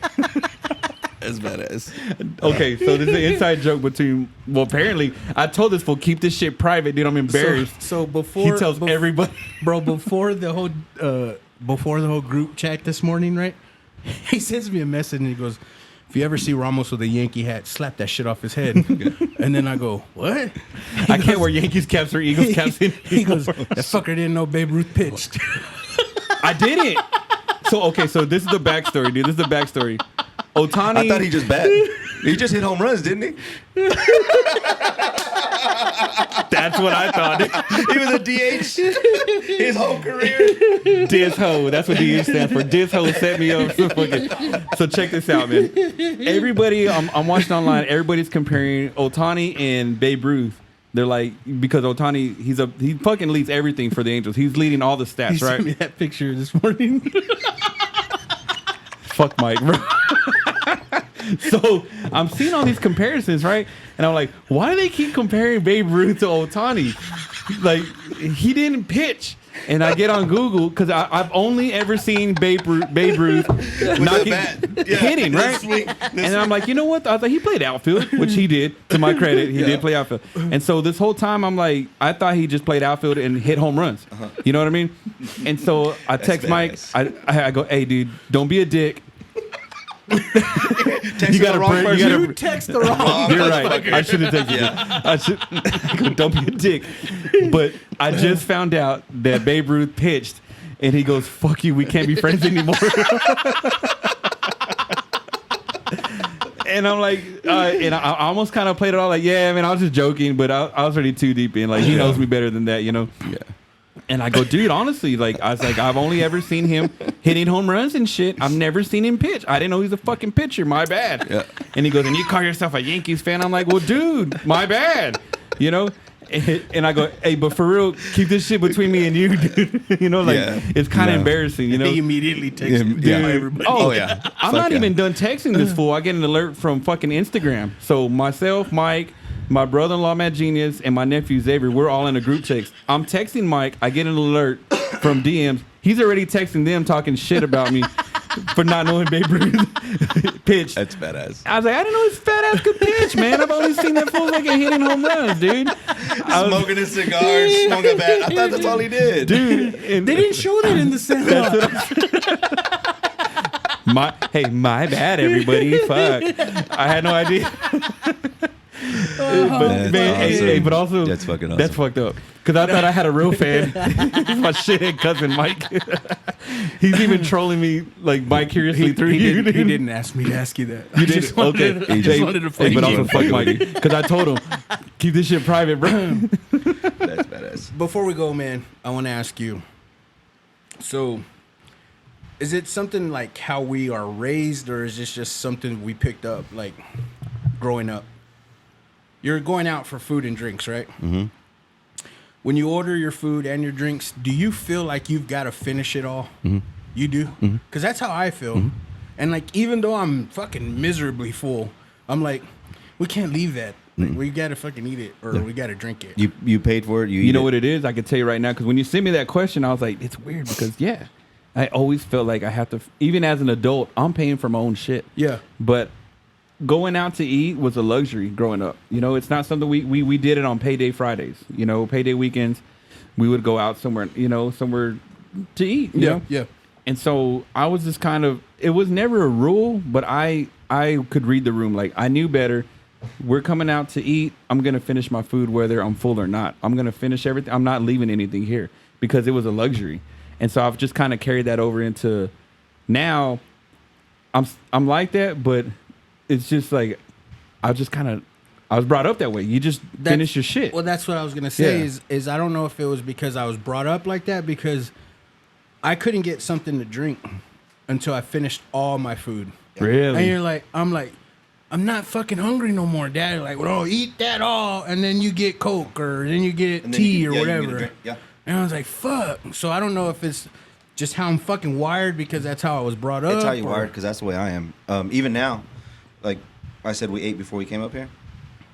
Speaker 3: That's badass.
Speaker 1: Okay, so this is an inside joke between, well, apparently, I told this fool, keep this shit private, dude. I'm embarrassed.
Speaker 2: So before
Speaker 1: He tells everybody.
Speaker 2: bro, before the whole group chat this morning, right? He sends me a message and he goes, if you ever see Ramos with a Yankee hat, slap that shit off his head. And then I go, what?
Speaker 1: I can't wear Yankees caps or Eagles caps
Speaker 2: He goes,
Speaker 1: anymore.
Speaker 2: that fucker didn't know Babe Ruth pitched.
Speaker 1: I didn't. So this is the backstory, dude. This is the backstory. Otani.
Speaker 3: I thought he just batted. He just hit home runs, didn't he?
Speaker 1: That's what I thought.
Speaker 3: He was a DH his whole career.
Speaker 1: Disho. That's what DH stands for. Disho set me up. So check this out, man. Everybody, I'm watching online. Everybody's comparing Otani and Babe Ruth. They're like, because Otani, he fucking leads everything for the Angels. He's leading all the stats,
Speaker 2: He
Speaker 1: right?
Speaker 2: sent me that picture this morning.
Speaker 1: Fuck Mike, bro. So I'm seeing all these comparisons, right? And I'm like, why do they keep comparing Babe Ruth to Otani? Like, he didn't pitch. And I get on Google because I've only ever seen Babe Ruth knocking, hitting, right? And I'm like, you know what? I thought he played outfield, which he did. To my credit, he did play outfield. And so this whole time, I'm like, I thought he just played outfield and hit home runs. You know what I mean? And so I text Mike. I go, hey, dude, don't be a dick.
Speaker 3: Texted
Speaker 1: You gotta
Speaker 3: the wrong
Speaker 1: pray- you
Speaker 3: person.
Speaker 1: gotta-
Speaker 2: You text the wrong.
Speaker 1: You're right. I should have taken it. I should. Don't be a dick. But I just found out that Babe Ruth pitched, and he goes, "Fuck you. We can't be friends anymore." And I'm like, and I almost kind of played it all like, yeah, man, I was just joking, but I was already too deep in. Like, he knows me better than that, you know?
Speaker 6: Yeah.
Speaker 1: And I go, dude, honestly, like, I was like, I've only ever seen him hitting home runs and shit. I've never seen him pitch. I didn't know he's a fucking pitcher. My bad.
Speaker 6: Yeah.
Speaker 1: And he goes, and you call yourself a Yankees fan? I'm like, well, dude, my bad. You know? And I go, hey, but for real, keep this shit between me and you, dude. You know, like,
Speaker 3: Yeah.
Speaker 1: it's kind of embarrassing, you know?
Speaker 2: He immediately texted
Speaker 3: Yeah.
Speaker 2: everybody.
Speaker 1: Oh,
Speaker 3: yeah.
Speaker 1: I'm
Speaker 3: Fuck
Speaker 1: not
Speaker 3: yeah.
Speaker 1: even done texting this fool. I get an alert from fucking Instagram. So myself, Mike, my brother-in-law, Matt Genius, and my nephew, Xavier, we're all in a group text. I'm texting Mike. I get an alert from DMs. He's already texting them talking shit about me for not knowing Babe Ruth pitch.
Speaker 3: That's badass.
Speaker 1: I was like, I didn't know his fat ass could pitch, man. I've only seen that fool like hitting home runs, dude. I was-
Speaker 3: Smoking a cigar, smoking a bat. I thought that's all he did.
Speaker 1: dude, and
Speaker 2: They didn't show that in the Sandlot.
Speaker 1: my bad, everybody. Fuck, I had no idea. But
Speaker 3: That's
Speaker 1: man,
Speaker 3: awesome.
Speaker 1: hey, but also
Speaker 3: That's fucking awesome.
Speaker 1: That's fucked up. Because I thought I had a real fan. My shithead cousin Mike. He's even trolling me like bi-curiously through you.
Speaker 2: He
Speaker 1: dude.
Speaker 2: didn't ask me to ask you that.
Speaker 1: You
Speaker 2: I
Speaker 1: did
Speaker 2: just wanted
Speaker 1: okay.
Speaker 2: to- I just wanted to
Speaker 1: Hey,
Speaker 2: fuck
Speaker 1: but
Speaker 2: you.
Speaker 1: also fuck Mikey. Because I told him, keep this shit private, bro.
Speaker 3: That's badass.
Speaker 2: Before we go, man, I want to ask you. So, is it something like how we are raised, or is this just something we picked up like growing up? You're going out for food and drinks, right? Mm-hmm. When you order your food and your drinks, do you feel like you've got to finish it all? Mm-hmm. You do? Because that's how I feel. Mm-hmm. And like, even though I'm fucking miserably full, I'm like, we can't leave that. Like, we got to fucking eat it, or we got to drink it.
Speaker 3: You paid for it.
Speaker 1: You know what it is? I can tell you right now. Because when you sent me that question, I was like, it's weird. Because, yeah, I always felt like I have to, even as an adult, I'm paying for my own shit.
Speaker 2: Yeah.
Speaker 1: But going out to eat was a luxury growing up. You know, it's not something we did it on payday Fridays. You know, payday weekends, we would go out somewhere, you know, somewhere to eat. You know?
Speaker 2: Yeah.
Speaker 1: And so I was just kind of, it was never a rule, but I could read the room. Like, I knew better. We're coming out to eat. I'm going to finish my food whether I'm full or not. I'm going to finish everything. I'm not leaving anything here because it was a luxury. And so I've just kind of carried that over into now. I'm like that, but it's just like I was brought up that way. You just finish your shit.
Speaker 2: Well, that's what I was gonna say.
Speaker 1: Yeah.
Speaker 2: Is I don't know if it was because I was brought up like that, because I couldn't get something to drink until I finished all my food.
Speaker 1: Really?
Speaker 2: And you're like, I'm not fucking hungry no more, Dad. Like, well, eat that all, and then you get Coke, or then you get
Speaker 3: And then
Speaker 2: tea,
Speaker 3: you-
Speaker 2: or
Speaker 3: yeah, you get a
Speaker 2: whatever.
Speaker 3: drink, yeah.
Speaker 2: And I was like, fuck. So I don't know if it's just how I'm fucking wired, because that's how I was brought up.
Speaker 3: It's how you
Speaker 2: or-
Speaker 3: wired, because that's the way I am. Even now, like I said, we ate before we came up here.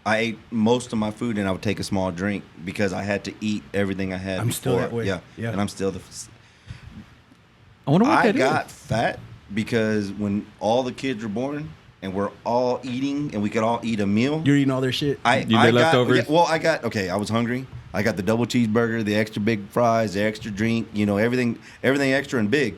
Speaker 3: I ate most of my food, and I would take a small drink because I had to eat everything I had.
Speaker 2: I'm still
Speaker 3: before.
Speaker 2: that way.
Speaker 3: Yeah,
Speaker 2: Yeah.
Speaker 3: and I'm still
Speaker 1: I wonder what
Speaker 3: I
Speaker 1: that is.
Speaker 3: got fat because when all the kids were born and we're all eating and we could all eat a meal.
Speaker 2: You're eating all their shit.
Speaker 3: I
Speaker 1: You did
Speaker 3: got
Speaker 1: leftovers?
Speaker 3: yeah, well, I was hungry. I got the double cheeseburger, the extra big fries, the extra drink, you know, everything extra and big.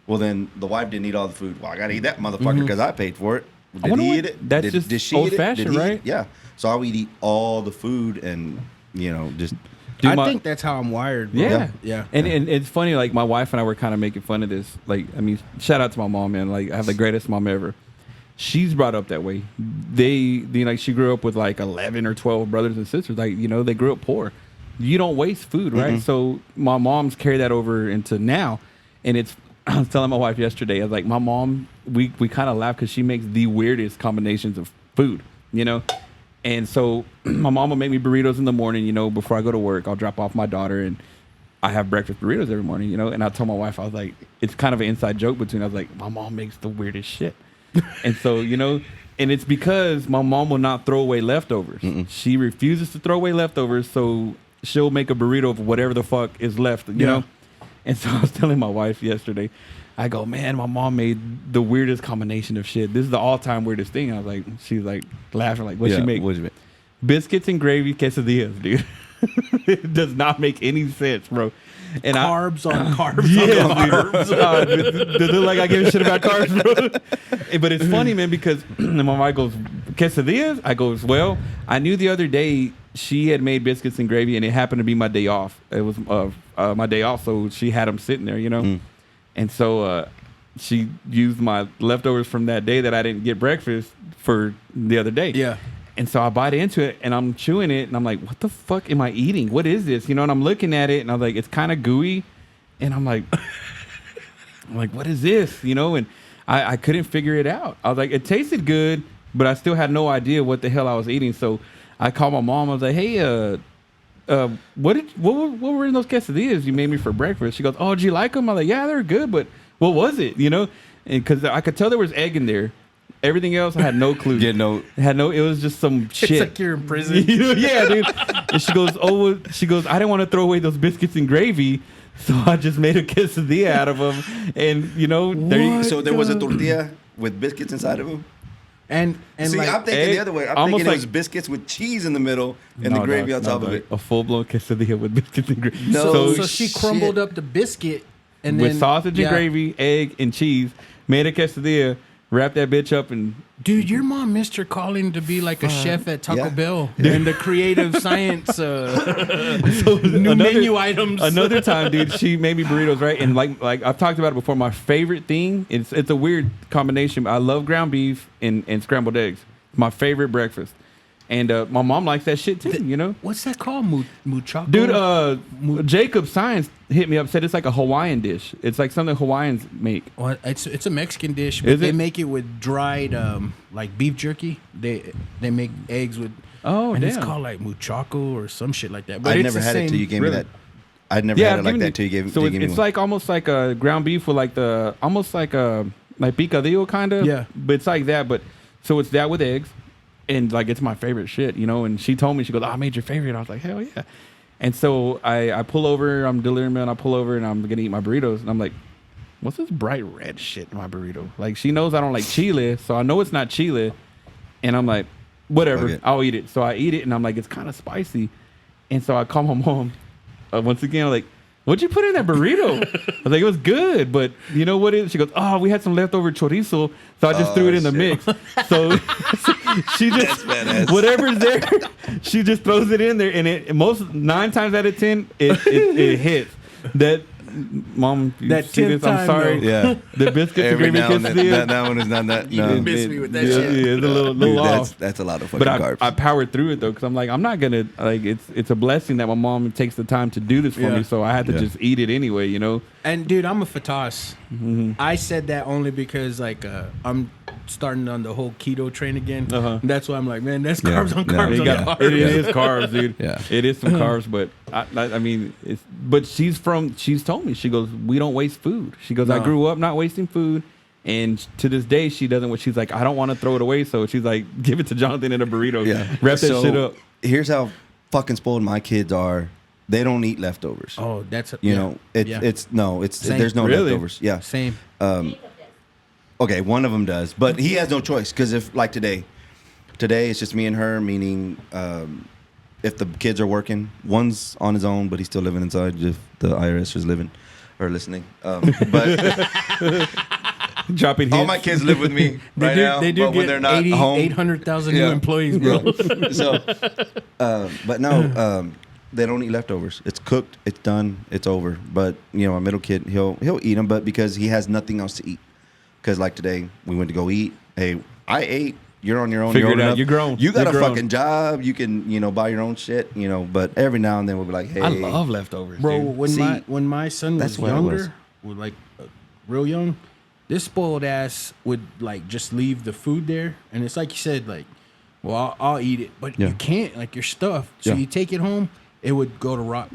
Speaker 3: Well, then the wife didn't eat all the food. Well, I got to eat that motherfucker because I paid for it. Did
Speaker 1: wonder
Speaker 3: he
Speaker 1: what-
Speaker 3: eat it?
Speaker 1: that's
Speaker 3: did,
Speaker 1: just
Speaker 3: did she eat it?
Speaker 1: old-fashioned,
Speaker 3: Did he
Speaker 1: right?
Speaker 3: eat- Yeah. So I would eat all the food and, you know, just
Speaker 1: Dude,
Speaker 2: I think that's how I'm wired. Bro.
Speaker 1: Yeah.
Speaker 2: Yeah.
Speaker 1: And it's funny, like my wife and I were kind of making fun of this. Like, I mean, shout out to my mom, man. Like, I have the greatest mom ever. She's brought up that way. Like, she grew up with like 11 or 12 brothers and sisters. Like, you know, they grew up poor. You don't waste food, right? So my mom's carried that over into now. And it's, I was telling my wife yesterday, I was like, my mom, we kind of laugh because she makes the weirdest combinations of food, you know? And so my mom will make me burritos in the morning, you know, before I go to work. I'll drop off my daughter and I have breakfast burritos every morning, you know. And I told my wife, I was like, it's kind of an inside joke between, I was like, my mom makes the weirdest shit. And so, you know, and it's because my mom will not throw away leftovers. She refuses to throw away leftovers. So she'll make a burrito of whatever the fuck is left, you know. And so I was telling my wife yesterday, I go, man, my mom made the weirdest combination of shit. This is the all-time weirdest thing. I was like, she's like laughing, like, what'd she make?
Speaker 3: What'd you make?
Speaker 1: Biscuits and gravy quesadillas, dude. It does not make any sense, bro. And
Speaker 2: carbs on carbs
Speaker 1: yeah,
Speaker 2: on carbs.
Speaker 1: does it look like I give a shit about carbs, bro? But it's funny, man, because my wife goes, quesadillas? I goes, well, I knew the other day she had made biscuits and gravy, and it happened to be my day off. It was my day off, so she had them sitting there, you know? And so she used my leftovers from that day that I didn't get breakfast for the other day.
Speaker 2: Yeah.
Speaker 1: And so I bite into it, and I'm chewing it, and I'm like, what the fuck am I eating? What is this? You know, and I'm looking at it, and I'm like, it's kind of gooey. And I'm like, what is this? You know, and I couldn't figure it out. I was like, it tasted good, but I still had no idea what the hell I was eating. So I called my mom. I was like, hey, what were in those quesadillas you made me for breakfast? She goes, oh, did you like them? I'm like, yeah, they're good, but what was it? You know, and because I could tell there was egg in there. Everything else, I had no clue.
Speaker 3: Yeah, no.
Speaker 1: It was just some shit.
Speaker 2: It's like you're in prison.
Speaker 1: Yeah, dude. And she goes, I didn't want to throw away those biscuits and gravy, so I just made a quesadilla out of them. And, you know,
Speaker 3: So there was a tortilla with biscuits inside of them?
Speaker 2: And
Speaker 3: See,
Speaker 2: like,
Speaker 3: I'm thinking the other way. I'm
Speaker 1: almost
Speaker 3: thinking it was
Speaker 1: like-
Speaker 3: biscuits with cheese in the middle and the gravy on top of it.
Speaker 1: A full-blown quesadilla with biscuits and gravy.
Speaker 3: No.
Speaker 2: so she crumbled up the biscuit and
Speaker 1: with
Speaker 2: then
Speaker 1: sausage and
Speaker 2: yeah.
Speaker 1: gravy, egg, and cheese, made a quesadilla, wrapped that bitch up, and
Speaker 2: Dude, your mom missed her calling to be like a chef at Taco
Speaker 3: Yeah.
Speaker 2: Bell and the creative science new menu items.
Speaker 1: Another time, dude, she made me burritos, right? And like I've talked about it before. My favorite thing, it's a weird combination. I love ground beef and scrambled eggs. My favorite breakfast. And my mom likes that shit too, you know?
Speaker 2: What's that called? Muchacho?
Speaker 1: Dude, Jacob Science hit me up, said it's like a Hawaiian dish. It's like something Hawaiians make.
Speaker 2: Well, it's a Mexican dish, but
Speaker 1: Is
Speaker 2: they
Speaker 1: it?
Speaker 2: make it with dried like beef jerky. They make eggs with
Speaker 1: Oh,
Speaker 2: and
Speaker 1: damn.
Speaker 2: it's called like muchaco or some shit like that. But
Speaker 3: I'd
Speaker 2: it's
Speaker 3: never
Speaker 2: the
Speaker 3: had it till you
Speaker 2: same-
Speaker 3: gave me
Speaker 1: really?
Speaker 3: that. I'd never had it like that till you gave
Speaker 1: So
Speaker 3: till you
Speaker 1: it's,
Speaker 3: gave me
Speaker 1: it's
Speaker 3: one.
Speaker 1: like almost like a ground beef with like almost like a like picadillo kind of.
Speaker 2: Yeah.
Speaker 1: But it's like that. But so it's that with eggs, and like it's my favorite shit, you know. And she told me, she goes, "Oh, I made your favorite." I was like, hell yeah. And so I pull over. I'm delivering mail. And I pull over and I'm gonna eat my burritos. And I'm like, what's this bright red shit in my burrito? Like she knows I don't like chile, so I know it's not chile. And I'm like, whatever,
Speaker 3: Okay.
Speaker 1: I'll eat it. So I eat it, and I'm like, it's kind of spicy. And so I call my mom. Once again, I'm like, what'd you put in that burrito? I was like, it was good, but you know what it is? She goes, oh, we had some leftover chorizo, so I just threw it in the mix. So she just, whatever's there, she just throws it in there, and it 9 times out of 10, it hits. That, mom, you
Speaker 2: That
Speaker 1: see
Speaker 2: 10th
Speaker 1: this? I'm
Speaker 2: time,
Speaker 1: sorry.
Speaker 2: though.
Speaker 3: Yeah.
Speaker 1: The biscuits and
Speaker 3: Every
Speaker 1: gravy
Speaker 3: now and then,
Speaker 1: quesadilla.
Speaker 3: that one is not that.
Speaker 2: You
Speaker 3: No.
Speaker 2: miss me with that
Speaker 1: yeah,
Speaker 2: shit.
Speaker 1: Yeah, it's a little
Speaker 3: Dude,
Speaker 1: off.
Speaker 3: that's a lot of fucking
Speaker 1: But
Speaker 3: carbs.
Speaker 1: I powered through it though, because I'm like, I'm not gonna like. It's a blessing that my mom takes the time to do this for
Speaker 2: Yeah.
Speaker 1: me, so I had to
Speaker 3: Yeah.
Speaker 1: just eat it anyway, you know.
Speaker 2: And dude, I'm a fatas. I said that only because like I'm starting on the whole keto train again.
Speaker 1: Uh-huh.
Speaker 2: And that's why I'm like, man, that's
Speaker 3: Yeah.
Speaker 2: carbs on
Speaker 3: Yeah.
Speaker 2: carbs
Speaker 1: It,
Speaker 2: on
Speaker 1: got,
Speaker 2: carbs.
Speaker 1: it is carbs, dude.
Speaker 3: Yeah.
Speaker 1: It is some carbs, but I mean, it's. But she's told me, she goes, we don't waste food. She goes, I
Speaker 2: No.
Speaker 1: grew up not wasting food, and to this day she doesn't. She's like, I don't want to throw it away, so she's like, give it to Jonathan in a burrito.
Speaker 3: Yeah.
Speaker 1: Wrap that
Speaker 3: So,
Speaker 1: shit up.
Speaker 3: Here's how fucking spoiled my kids are. They don't eat leftovers.
Speaker 2: Oh, that's
Speaker 3: You
Speaker 2: yeah.
Speaker 3: know,
Speaker 2: Yeah.
Speaker 3: it's
Speaker 2: Same.
Speaker 3: there's no
Speaker 1: Really?
Speaker 3: leftovers. Yeah.
Speaker 2: Same.
Speaker 3: Okay, one of them does, but he has no choice because if like today it's just me and her. Meaning, if the kids are working, one's on his own, but he's still living inside. If the IRS is living or listening, but
Speaker 1: Dropping
Speaker 3: all
Speaker 1: hints.
Speaker 3: my kids live with me right now.
Speaker 2: They do
Speaker 3: but when
Speaker 2: get
Speaker 3: they're not
Speaker 2: 80,
Speaker 3: home,
Speaker 2: 800,000 new
Speaker 3: Yeah.
Speaker 2: employees, bro.
Speaker 3: so, but no, they don't eat leftovers. It's cooked, it's done, it's over. But you know, my middle kid, he'll eat them, but because he has nothing else to eat. Because like today, we went to go eat. Hey, I ate. You're on your own.
Speaker 1: Figure
Speaker 3: You're
Speaker 1: it
Speaker 3: old
Speaker 1: out.
Speaker 3: enough.
Speaker 1: You're grown.
Speaker 3: You got
Speaker 1: You're
Speaker 3: a
Speaker 1: grown.
Speaker 3: fucking job. You can buy your own shit. But every now and then we'll be like, hey,
Speaker 1: I love leftovers,
Speaker 2: Bro,
Speaker 1: dude.
Speaker 2: when my son was
Speaker 3: That's what it was.
Speaker 2: younger, was like real young, this spoiled ass would like just leave the food there, and it's like you said, like, well, I'll eat it, but
Speaker 3: Yeah.
Speaker 2: you can't, like, your stuff. So
Speaker 3: Yeah.
Speaker 2: you take it home, it would go to rot.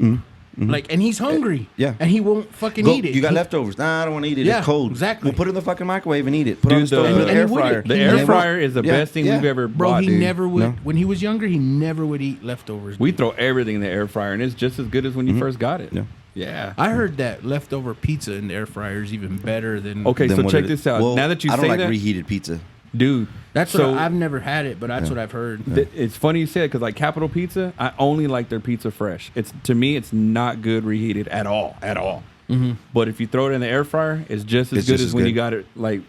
Speaker 2: Like, and he's hungry,
Speaker 3: Yeah.
Speaker 2: and he won't fucking
Speaker 3: Go,
Speaker 2: eat it.
Speaker 3: you got
Speaker 2: He-
Speaker 3: leftovers? Nah, I don't want to eat it.
Speaker 2: Yeah,
Speaker 3: It's cold.
Speaker 2: exactly.
Speaker 3: We'll put it in the fucking microwave and eat it. Put it on the
Speaker 1: Dude,
Speaker 3: stove.
Speaker 1: the-
Speaker 3: Put it in
Speaker 2: and
Speaker 3: the
Speaker 2: he
Speaker 3: air
Speaker 2: wouldn't.
Speaker 3: fryer.
Speaker 1: The
Speaker 2: He
Speaker 1: air
Speaker 2: never-
Speaker 1: fryer is the
Speaker 3: Yeah,
Speaker 1: best thing
Speaker 3: yeah.
Speaker 1: we've ever
Speaker 2: Bro,
Speaker 1: bought,
Speaker 2: he
Speaker 1: dude.
Speaker 2: never would.
Speaker 3: No.
Speaker 2: When he was younger, he never would eat leftovers.
Speaker 1: We
Speaker 2: dude.
Speaker 1: throw everything in the air fryer, and it's just as good as when you first got it.
Speaker 3: Yeah.
Speaker 1: Yeah.
Speaker 2: I heard that leftover pizza in the air fryer is even better than.
Speaker 1: Okay,
Speaker 3: Then
Speaker 1: so
Speaker 3: what
Speaker 1: check
Speaker 3: it-
Speaker 1: this out.
Speaker 3: Well,
Speaker 1: Now that you
Speaker 3: I don't
Speaker 1: say
Speaker 3: like
Speaker 1: that,
Speaker 3: reheated pizza.
Speaker 1: dude.
Speaker 2: That's
Speaker 1: so
Speaker 2: what I've never had it, but that's what I've heard.
Speaker 1: it's funny you said because like Capital Pizza, I only like their pizza fresh. It's to me, it's not good reheated at all.
Speaker 2: Mm-hmm.
Speaker 1: But if you throw it in the air fryer, it's just as good as when you got it like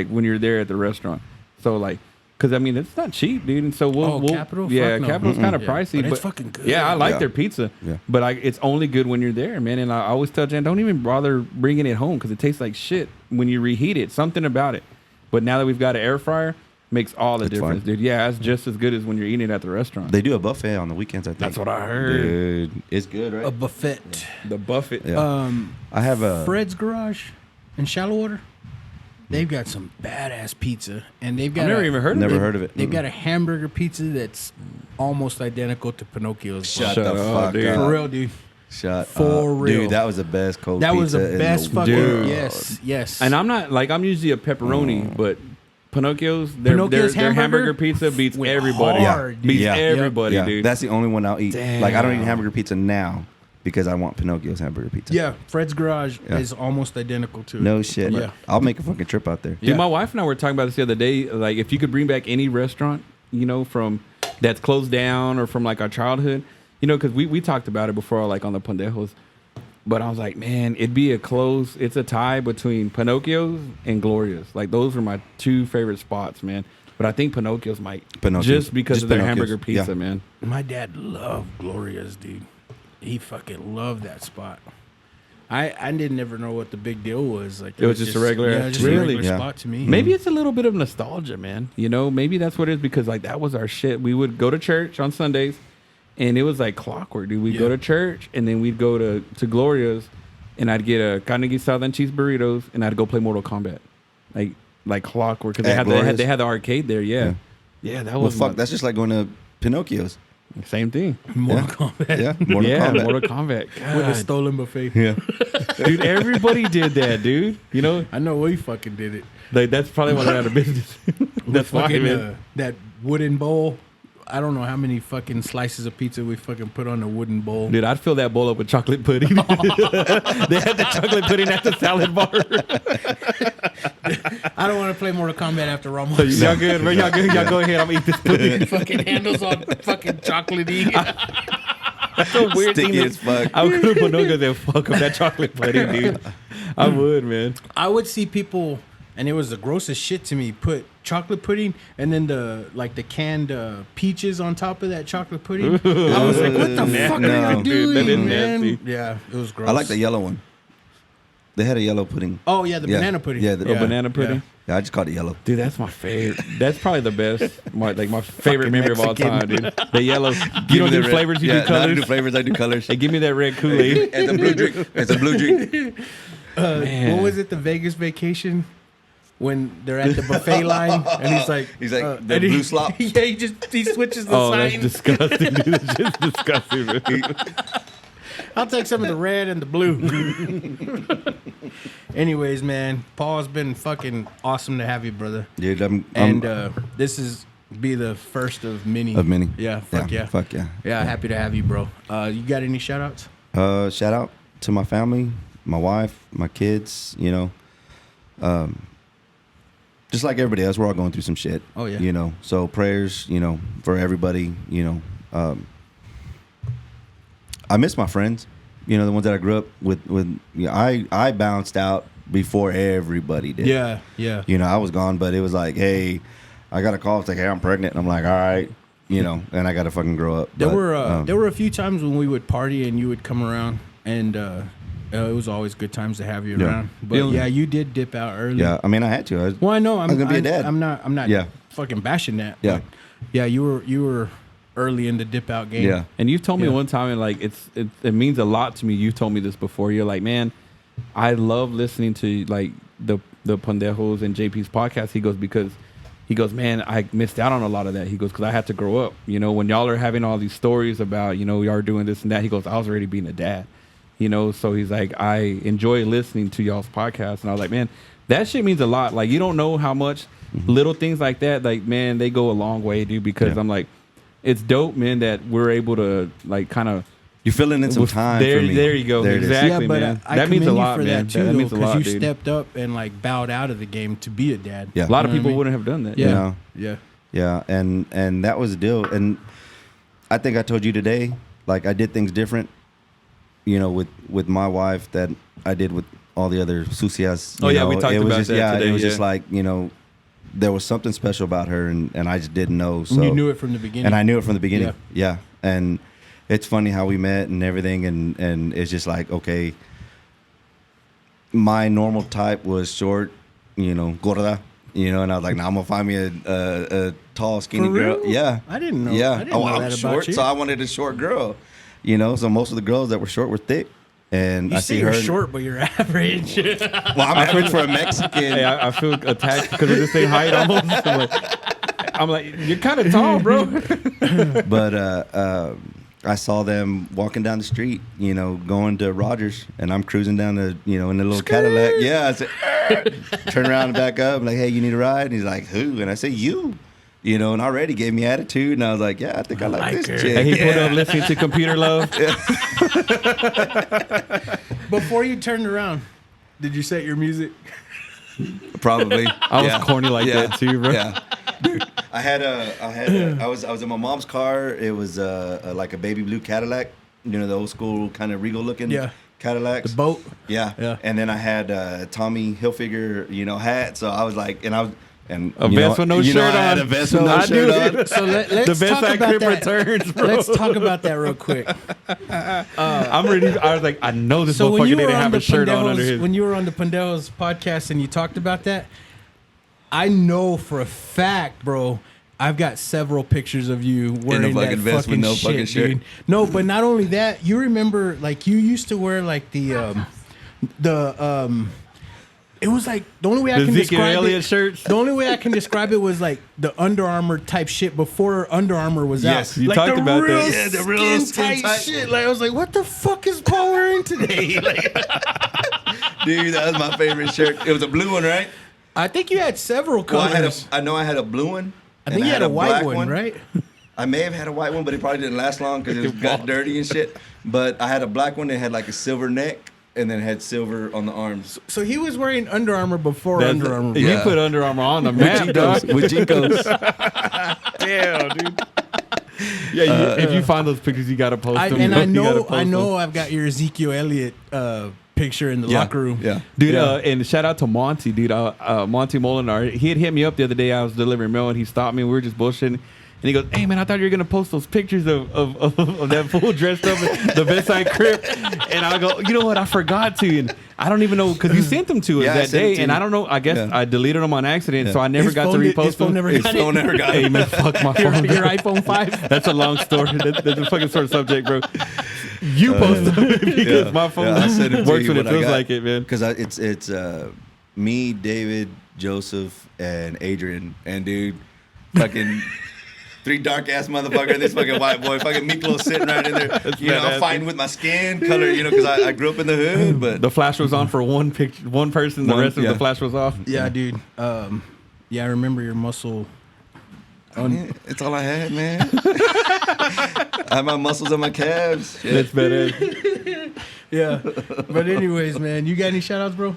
Speaker 1: when you're there at the restaurant. So like. Because, I mean, it's not cheap, dude. And so we'll
Speaker 2: Capital?
Speaker 1: Yeah,
Speaker 2: Fuck no.
Speaker 1: Capital's kind of
Speaker 2: Yeah.
Speaker 1: pricey.
Speaker 2: But it's fucking good.
Speaker 1: Yeah, I like
Speaker 3: Yeah.
Speaker 1: their pizza.
Speaker 3: Yeah.
Speaker 1: But it's only good when you're there, man. And I always tell Jan, don't even bother bringing it home because it tastes like shit when you reheat it. Something about it. But now that we've got an air fryer, makes all the difference,
Speaker 3: fine.
Speaker 1: dude. Yeah, it's just as good as when you're eating it at the restaurant.
Speaker 3: They do a buffet on the weekends, I think.
Speaker 1: That's what I heard.
Speaker 3: Dude, it's good, right?
Speaker 2: A buffet.
Speaker 1: The buffet.
Speaker 3: Yeah. I have a
Speaker 2: Fred's Garage in Shallow They've got some badass pizza, and they've got
Speaker 1: I've never even heard of
Speaker 3: never
Speaker 1: it.
Speaker 3: heard of it.
Speaker 2: They've got a hamburger pizza that's almost identical to Pinocchio's.
Speaker 3: Shut
Speaker 1: Shut
Speaker 3: the
Speaker 1: up,
Speaker 3: fuck
Speaker 1: dude.
Speaker 3: up.
Speaker 2: For real, dude.
Speaker 3: Shut
Speaker 2: For
Speaker 3: up.
Speaker 2: real.
Speaker 3: Dude, that was the best cold
Speaker 2: That
Speaker 3: pizza
Speaker 2: was the
Speaker 3: in
Speaker 2: best
Speaker 3: the
Speaker 2: fucking.
Speaker 3: world.
Speaker 2: Yes.
Speaker 1: And I'm not, like, I'm usually a pepperoni, but Pinocchio's, their
Speaker 2: Pinocchio's
Speaker 1: hamburger
Speaker 2: hamburger
Speaker 1: pizza beats
Speaker 2: went
Speaker 1: everybody.
Speaker 2: hard, dude.
Speaker 1: Beats
Speaker 3: Yeah.
Speaker 1: everybody,
Speaker 3: Yeah,
Speaker 1: dude.
Speaker 3: that's the only one I'll eat. Like, I don't eat
Speaker 1: Damn.
Speaker 3: hamburger pizza now because I want Pinocchio's hamburger pizza.
Speaker 2: Yeah, Fred's Garage
Speaker 3: Yeah.
Speaker 2: is almost identical to it.
Speaker 3: No shit.
Speaker 2: Yeah.
Speaker 3: I'll make a fucking trip out there.
Speaker 1: Dude,
Speaker 2: Yeah.
Speaker 1: my wife and I were talking about this the other day. Like, if you could bring back any restaurant, you know, from that's closed down or from like our childhood, you know, because we talked about it before, like on the Pendejos. But I was like, man, it's a tie between Pinocchio's and Gloria's. Like, those are my two favorite spots, man. But I think Pinocchio's might.
Speaker 3: Pinocchio's.
Speaker 1: Just because
Speaker 3: Just
Speaker 1: of their
Speaker 3: Pinocchio's.
Speaker 1: hamburger pizza,
Speaker 3: Yeah.
Speaker 1: man.
Speaker 2: My dad loved Gloria's, dude. He fucking loved that spot. I didn't ever know what the big deal was. Like
Speaker 1: It was just a regular-
Speaker 2: yeah, just
Speaker 1: Really?
Speaker 2: a regular
Speaker 3: Yeah.
Speaker 2: spot to me.
Speaker 1: Maybe it's a little bit of nostalgia, man. You know, maybe that's what it is because, like, that was our shit. We would go to church on Sundays, and it was like clockwork, dude. We'd go to church, and then we'd go to Gloria's, and I'd get a carne guisada and cheese burritos, and I'd go play Mortal Kombat. Like clockwork, because
Speaker 3: At
Speaker 1: they
Speaker 3: Gloria's?
Speaker 1: had the arcade there, yeah. Yeah, that
Speaker 3: Well,
Speaker 1: was
Speaker 3: fuck, that's just like going to Pinocchio's.
Speaker 1: same thing.
Speaker 2: Mortal Kombat.
Speaker 3: Yeah. Mortal
Speaker 1: Yeah,
Speaker 3: Kombat.
Speaker 1: Mortal Kombat.
Speaker 2: With a
Speaker 1: God.
Speaker 2: stolen buffet.
Speaker 3: Yeah.
Speaker 1: Dude, everybody did that, dude. You know,
Speaker 2: I know we fucking did it.
Speaker 1: like that's probably why they're out of business. That's why,
Speaker 2: fucking,
Speaker 1: man.
Speaker 2: that wooden bowl. I don't know how many fucking slices of pizza we fucking put on a wooden bowl.
Speaker 1: Dude, I'd fill that bowl up with chocolate pudding. They had the chocolate pudding at the salad bar.
Speaker 2: I don't want to play Mortal Kombat after Ramos.
Speaker 1: So y'all good, bro? Y'all good? Y'all go ahead. I'm gonna eat this pudding.
Speaker 2: fucking handles on fucking chocolatey.
Speaker 1: That's a weird
Speaker 3: Sticky
Speaker 1: thing.
Speaker 3: as fuck.
Speaker 1: I would go to Pinocchio's and fuck up that chocolate pudding, dude. I would, man.
Speaker 2: I would see people, and it was the grossest shit to me, put chocolate pudding and then the canned peaches on top of that chocolate pudding. I was like, what the fuck
Speaker 3: No.
Speaker 2: are you
Speaker 1: Dude, that is
Speaker 2: doing, man?
Speaker 1: nasty.
Speaker 2: Yeah, it was gross.
Speaker 3: I like the yellow one. They had a yellow pudding.
Speaker 2: Oh, yeah, the
Speaker 3: Yeah.
Speaker 2: banana pudding.
Speaker 3: Yeah, the-
Speaker 1: Oh, banana pudding.
Speaker 3: Yeah, I just called it yellow.
Speaker 1: Dude, that's my favorite. That's probably the best. My favorite
Speaker 3: Fucking
Speaker 1: memory of all
Speaker 3: Mexican.
Speaker 1: time, dude. The yellow. You
Speaker 3: Give
Speaker 1: don't
Speaker 3: me
Speaker 1: do
Speaker 3: the red-
Speaker 1: flavors, you
Speaker 3: yeah,
Speaker 1: do
Speaker 3: no, I
Speaker 1: colors.
Speaker 3: don't do flavors, I do colors.
Speaker 1: Hey, give me that red Kool-Aid.
Speaker 3: It's a blue drink. It's a blue drink.
Speaker 1: Man.
Speaker 2: What was it, the Vegas vacation? When they're at the buffet line and he's like,
Speaker 3: the
Speaker 2: and
Speaker 3: blue slop.
Speaker 2: Yeah, he switches the
Speaker 1: Oh, that's
Speaker 2: sign.
Speaker 1: disgusting, dude. That's just disgusting, dude.
Speaker 2: I'll take some of the red and the blue. Anyways, man, Paul's been fucking awesome to have you, brother.
Speaker 3: Dude, I'm
Speaker 2: And this is be the first of many.
Speaker 3: of many.
Speaker 2: Yeah, fuck yeah.
Speaker 3: Fuck yeah.
Speaker 2: Yeah, happy to have you, bro. You got any shout outs?
Speaker 3: Shout out to my family, my wife, my kids, you know. Just like everybody else, we're all going through some shit.
Speaker 2: Oh, yeah.
Speaker 3: You know, so prayers, you know, for everybody, you know. I miss my friends, you know, the ones that I grew up with. You know, I bounced out before everybody did.
Speaker 2: Yeah.
Speaker 3: You know, I was gone, but it was like, hey, I got a call. It's like, hey, I'm pregnant. And I'm like, all right, you know, and I got to fucking grow up.
Speaker 2: There
Speaker 3: But,
Speaker 2: were a few times when we would party and you would come around, and it was always good times to have you
Speaker 3: Yeah.
Speaker 2: around. But yeah, you did dip out early.
Speaker 3: Yeah, I mean, I had to.
Speaker 2: Well, I know. I'm
Speaker 3: was gonna be a dad.
Speaker 2: I'm not.
Speaker 3: Yeah.
Speaker 2: Fucking bashing that.
Speaker 3: Yeah.
Speaker 2: but yeah. You were early in the dip out game.
Speaker 3: Yeah.
Speaker 1: And you've told me
Speaker 2: Yeah.
Speaker 1: one time, and like it means a lot to me. You've told me this before. You're like, man, I love listening to like the Pendejos and JP's podcast. He goes, man, I missed out on a lot of that. He goes, because I had to grow up. You know, when y'all are having all these stories about, you know, y'all are doing this and that. He goes, I was already being a dad. You know, so he's like, I enjoy listening to y'all's podcast. And I was like, man, that shit means a lot. Like, you don't know how much little things like that, like, man, they go a long way, dude. Because
Speaker 3: Yeah.
Speaker 1: I'm like, it's dope, man, that we're able to like kind of
Speaker 3: You're filling in some time
Speaker 1: there,
Speaker 3: for me.
Speaker 1: there you go.
Speaker 3: There it is.
Speaker 1: Exactly,
Speaker 2: Yeah, but
Speaker 1: man.
Speaker 2: I
Speaker 1: That means a
Speaker 2: commend you
Speaker 1: lot,
Speaker 2: for
Speaker 1: man.
Speaker 2: that too,
Speaker 1: That means a
Speaker 2: though,
Speaker 1: lot,
Speaker 2: you
Speaker 1: dude.
Speaker 2: stepped up and like bowed out of the game to be a dad.
Speaker 3: Yeah.
Speaker 1: A lot of
Speaker 2: You know what I
Speaker 1: people
Speaker 2: mean?
Speaker 1: wouldn't have done that.
Speaker 2: Yeah,
Speaker 3: You know?
Speaker 2: yeah.
Speaker 3: Yeah, and that was the deal. And I think I told you today, like I did things different, you know, with my wife that I did with all the other sucias.
Speaker 1: Oh,
Speaker 3: you
Speaker 1: yeah,
Speaker 3: know.
Speaker 1: we talked
Speaker 3: It was
Speaker 1: about
Speaker 3: just,
Speaker 1: that
Speaker 3: yeah,
Speaker 1: today,
Speaker 3: it was
Speaker 1: yeah.
Speaker 3: just like, you know, there was something special about her, and I just didn't know. So
Speaker 2: And you knew it from the beginning.
Speaker 3: and I knew it from the beginning.
Speaker 2: Yeah.
Speaker 3: Yeah, and it's funny how we met and everything, and it's just like, okay, my normal type was short, you know, gorda, you know, and I was like, nah, I'm gonna find me a tall, skinny
Speaker 2: For
Speaker 3: girl.
Speaker 2: real?
Speaker 3: Yeah,
Speaker 2: I didn't know.
Speaker 3: Yeah,
Speaker 2: I didn't know
Speaker 3: I'm
Speaker 2: that about
Speaker 3: short,
Speaker 2: you.
Speaker 3: so I wanted a short girl, you know. So most of the girls that were short were thick, and
Speaker 2: You
Speaker 3: I
Speaker 2: say
Speaker 3: see
Speaker 2: you're
Speaker 3: her.
Speaker 2: short, but you're average.
Speaker 3: Well, I'm average for a Mexican.
Speaker 1: Hey, I feel attacked because of the same height almost. I'm like, you're kind of tall, bro.
Speaker 3: But I saw them walking down the street, you know, going to Rogers, and I'm cruising down the, you know, in the little Cadillac. Yeah, I said, turn around and back up. I'm like, hey, you need a ride? And he's like, who? And I said, you. You know, and already gave me attitude, and I was like, yeah, I think I like this
Speaker 2: her.
Speaker 3: chick.
Speaker 1: And he pulled
Speaker 3: Yeah.
Speaker 1: up listening to Computer Love.
Speaker 2: Before you turned around, did you set your music?
Speaker 3: Probably.
Speaker 1: I was corny like that too, bro.
Speaker 3: Yeah. Dude, I was in my mom's car. It was like a baby blue Cadillac, you know, the old school kind of regal looking Cadillacs.
Speaker 2: The boat.
Speaker 3: Yeah.
Speaker 2: Yeah.
Speaker 3: And then I had Tommy Hilfiger, you know, hat. So I was like, and I was, and
Speaker 1: A
Speaker 3: you
Speaker 1: vest
Speaker 3: know,
Speaker 1: with no
Speaker 3: you know,
Speaker 1: shirt
Speaker 3: I had
Speaker 1: on.
Speaker 3: a vest with no
Speaker 1: I
Speaker 3: shirt
Speaker 1: do.
Speaker 3: on.
Speaker 2: So let's
Speaker 1: The best
Speaker 2: talk
Speaker 1: I
Speaker 2: about
Speaker 1: crib
Speaker 2: that.
Speaker 1: returns, bro.
Speaker 2: Let's talk about that real quick.
Speaker 1: I'm ready. I was like, I know this
Speaker 2: So when
Speaker 1: motherfucker
Speaker 2: you were
Speaker 1: didn't
Speaker 2: on
Speaker 1: have
Speaker 2: the
Speaker 1: a shirt on under
Speaker 2: Pendejos,
Speaker 1: his.
Speaker 2: when you were on the Pendejos podcast and you talked about that, I know for a fact, bro. I've got several pictures of you wearing that
Speaker 3: fucking vest with
Speaker 2: fucking
Speaker 3: no
Speaker 2: shit,
Speaker 3: fucking shirt.
Speaker 2: dude. No, but not only that, you remember like you used to wear like it was like the only way I
Speaker 1: The
Speaker 2: can
Speaker 1: Ezekiel
Speaker 2: describe
Speaker 1: Elliott
Speaker 2: it.
Speaker 1: shirts.
Speaker 2: The only way I can describe it was like the Under Armour type shit before Under Armour was
Speaker 3: Yes,
Speaker 2: out.
Speaker 1: you
Speaker 2: like
Speaker 1: talked
Speaker 2: the
Speaker 1: about
Speaker 2: real
Speaker 1: that.
Speaker 3: Yeah, the real
Speaker 2: skin
Speaker 3: skin
Speaker 2: tight
Speaker 3: tight.
Speaker 2: shit. Like I was like, what the fuck is Paul wearing today? Like,
Speaker 3: Dude, that was my favorite shirt. It was a blue one, right?
Speaker 2: I think you had several
Speaker 3: Well,
Speaker 2: colors.
Speaker 3: I know I had a blue one.
Speaker 2: I think
Speaker 3: and
Speaker 2: you had a white
Speaker 3: black
Speaker 2: one, right?
Speaker 3: I may have had a white one, but it probably didn't last long because it got dirty and shit. But I had a black one that had like a silver neck and then had silver on the arms.
Speaker 2: So he was wearing Under Armour before
Speaker 1: That's-
Speaker 2: Under Armour.
Speaker 1: You
Speaker 3: Yeah.
Speaker 1: put Under Armour on the map, dog.
Speaker 3: With Jinkos.
Speaker 1: Damn, dude. Yeah, if you find those pictures, you gotta post them.
Speaker 2: And I
Speaker 1: You gotta
Speaker 2: know,
Speaker 1: post
Speaker 2: I know,
Speaker 1: them.
Speaker 2: I've got your Ezekiel Elliott picture in the
Speaker 3: Yeah,
Speaker 2: locker room.
Speaker 3: yeah.
Speaker 1: Dude,
Speaker 2: Yeah.
Speaker 1: and shout out to Monty, dude. Monty Molinar. He had hit me up the other day. I was delivering mail, and he stopped me. We were just bullshitting. And he goes, hey, man, I thought you were going to post those pictures of that fool dressed up in the bedside crib. And I go, you know what? I forgot to. And I don't even know, because you sent them to us
Speaker 3: Yeah, I
Speaker 1: that
Speaker 3: sent it
Speaker 1: day.
Speaker 3: to
Speaker 1: And
Speaker 3: you.
Speaker 1: I don't know. I guess
Speaker 3: Yeah.
Speaker 1: I deleted them on accident,
Speaker 3: Yeah.
Speaker 1: so I never
Speaker 2: His
Speaker 1: got to
Speaker 2: phone did-
Speaker 1: repost
Speaker 2: his phone
Speaker 1: them.
Speaker 2: never
Speaker 3: His
Speaker 2: got
Speaker 3: phone
Speaker 2: it.
Speaker 3: never got
Speaker 1: Hey,
Speaker 3: it.
Speaker 1: man, fuck my
Speaker 2: Your,
Speaker 1: phone.
Speaker 2: your iPhone 5.
Speaker 1: That's a long story. That's a fucking sort of subject, bro. You post them because my phone
Speaker 3: I sent it to
Speaker 1: works
Speaker 3: you
Speaker 1: when it
Speaker 3: when I
Speaker 1: feels
Speaker 3: got-
Speaker 1: like it, man.
Speaker 3: Because it's me, David, Joseph, and Adrian. And dude, fucking three dark ass motherfucker and this fucking white boy. Fucking Miklo sitting right in there. You know,
Speaker 1: badass.
Speaker 3: fighting with my skin color, you know, because I grew up in the hood. But
Speaker 1: The flash was on for one picture, one person. The
Speaker 3: One-
Speaker 1: rest of
Speaker 3: yeah.
Speaker 1: the flash was off.
Speaker 2: Yeah, dude. Yeah, I remember your muscle.
Speaker 3: it's all I had, man. I had my muscles on my calves. Shit.
Speaker 1: That's badass.
Speaker 2: Yeah. But anyways, man, you got any shout outs, bro?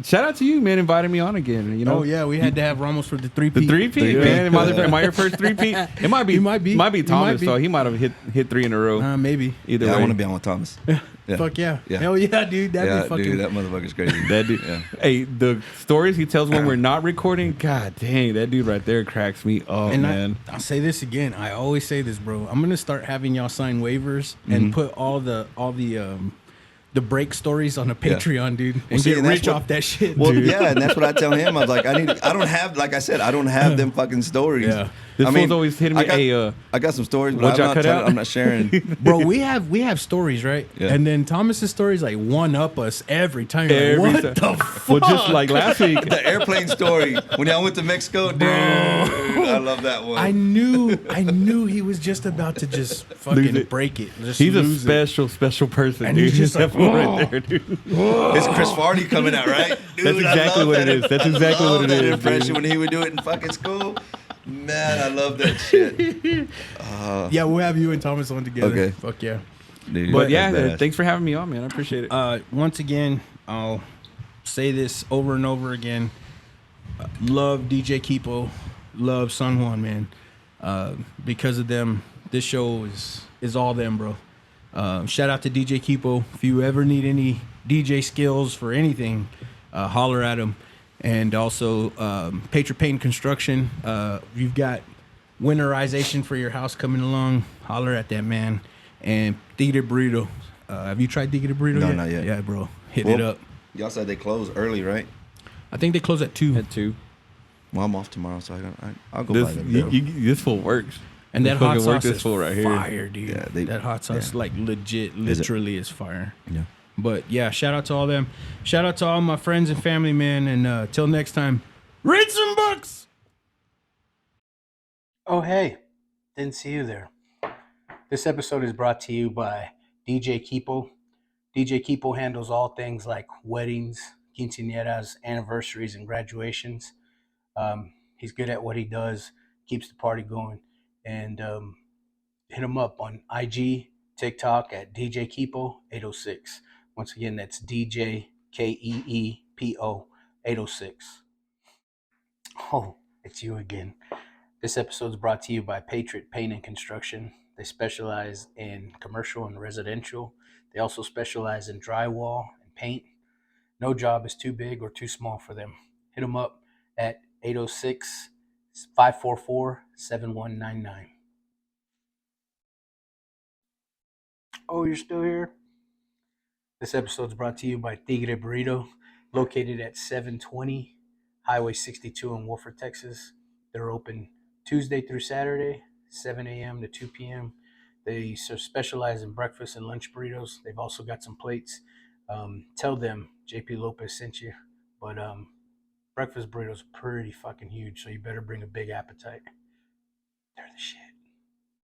Speaker 1: Shout out to you, man, inviting me on again. You know,
Speaker 2: Oh, yeah, we had to have Ramos for the 3P.
Speaker 1: the 3P, man. Am I your first 3P? It might be.
Speaker 2: He might be.
Speaker 1: Might be
Speaker 2: He
Speaker 1: Thomas.
Speaker 2: might be.
Speaker 1: So he might have hit 3 in a row.
Speaker 2: Maybe.
Speaker 1: Either
Speaker 3: Yeah,
Speaker 1: way,
Speaker 3: I want to be on with Thomas. Yeah.
Speaker 2: Fuck yeah.
Speaker 3: Yeah.
Speaker 2: Hell yeah, dude. That'd
Speaker 3: Yeah,
Speaker 2: be fucking.
Speaker 3: dude, that motherfucker's crazy.
Speaker 1: That dude.
Speaker 3: Yeah.
Speaker 1: Hey, the stories he tells when we're not recording. God dang, that dude right there cracks me up,
Speaker 2: And
Speaker 1: man.
Speaker 2: I'll say this again. I always say this, bro. I'm gonna start having y'all sign waivers and put all the break stories on a Patreon, dude, and
Speaker 3: see,
Speaker 2: get
Speaker 3: and that's
Speaker 2: rich
Speaker 3: what-
Speaker 2: off that shit.
Speaker 3: Well,
Speaker 2: dude.
Speaker 3: yeah, and that's what I tell him. I was like, I don't have, like I said, I don't have them fucking stories.
Speaker 2: Yeah.
Speaker 1: This
Speaker 3: I
Speaker 1: fool's always hitting me. Hey,
Speaker 3: I got some stories, but
Speaker 1: what y'all cut out?
Speaker 3: I'm not sharing.
Speaker 2: Bro, we have stories, right?
Speaker 3: Yeah.
Speaker 2: And then Thomas's stories like one up us every time. You're
Speaker 1: Every
Speaker 2: like, what
Speaker 1: time.
Speaker 2: the fuck?
Speaker 1: well, just like last week.
Speaker 3: The airplane story when y'all went to Mexico, dude. I love that one.
Speaker 2: I knew he was just about to just
Speaker 1: Lose
Speaker 2: fucking
Speaker 1: it.
Speaker 2: break it. Just
Speaker 1: He's a
Speaker 2: lose
Speaker 1: special person,
Speaker 2: And
Speaker 1: dude.
Speaker 2: he's just
Speaker 1: that
Speaker 2: like,
Speaker 1: fool right there, dude.
Speaker 3: It's Chris Farley coming out, right? Dude,
Speaker 1: That's
Speaker 3: I
Speaker 1: exactly
Speaker 3: love
Speaker 1: what
Speaker 3: that.
Speaker 1: it is. That's
Speaker 3: I
Speaker 1: exactly
Speaker 3: love
Speaker 1: what it
Speaker 3: that
Speaker 1: is,
Speaker 3: impression
Speaker 1: dude.
Speaker 3: when he would do it in fucking school. Man, I love that shit.
Speaker 2: Yeah, we'll have you and Thomas on together.
Speaker 3: Okay.
Speaker 2: Fuck yeah.
Speaker 3: dude.
Speaker 1: But yeah,
Speaker 3: That's badass.
Speaker 1: thanks for having me on, man. I appreciate it.
Speaker 2: Once again, I'll say this over and over again. Love DJ Kipo, love San Juan, man. Because of them, this show is all them, bro. Shout out to DJ Kipo. If you ever need any DJ skills for anything, holler at him. And also, Patriot Paint Construction. You've got winterization for your house coming along. Holler at that man. And Tigre Burrito. Have you tried Tigre Burrito
Speaker 3: No,
Speaker 2: yet?
Speaker 3: not yet.
Speaker 2: Yeah, bro. Hit
Speaker 3: Well,
Speaker 2: it up.
Speaker 3: Y'all said they close early, right?
Speaker 2: I think they close at 2.
Speaker 1: At 2.
Speaker 3: Well, I'm off tomorrow, so I'll go by
Speaker 1: This
Speaker 3: them.
Speaker 1: this fool works.
Speaker 2: And that
Speaker 1: This
Speaker 2: hot
Speaker 1: fucking work,
Speaker 2: sauce
Speaker 1: this
Speaker 2: is
Speaker 1: fool right here.
Speaker 2: fire, dude.
Speaker 3: Yeah,
Speaker 2: that hot sauce, like legit, literally is fire.
Speaker 3: Yeah.
Speaker 2: But yeah, shout out to all them. Shout out to all my friends and family, man. And till next time, read some books. Oh, hey. Didn't see you there. This episode is brought to you by DJ Kipo. DJ Kipo handles all things like weddings, quinceañeras, anniversaries, and graduations. He's good at what he does, keeps the party going. And hit him up on IG, TikTok at DJ Keepo 806. Once again, that's DJ KEEPO 806. Oh, it's you again. This episode is brought to you by Patriot Paint and Construction. They specialize in commercial and residential. They also specialize in drywall and paint. No job is too big or too small for them. Hit them up at 806-544-7199. Oh, you're still here? This episode is brought to you by Tigre Burrito, located at 720 Highway 62 in Wolford, Texas. They're open Tuesday through Saturday, 7 a.m. to 2 p.m. They specialize in breakfast and lunch burritos. They've also got some plates. Tell them JP Lopez sent you. But breakfast burritos are pretty fucking huge, so you better bring a big appetite. They're the shit.